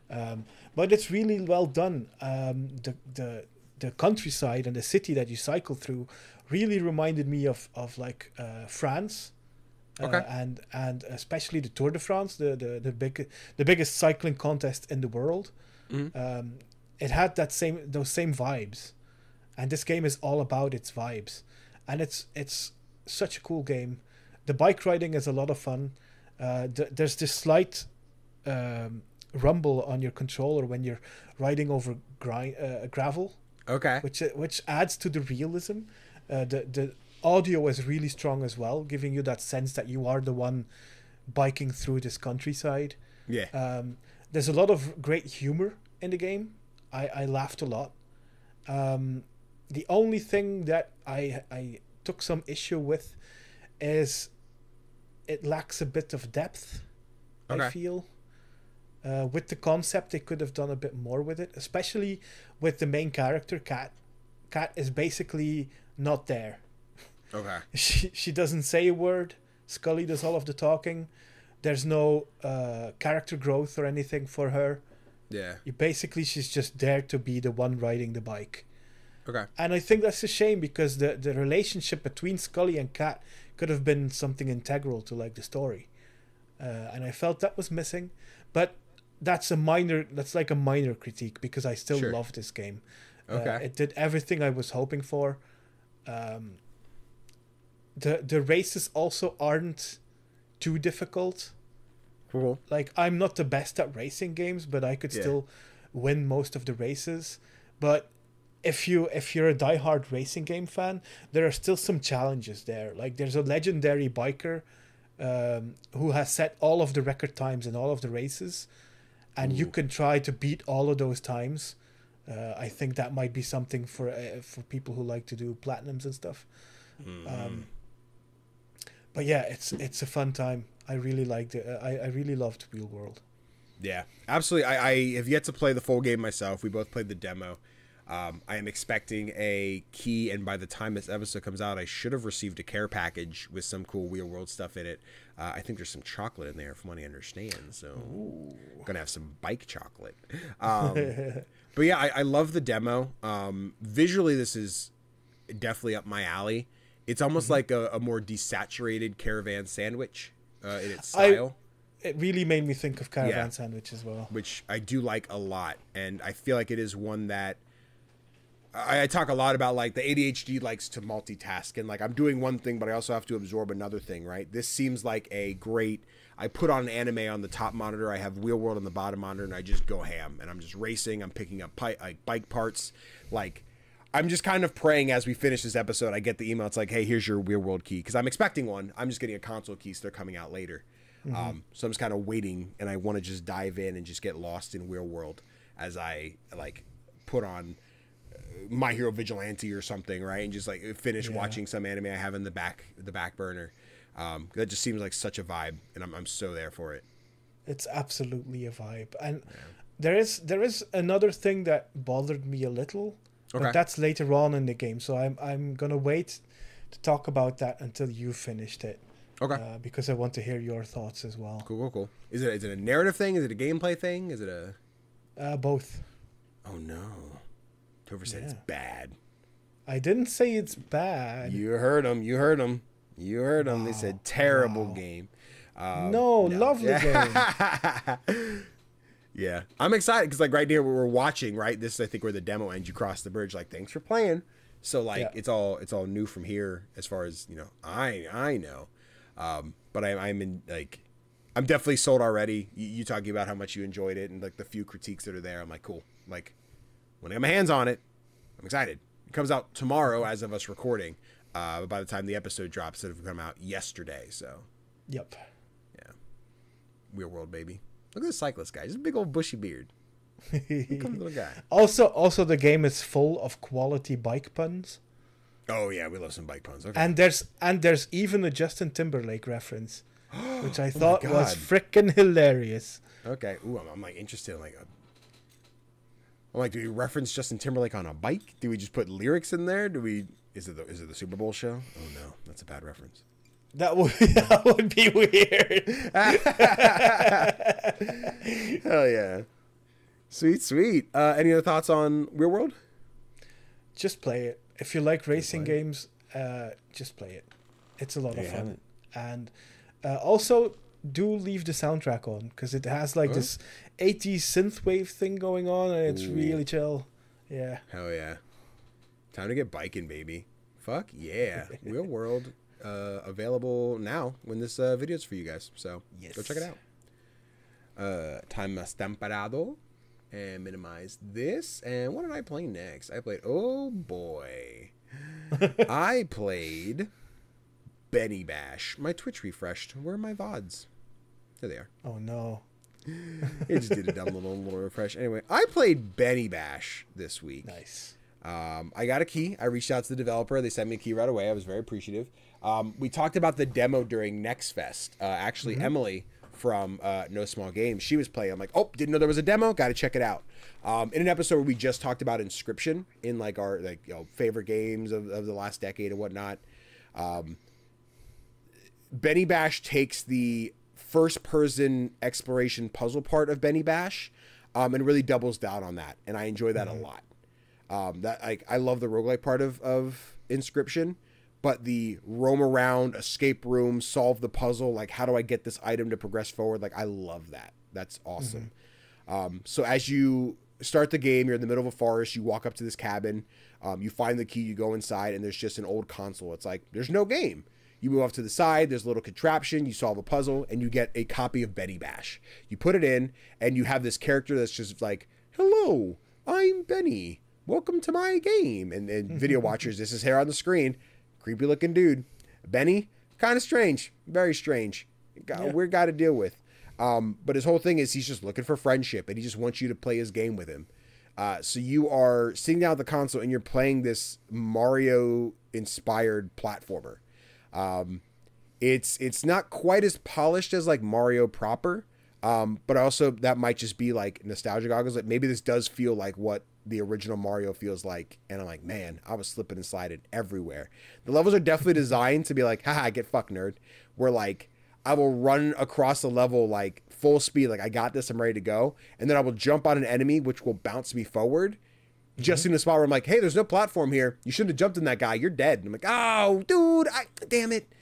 but it's really well done. The countryside and the city that you cycle through really reminded me of like France. And especially the Tour de France, the biggest cycling contest in the world. It had those same vibes, and this game is all about its vibes, and it's such a cool game. The bike riding is a lot of fun. There's this slight rumble on your controller when you're riding over gravel. Okay. Which adds to the realism. The audio is really strong as well, giving you that sense that you are the one biking through this countryside. Yeah. There's a lot of great humor in the game. I laughed a lot. The only thing that I took some issue with is it lacks a bit of depth. Okay. I feel With the concept, they could have done a bit more with it, especially with the main character, Cat. Cat is basically not there. Okay. She doesn't say a word. Scully does all of the talking. There's no character growth or anything for her. Yeah. Basically, she's just there to be the one riding the bike. Okay. And I think that's a shame, because the relationship between Scully and Cat could have been something integral to like the story. And I felt that was missing. But that's like a minor critique, because I still love this game. Okay. It did everything I was hoping for. The races also aren't too difficult. Cool. Like, I'm not the best at racing games, but I could still win most of the races. But if you're a diehard racing game fan, there are still some challenges there. Like, there's a legendary biker who has set all of the record times in all of the races, and you can try to beat all of those times. I think that might be something for people who like to do platinums and stuff. But yeah, it's a fun time. I really liked it. I really loved Wheel World. Yeah, absolutely. I have yet to play the full game myself. We both played the demo. I am expecting a key, and by the time this episode comes out, I should have received a care package with some cool Wheel World stuff in it. I think there's some chocolate in there, from what I understand. So I'm gonna have some bike chocolate. But yeah, I love the demo. Visually, this is definitely up my alley. It's almost like a more desaturated Caravan Sandwich in its style. It really made me think of Caravan Sandwich as well. Which I do like a lot. And I feel like it is one that... I talk a lot about, like, the ADHD likes to multitask. And, like, I'm doing one thing, but I also have to absorb another thing, right? This seems like a great... I put on an anime on the top monitor. I have Wheel World on the bottom monitor, and I just go ham. And I'm just racing. I'm picking up bike parts. Like... I'm just kind of praying as we finish this episode, I get the email. It's like, hey, here's your Wheel World key. Because I'm expecting one. I'm just getting a console key, so they're coming out later. So I'm just kind of waiting, and I want to just dive in and just get lost in Wheel World as I, like, put on My Hero Vigilante or something, right? And just, like, finish watching some anime I have in the back burner. That just seems like such a vibe, and I'm so there for it. It's absolutely a vibe. And there is another thing that bothered me a little. But that's later on in the game, so I'm gonna wait to talk about that until you've finished it. Okay. Because I want to hear your thoughts as well. Cool. Is it a narrative thing? Is it a gameplay thing? Is it a... both. Oh no. Tofr said it's bad. I didn't say it's bad. You heard him. Wow. They said terrible game. No, lovely game. Yeah, I'm excited because, like, right here we're watching, right? This is, I think, where the demo ends. You cross the bridge. Like, thanks for playing. So, like, it's all new from here as far as, you know. I know, but I'm in, like, I'm definitely sold already. You talking about how much you enjoyed it and, like, the few critiques that are there. I'm like, cool. Like, when I get my hands on it, I'm excited. It comes out tomorrow as of us recording. By the time the episode drops, it'll come out yesterday. So, yep. Yeah, Wheel World, baby. Look at the cyclist guy. He's a big old bushy beard. Come little guy. Also, the game is full of quality bike puns. Oh yeah, we love some bike puns. Okay. And there's even a Justin Timberlake reference, which I thought was freaking hilarious. Okay. Ooh, I'm like interested in I'm like, do we reference Justin Timberlake on a bike? Do we just put lyrics in there? Is it the Super Bowl show? Oh no, that's a bad reference. That would be weird. Hell yeah. Sweet. Any other thoughts on Wheel World? Just play it. If you like racing games, just play it. It's a lot of fun. And also, do leave the soundtrack on, because it has like this 80s synthwave thing going on, and it's really chill. Yeah. Hell yeah. Time to get biking, baby. Fuck yeah. Wheel World. Available now when this video is for you guys, so go check it out. Time temperado, and minimize this. And what did I play next? I played, oh boy, I played Benny Bash. My Twitch refreshed. Where are my VODs? There they are. Oh no. It just did a dumb little refresh. Anyway, I played Benny Bash this week. Nice. I got a key. I reached out to the developer. They sent me a key right away. I was very appreciative. We talked about the demo during Next Fest. Actually, Emily from No Small Games, she was playing. I'm like, oh, didn't know there was a demo. Got to check it out. In an episode where we just talked about Inscription in like our favorite games of the last decade and whatnot. Benny Bash takes the first person exploration puzzle part of Benny Bash and really doubles down on that, and I enjoy that a lot. I love the roguelike part of Inscription, but the roam around, escape room, solve the puzzle, like how do I get this item to progress forward, like I love that. That's awesome. So as you start the game, you're in the middle of a forest, you walk up to this cabin, you find the key, you go inside, and there's just an old console. It's like there's no game. You move off to the side, there's a little contraption, you solve a puzzle, and you get a copy of Benny Bash. You put it in, and you have this character that's just like, hello, I'm Benny. Welcome to my game. And video watchers, this is here on the screen. Creepy looking dude. Benny, kind of strange. Very strange. Weird guy to deal with. But his whole thing is he's just looking for friendship, and he just wants you to play his game with him. So you are sitting down at the console, and you're playing this Mario-inspired platformer. It's not quite as polished as like Mario proper, but also that might just be like nostalgia goggles. Like maybe this does feel like what the original Mario feels like, and I'm like, man, I was slipping and sliding everywhere. The levels are definitely designed to be like, haha, get fucked, nerd. Where like I will run across the level like full speed, like I got this, I'm ready to go, and then I will jump on an enemy which will bounce me forward. Just in the spot where I'm like, hey, there's no platform here. You shouldn't have jumped in that guy. You're dead. And I'm like, oh, dude, damn it.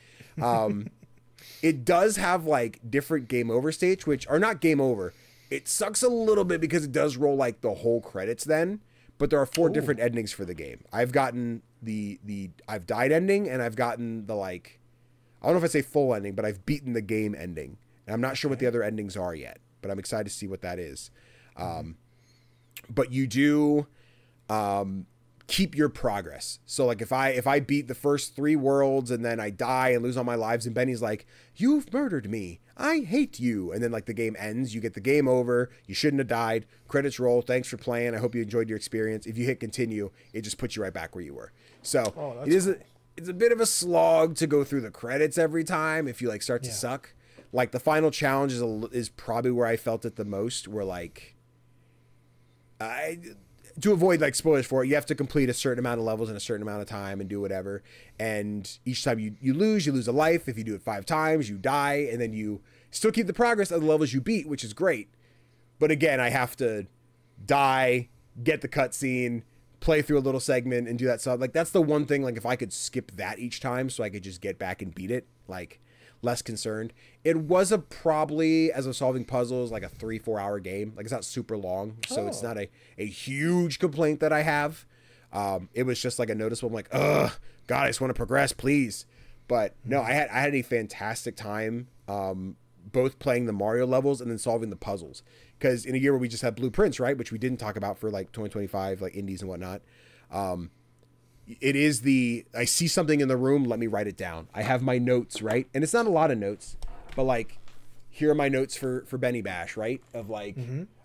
It does have like different game over stage, which are not game over. It sucks a little bit because it does roll like the whole credits then, but there are 4 different endings for the game. I've gotten the I've died ending, and I've gotten the like, I don't know if I say full ending, but I've beaten the game ending. And I'm not sure what the other endings are yet, but I'm excited to see what that is. But you do keep your progress. So like if I beat the first 3 worlds and then I die and lose all my lives, and Benny's like, you've murdered me, I hate you, and then like the game ends, you get the game over, you shouldn't have died, credits roll, thanks for playing, I hope you enjoyed your experience. If you hit continue, it just puts you right back where you were. So it's a bit of a slog to go through the credits every time if you like start to suck. Like the final challenge is probably where I felt it the most, where like to avoid like spoilers for it, you have to complete a certain amount of levels in a certain amount of time and do whatever. And each time you lose a life. If you do it 5 times, you die, and then you still keep the progress of the levels you beat, which is great. But again, I have to die, get the cutscene, play through a little segment, and do that. So like that's the one thing. Like if I could skip that each time, so I could just get back and beat it, like less concerned. It was probably, as I was solving puzzles, like a 3-4 hour game. Like it's not super long, so it's not a huge complaint that I have. It was just like a noticeable, I'm like, ugh, God, I just want to progress, please. But no, I had a fantastic time, both playing the Mario levels and then solving the puzzles. Because in a year where we just had blueprints, right, which we didn't talk about for like 2025, like indies and whatnot, it is I see something in the room, let me write it down. I have my notes, right? And it's not a lot of notes, but like, here are my notes for Benny Bash, right? Of like,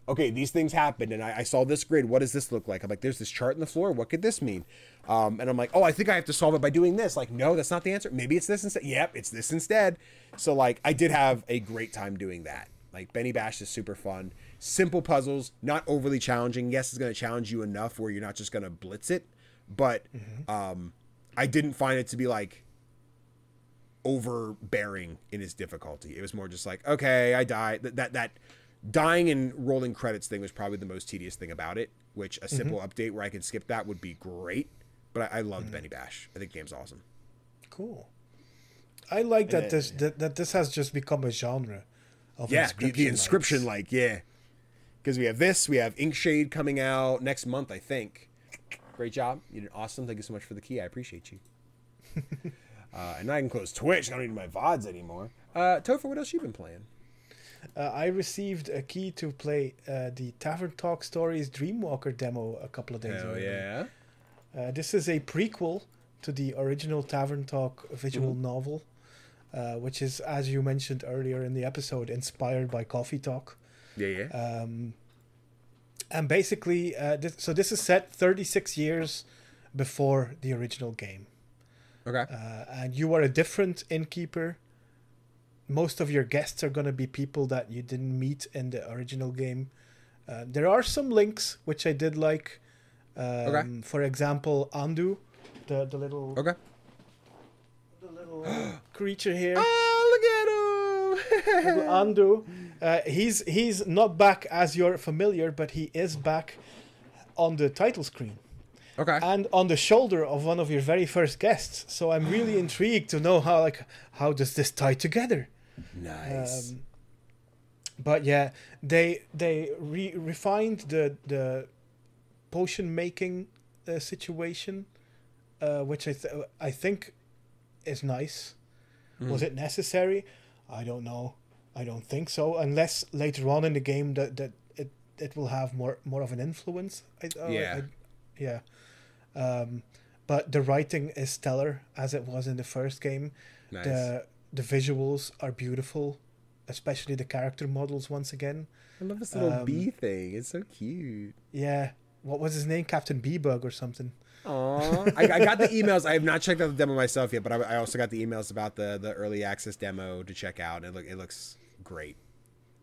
okay, these things happened, and I saw this grid. What does this look like? I'm like, there's this chart on the floor. What could this mean? And I'm like, oh, I think I have to solve it by doing this. Like, no, that's not the answer. Maybe it's this instead. Yep, it's this instead. So like, I did have a great time doing that. Like, Benny Bash is super fun. Simple puzzles, not overly challenging. Yes, it's going to challenge you enough where you're not just going to blitz it. But I didn't find it to be like overbearing in its difficulty. It was more just like, okay, I died. That dying and rolling credits thing was probably the most tedious thing about it, which a simple update where I could skip that would be great. But I loved Benny Bash. I think the game's awesome. Cool. I like that this has just become a genre of the Inscription, because we have Inkshade coming out next month, I think. Great job. You did awesome. Thank you so much for the key. I appreciate you. And now I can close Twitch. I don't need my VODs anymore. Tofr, what else you been playing? I received a key to play the Tavern Talk Stories Dreamwalker demo a couple of days ago. Yeah. This is a prequel to the original Tavern Talk visual novel, which is, as you mentioned earlier in the episode, inspired by Coffee Talk. Yeah. And basically, this is set 36 years before the original game. Okay. And you are a different innkeeper most of your guests are going to be people that you didn't meet in the original game. There are some links which I did like. For example, Andu, the little creature here. Oh, look at him! Andu. He's not back as your familiar, but he is back on the title screen. Okay. And on the shoulder of one of your very first guests. So I'm really intrigued to know how does this tie together. Nice. But yeah, they refined the potion making situation, which I think is nice. Was it necessary? I don't know. I don't think so, unless later on in the game that it will have more of an influence. Yeah. But the writing is stellar as it was in the first game. Nice. The visuals are beautiful, especially the character models once again. I love this little bee thing. It's so cute. Yeah. What was his name? Captain Bee-Bug or something. Aw. I got the emails. I have not checked out the demo myself yet, but I also got the emails about the early access demo to check out. It looks great.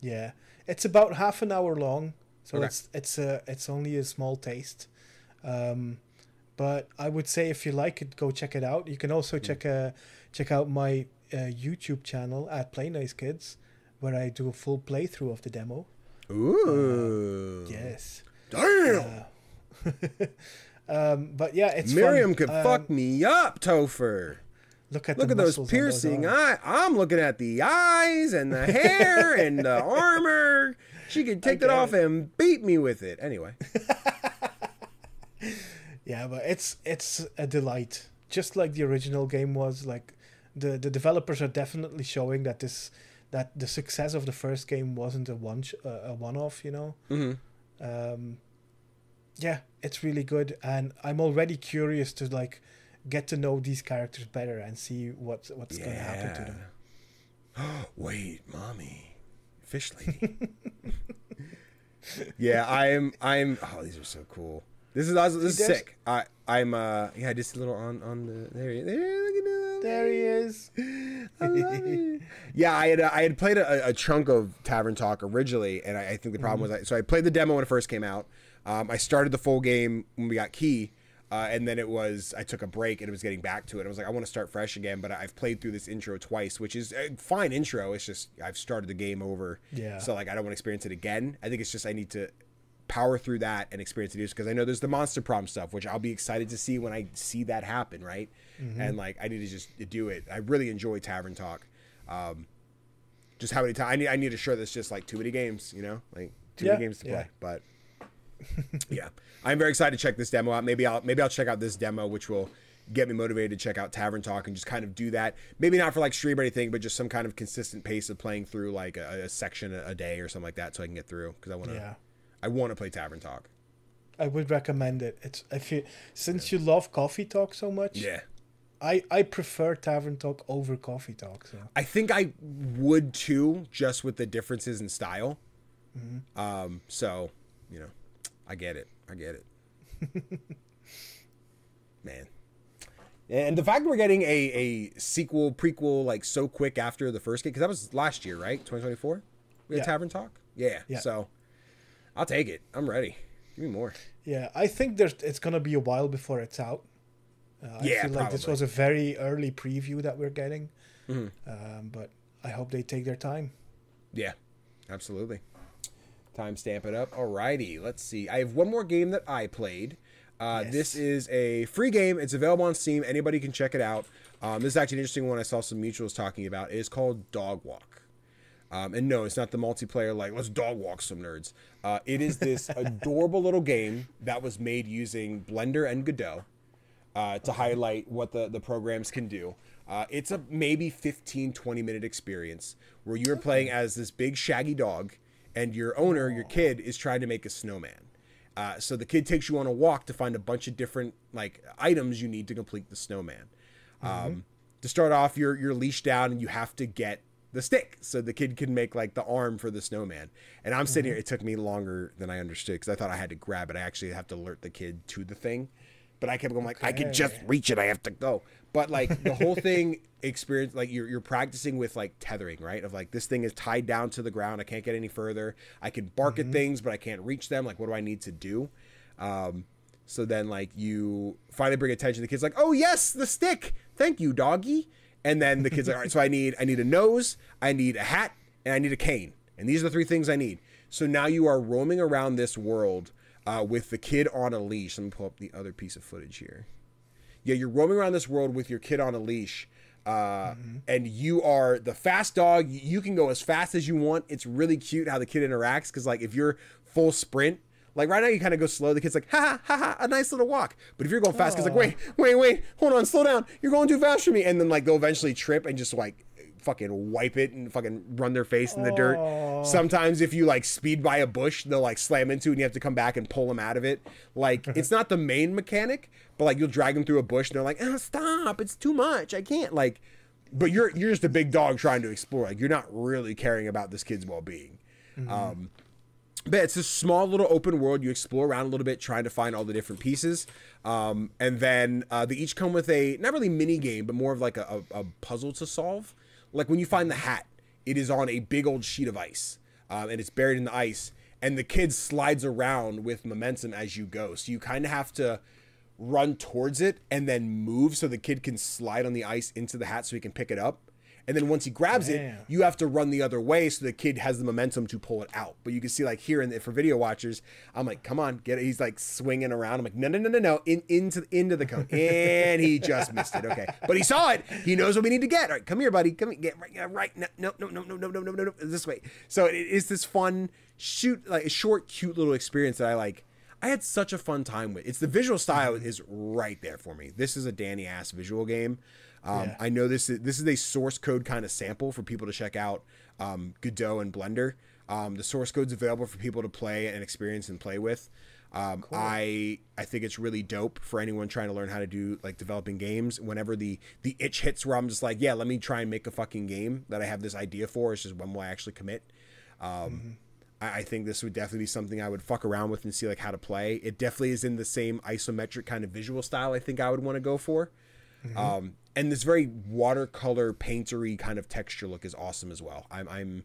Yeah. It's about half an hour long, so Okay. it's only a small taste. But I would say if you like it, go check it out. You can also check out my YouTube channel at Play Nice Kids, where I do a full playthrough of the demo. Ooh. Yes. Damn. But yeah, it's Miriam fun. could fuck me up, Topher. Look at those piercing eyes. I'm looking at the eyes and the hair and the armor. She could take that off and beat me with it. Anyway. Yeah, but it's a delight. Just like the original game was. Like the developers are definitely showing that the success of the first game wasn't a one-off, you know. Mm-hmm. Yeah, it's really good, and I'm already curious to like get to know these characters better and see what's going to happen to them. Wait, mommy, fish lady. Yeah, I'm. Oh, these are so cool. This is sick. I'm just a little on the there he is. I love it. Yeah, I had played a chunk of Tavern Talk originally, and I think the problem was I played the demo when it first came out. I started the full game when we got Key, and then I took a break and it was getting back to it. I was like, I want to start fresh again, but I've played through this intro twice, which is a fine intro. It's just I've started the game over, so like I don't want to experience it again. I think it's just I need to power through that and experience it because I know there's the monster problem stuff, which I'll be excited to see when I see that happen, right? And like I need to just do it. I really enjoy Tavern Talk. Just how many times I need to show this just like too many games, you know, like too many games to play. But yeah, I'm very excited to check this demo out. Maybe I'll check out this demo, which will get me motivated to check out Tavern Talk and just kind of do that. Maybe not for like stream or anything, but just some kind of consistent pace of playing through like a section a day or something like that, so I can get through because I want to play Tavern Talk. I would recommend it. It's since you love Coffee Talk so much. Yeah. I prefer Tavern Talk over Coffee Talk. So I think I would too, just with the differences in style. So, you know, I get it. Man. And the fact that we're getting a sequel, prequel, like so quick after the first game, because that was last year, right? 2024? We had Tavern Talk? Yeah. So I'll take it. I'm ready. Give me more. Yeah, I think it's going to be a while before it's out. I feel like probably. This was a very early preview that we're getting. But I hope they take their time. Yeah, absolutely. Time stamp it up. Alrighty, let's see. I have one more game that I played. This is a free game. It's available on Steam. Anybody can check it out. This is actually an interesting one I saw some mutuals talking about. It is called Dogwalk. And no, it's not the multiplayer like, let's dog walk some nerds. It is this adorable little game that was made using Blender and Godot to highlight what the programs can do. It's a maybe 15, 20-minute experience where you're playing as this big shaggy dog and your owner, your kid, is trying to make a snowman. So the kid takes you on a walk to find a bunch of different like items you need to complete the snowman. To start off, you're leashed down and you have to get the stick so the kid can make like the arm for the snowman. And I'm sitting here, it took me longer than I understood because I thought I had to grab it. I actually have to alert the kid to the thing but I kept going like, I can just reach it. I have to go. But like the whole thing experience, like you're practicing with like tethering, right? Of like, this thing is tied down to the ground. I can't get any further. I can bark at things, but I can't reach them. Like, what do I need to do? So then like you finally bring attention. The kid's like, oh yes, the stick. Thank you, doggy. And then the kid's like, all right, so I need a nose, I need a hat, and I need a cane. And these are the 3 things I need. So now you are roaming around this world with the kid on a leash. Let me pull up the other piece of footage here. Yeah, you're roaming around this world with your kid on a leash. And you are the fast dog. You can go as fast as you want. It's really cute how the kid interacts. Because like if you're full sprint, like right now you kind of go slow. The kid's like, ha ha ha, a nice little walk. But if you're going fast, it's like, wait, hold on, slow down. You're going too fast for me. And then like they'll eventually trip and just like fucking wipe it and fucking run their face in the dirt. Sometimes if you like speed by a bush, they'll like slam into it and you have to come back and pull them out of it. Like it's not the main mechanic, but like you'll drag them through a bush and they're like, oh, stop, it's too much, I can't. Like, but you're just a big dog trying to explore. Like you're not really caring about this kid's well-being. But it's a small little open world. You explore around a little bit, trying to find all the different pieces. And then they each come with a, not really mini game, but more of like a puzzle to solve. Like when you find the hat, it is on a big old sheet of ice, and it's buried in the ice, and the kid slides around with momentum as you go. So you kind of have to run towards it and then move so the kid can slide on the ice into the hat so he can pick it up. And then once he grabs it, you have to run the other way so the kid has the momentum to pull it out. But you can see like here, for video watchers, I'm like, come on, get it. He's like swinging around. I'm like, no, into the cone. And he just missed it. Okay. But he saw it. He knows what we need to get. All right, come here, buddy. Come here. Get right. No. This way. So it is this fun like a short, cute little experience that I had such a fun time with. It's the visual style is right there for me. This is a Danny ass visual game. I know this is a source code kind of sample for people to check out, Godot and Blender. The source code's available for people to play and experience and play with. Cool. I think it's really dope for anyone trying to learn how to do like developing games. Whenever the itch hits where I'm just like, yeah, let me try and make a fucking game that I have this idea for. It's just when will I actually commit? I think this would definitely be something I would fuck around with and see like how to play. It definitely is in the same isometric kind of visual style I think I would want to go for. And this very watercolor paintery kind of texture look is awesome as well. I'm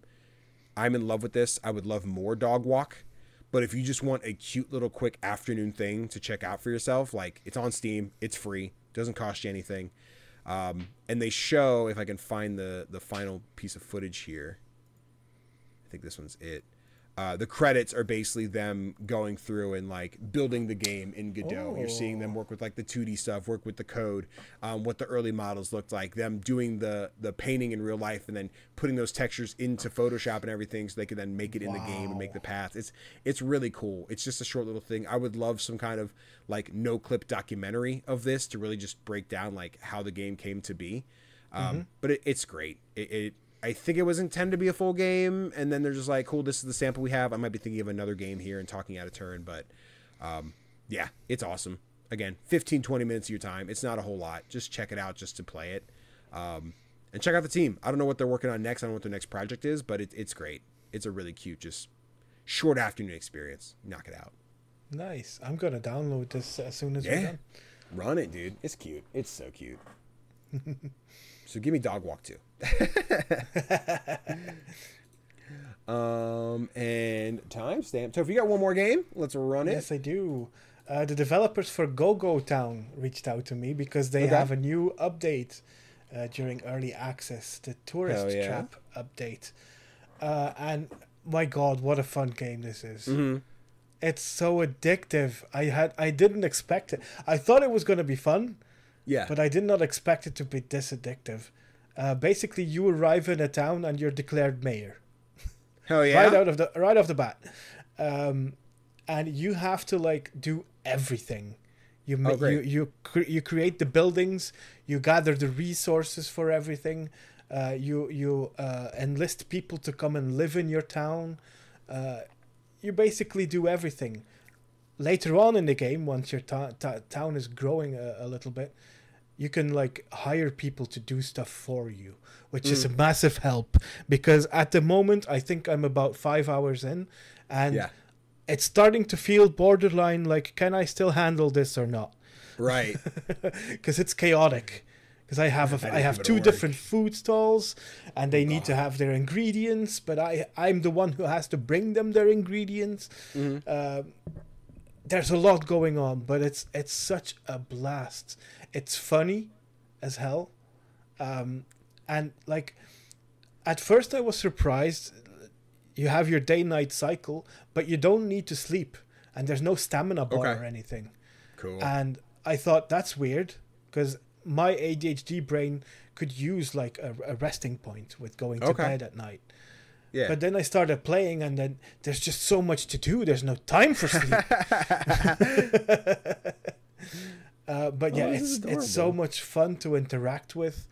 in love with this. I would love more Dogwalk, but if you just want a cute little quick afternoon thing to check out for yourself, like it's on Steam, it's free, doesn't cost you anything. And they show, if I can find the final piece of footage here, I think this one's it. The credits are basically them going through and like building the game in Godot. You're seeing them work with like the 2D stuff, work with the code, what the early models looked like, them doing the painting in real life and then putting those textures into Photoshop and everything so they can then make it in the game and make the path. It's really cool. It's just a short little thing. I would love some kind of like no clip documentary of this to really just break down like how the game came to be. But it's great. I think it was intended to be a full game, and then they're just like, cool, this is the sample we have. I might be thinking of another game here and talking out of turn, but yeah, it's awesome. Again, 15, 20 minutes of your time. It's not a whole lot. Just check it out just to play it. And check out the team. I don't know what they're working on next. I don't know what their next project is, but it's great. It's a really cute, just short afternoon experience. Knock it out. Nice. I'm going to download this as soon as we're done. Run it, dude. It's cute. It's so cute. So give me Dogwalk too. And timestamp. Tofr, you got one more game? Let's run it. Yes, I do. The developers for Gogo Town reached out to me because they have a new update during early access, the Tourist Trap update. And my God, what a fun game this is. It's so addictive. I didn't expect it. I thought it was going to be fun. Yeah. But I did not expect it to be this addictive. Basically, you arrive in a town and you're declared mayor. Hell yeah! Right off the bat, and you have to like do everything. You create the buildings. You gather the resources for everything. You enlist people to come and live in your town. You basically do everything. Later on in the game, once your town is growing a little bit, you can like hire people to do stuff for you, which is a massive help because at the moment I think I'm about 5 hours in and it's starting to feel borderline like, can I still handle this or not? Right. Because it's chaotic. Because I have two different food stalls, and they need to have their ingredients, but I'm the one who has to bring them their ingredients. Mm-hmm. There's a lot going on, but it's such a blast. It's funny as hell. And like, at first I was surprised. You have your day-night cycle, but you don't need to sleep, and there's no stamina bar or anything. Cool. And I thought that's weird, because my ADHD brain could use like a resting point with going to bed at night. Yeah. But then I started playing, and then there's just so much to do. There's no time for sleep. But yeah, it's so much fun to interact with.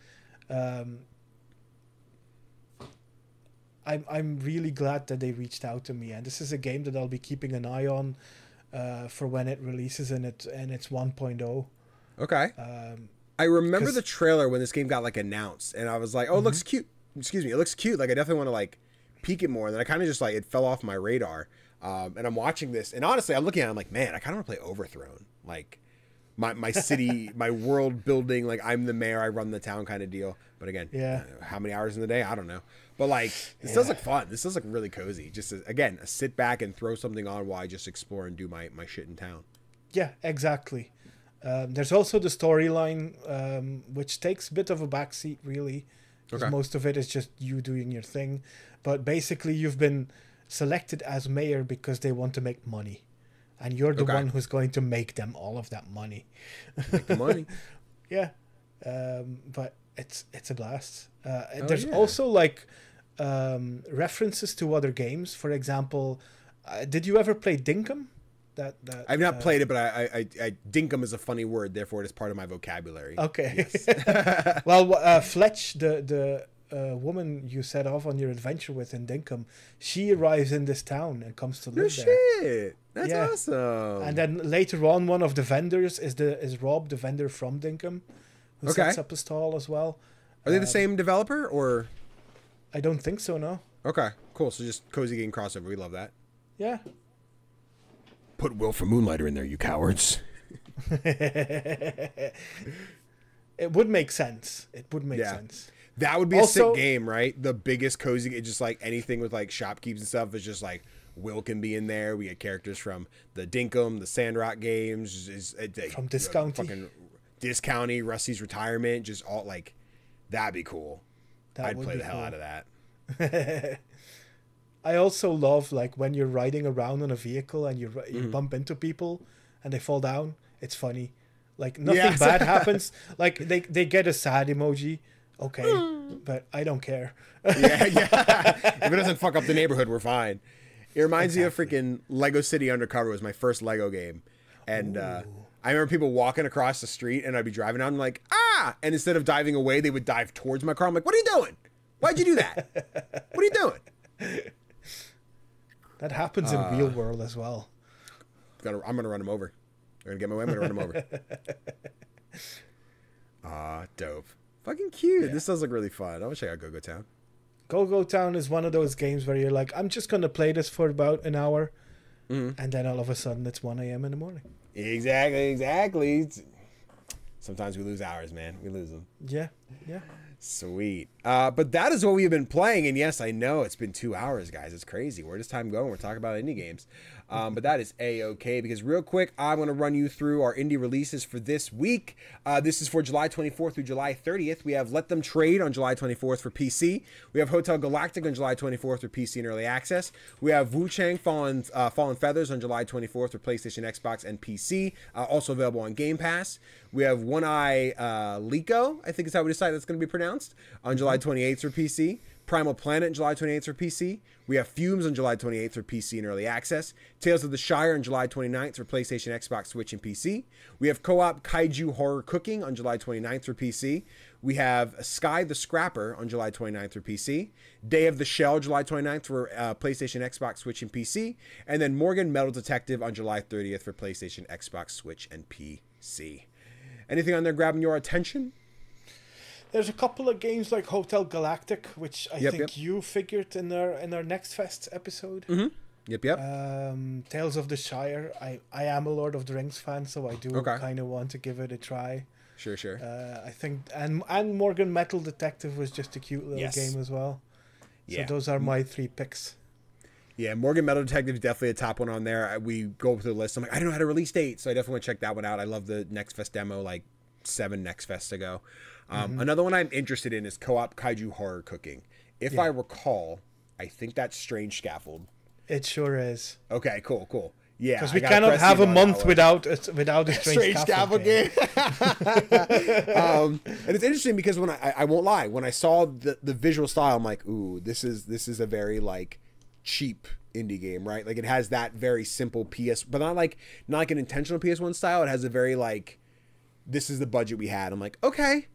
I'm really glad that they reached out to me, and this is a game that I'll be keeping an eye on for when it releases in its 1.0. Okay. I remember the trailer when this game got like announced, and I was like, "Oh, it looks cute." Excuse me, it looks cute. Like I definitely want to like peek it more. And then I kind of just like it fell off my radar. And I'm watching this, and honestly, I'm looking at it, I'm like, man, I kind of want to play Overthrown. Like my city, my world building, like I'm the mayor, I run the town kind of deal. But again, how many hours in the day? I don't know. But like this does look fun. This does look really cozy. Just again, a sit back and throw something on while I just explore and do my shit in town. Yeah, exactly. There's also the storyline, which takes a bit of a backseat, really. Because most of it is just you doing your thing. But basically, you've been selected as mayor because they want to make money. And you're the one who's going to make them all of that money. Make the money. Yeah. But it's a blast. There's also like references to other games. For example, did you ever play Dinkum? That I've not played it, but I dinkum is a funny word, therefore it is part of my vocabulary. Okay. Yes. Well, Fletch, the woman you set off on your adventure with in Dinkum, she arrives in this town and comes to live there. No shit. That's awesome. And then later on, one of the vendors is Rob, the vendor from Dinkum, who sets up a stall as well. Are they the same developer, or? I don't think so, no. Okay, cool. So just cozy game crossover. We love that. Yeah. Put Will for Moonlighter in there, you cowards. It would make sense. It would make sense. That would be also a sick game, right? The biggest cozy, just like anything with like shopkeepers and stuff is just like Will can be in there. We get characters from the Dinkum, the Sandrock games, from Discounty, fucking Discounty, Rusty's Retirement, just all like that'd be cool. I'd play the hell out of that. I also love like when you're riding around on a vehicle and you bump into people and they fall down. It's funny. Like nothing bad happens. Like they get a sad emoji. Okay, but I don't care. If it doesn't fuck up the neighborhood, we're fine. It reminds me of freaking Lego City Undercover. Was my first Lego game, and I remember people walking across the street, and I'd be driving out, and I'm like, and instead of diving away, they would dive towards my car. I'm like, what are you doing? Why'd you do that? What are you doing? That happens in real world as well. I'm gonna run him over. I'm gonna get my way. I'm gonna run him over. Dope. Fucking cute. Yeah. This does look really fun. I wish I got Gogo Town. Gogo Town is one of those games where you're like, I'm just gonna play this for about an hour, and then all of a sudden it's 1 a.m. in the morning. Exactly. Sometimes we lose hours, man. We lose them. Yeah. Sweet. But that is what we've been playing, and yes, I know it's been 2 hours, guys. It's crazy. Where does time go? We're talking about indie games. But that is A-okay, because real quick, I'm going to run you through our indie releases for this week. This is for July 24th through July 30th. We have Let Them Trade on July 24th for PC. We have Hotel Galactic on July 24th for PC and Early Access. We have Wu Chang Fallen Feathers on July 24th for PlayStation, Xbox, and PC. Also available on Game Pass. We have One Eye Lico, I think is how we decide that's going to be pronounced, on July 28th for PC. Primal Planet on July 28th for PC. We have Fumes on July 28th for PC and Early Access. Tales of the Shire on July 29th for PlayStation, Xbox, Switch, and PC. We have Co-op Kaiju Horror Cooking on July 29th for PC. We have Sky the Scrapper on July 29th for PC. Day of the Shell, July 29th for PlayStation, Xbox, Switch, and PC. And then Morgan Metal Detective on July 30th for PlayStation, Xbox, Switch, and PC. Anything on there grabbing your attention? There's a couple of games like Hotel Galactic, which I think you figured in our Next Fest episode. Yep. Tales of the Shire. I am a Lord of the Rings fan, so I do kind of want to give it a try. Sure. I think and Morgan Metal Detective was just a cute little game as well. So those are my 3 picks. Yeah, Morgan Metal Detective is definitely a top one on there. We go through the list. I'm like, I don't know how to release date, so I definitely want to check that one out. I love the Next Fest demo, like 7 Next Fests ago. Another one I'm interested in is co-op kaiju horror cooking. If I recall, I think that's Strange Scaffold. It sure is. Okay, cool. Yeah, because we cannot have a month without a strange scaffold game. And it's interesting because when I won't lie, when I saw the visual style, I'm like, ooh, this is a very like cheap indie game, right? Like it has that very simple but not like an intentional PS1 style. It has a very like, this is the budget we had. I'm like, okay,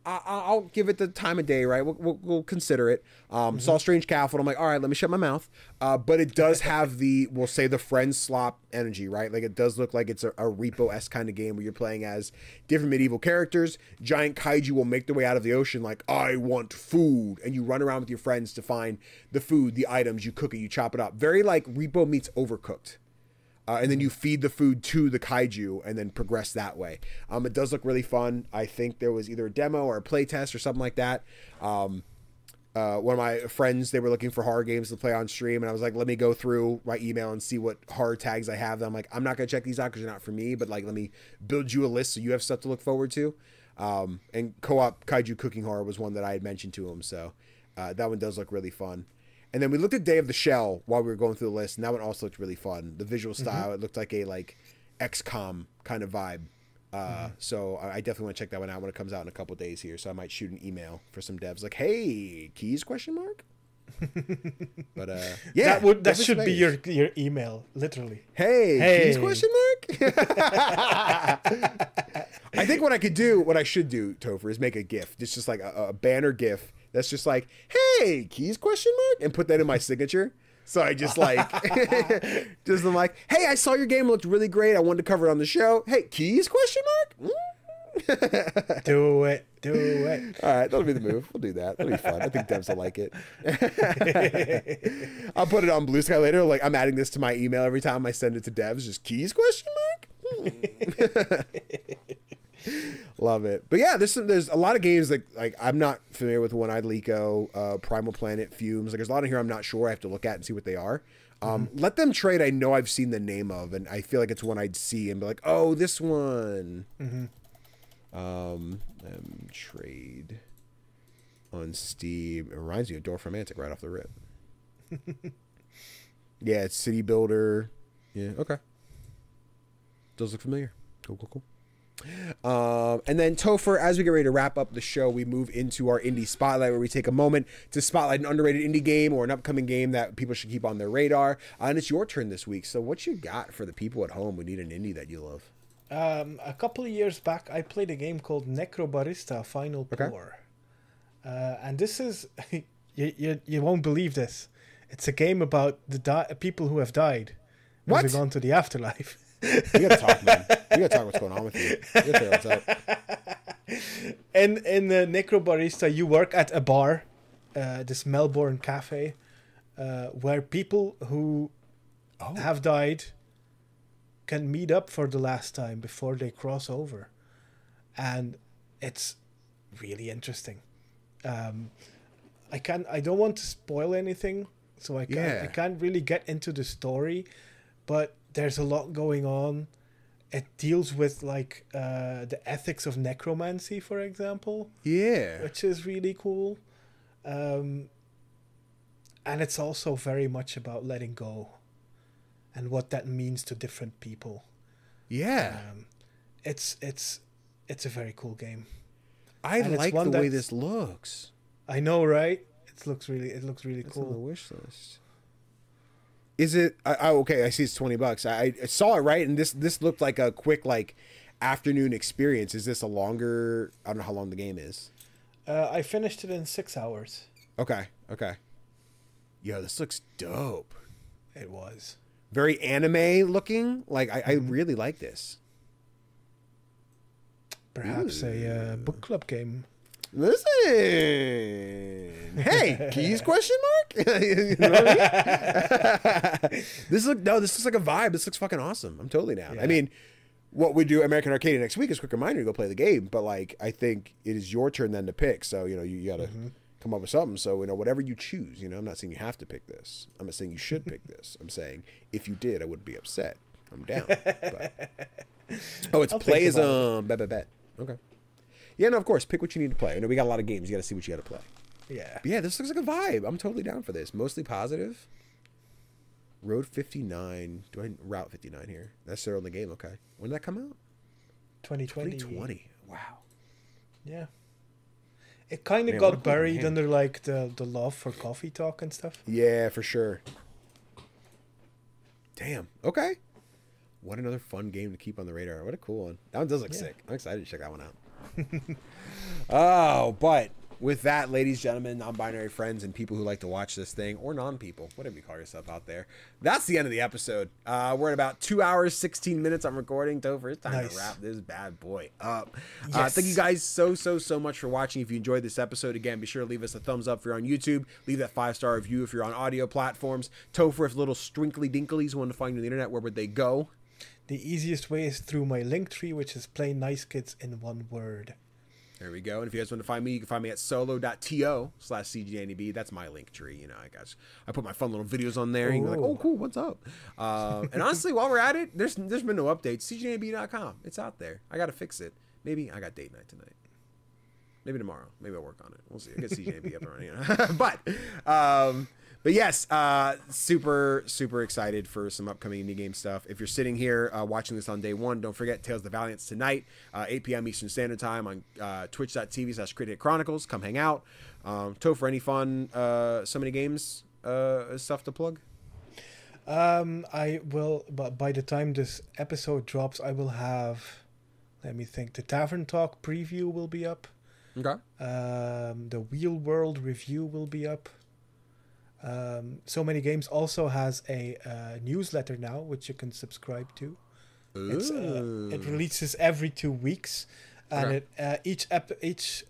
I'll give it the time of day, right? We'll consider it. Saw Strange Scaffold. I'm like, all right, let me shut my mouth. But it does have we'll say the friend slop energy, right? Like it does look like it's a Repo-esque kind of game where you're playing as different medieval characters. Giant kaiju will make their way out of the ocean like, I want food. And you run around with your friends to find the food, the items, you cook it, you chop it up. Very like Repo meets Overcooked. And then you feed the food to the kaiju and then progress that way. It does look really fun. I think there was either a demo or a play test or something like that. One of my friends, they were looking for horror games to play on stream. And I was like, let me go through my email and see what horror tags I have. I'm like, I'm not going to check these out because they're not for me. But like, let me build you a list so you have stuff to look forward to. And co-op kaiju cooking horror was one that I had mentioned to him. So that one does look really fun. And then we looked at Day of the Shell while we were going through the list, and that one also looked really fun. The visual style, it looked like a like XCOM kind of vibe. So I definitely want to check that one out when it comes out in a couple days here. So I might shoot an email for some devs like, "Hey, keys?" ? But yeah, that should be your email, literally. Hey, keys ? I think what I should do, Tofr, is make a GIF. It's just like a banner GIF. That's just like, hey, keys ? And put that in my signature. So I just like, I'm like, hey, I saw your game looked really great. I wanted to cover it on the show. Hey, keys ? Do it. All right, that'll be the move. We'll do that. That'll be fun. I think devs will like it. I'll put it on Blue Sky later. Like I'm adding this to my email every time I send it to devs. Just keys ? Love it. But yeah, there's a lot of games that like I'm not familiar with. One-Eyed Lico, Primal Planet, Fumes. Like there's a lot of here I'm not sure. I have to look at and see what they are. Let Them Trade, I know I've seen the name of, and I feel like it's one I'd see and be like, oh, this one. Trade on Steam. It reminds me of Dorf Romantic right off the rip. Yeah, it's City Builder. Yeah, okay. Does look familiar. Cool. And then Tofr, as we get ready to wrap up the show, we move into our indie spotlight where we take a moment to spotlight an underrated indie game or an upcoming game that people should keep on their radar. And it's your turn this week. So what you got for the people at home who need an indie that you love? A couple of years back, I played a game called Necrobarista Final Pour. And this is, you won't believe this. It's a game about the people who have died. What? Moving on to the afterlife. You gotta talk, man. You gotta talk what's going on with you. You gotta figure what's up. In the Necrobarista, you work at a bar, this Melbourne cafe, where people who have died can meet up for the last time before they cross over. And it's really interesting. I don't want to spoil anything, so I can't really get into the story, but there's a lot going on. It deals with like the ethics of necromancy, for example. Yeah. Which is really cool. And it's also very much about letting go and what that means to different people. Yeah. It's a very cool game. I like the way this looks. I know, right? It looks really That's cool. on the wish list. Is it? Okay, I see it's $20. I saw it right, and this looked like a quick like afternoon experience. Is this a longer? I don't know how long the game is. I finished it in 6 hours. Okay. Yo, this looks dope. It was very anime looking. Like I really like this. Perhaps a book club game. Listen, hey, keys? Question mark. You know what I mean? This looks like a vibe. This looks fucking awesome. I'm totally down. Yeah. I mean, what we do American Arcadia next week is quick reminder to go play the game. But like, I think it is your turn then to pick. So you know, you gotta come up with something. So you know, whatever you choose. You know, I'm not saying you have to pick this. I'm not saying you should pick this. I'm saying if you did, I wouldn't be upset. I'm down. But... Oh, it's Playism. Bet. Okay. Yeah, no, of course. Pick what you need to play. I know we got a lot of games. You got to see what you got to play. Yeah. But yeah, this looks like a vibe. I'm totally down for this. Mostly positive. Road 59. Route 59 here? That's their only game. Okay. When did that come out? 2020. 2020. Wow. Yeah. It kind of got buried under like the love for coffee talk and stuff. Yeah, for sure. Damn. Okay. What another fun game to keep on the radar. What a cool one. That one does look sick. I'm excited to check that one out. Oh, but with that, ladies, gentlemen, non-binary friends, and people who like to watch this thing, or non-people, whatever you call yourself out there, that's the end of the episode. We're at about 2 hours, 16 minutes on recording. Topher, it's time to wrap this bad boy up. Yes. Thank you guys so much for watching. If you enjoyed this episode, again, be sure to leave us a thumbs up if you're on YouTube. Leave that 5-star review if you're on audio platforms. Topher, if little strinkly dinklies want to find you on the internet, where would they go? The easiest way is through my link tree, which is Plain Nice Kids in one word. There we go. And if you guys want to find me, you can find me at solo.to/CGDannyB. That's my link tree. You know, I put my fun little videos on there. And you're like, oh, cool, what's up? And honestly, while we're at it, there's been no updates. CGDannyB.com. It's out there. I got to fix it. Maybe I got date night tonight. Maybe tomorrow. Maybe I'll work on it. We'll see. I get CGDannyB up and running. You know? But yes, super excited for some upcoming indie game stuff. If you're sitting here watching this on day one, don't forget Tales of the Valiants tonight, 8 p.m. Eastern Standard Time on twitch.tv/Creative Chronicles. Come hang out. Topher, any fun so many games stuff to plug? I will, but by the time this episode drops, I will have, let me think, the Tavern Talk preview will be up. Okay. The Wheel World review will be up. So Many Games also has a newsletter now, which you can subscribe to. It releases every 2 weeks, and each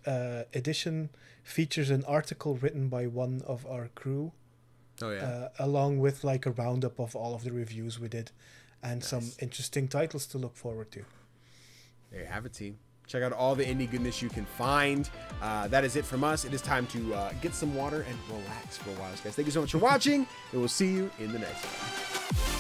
edition features an article written by one of our crew. Oh yeah. Along with like a roundup of all of the reviews we did, and some interesting titles to look forward to. There you have it, team. Check out all the indie goodness you can find. That is it from us. It is time to get some water and relax for a while, guys. Thank you so much for watching, and we'll see you in the next one.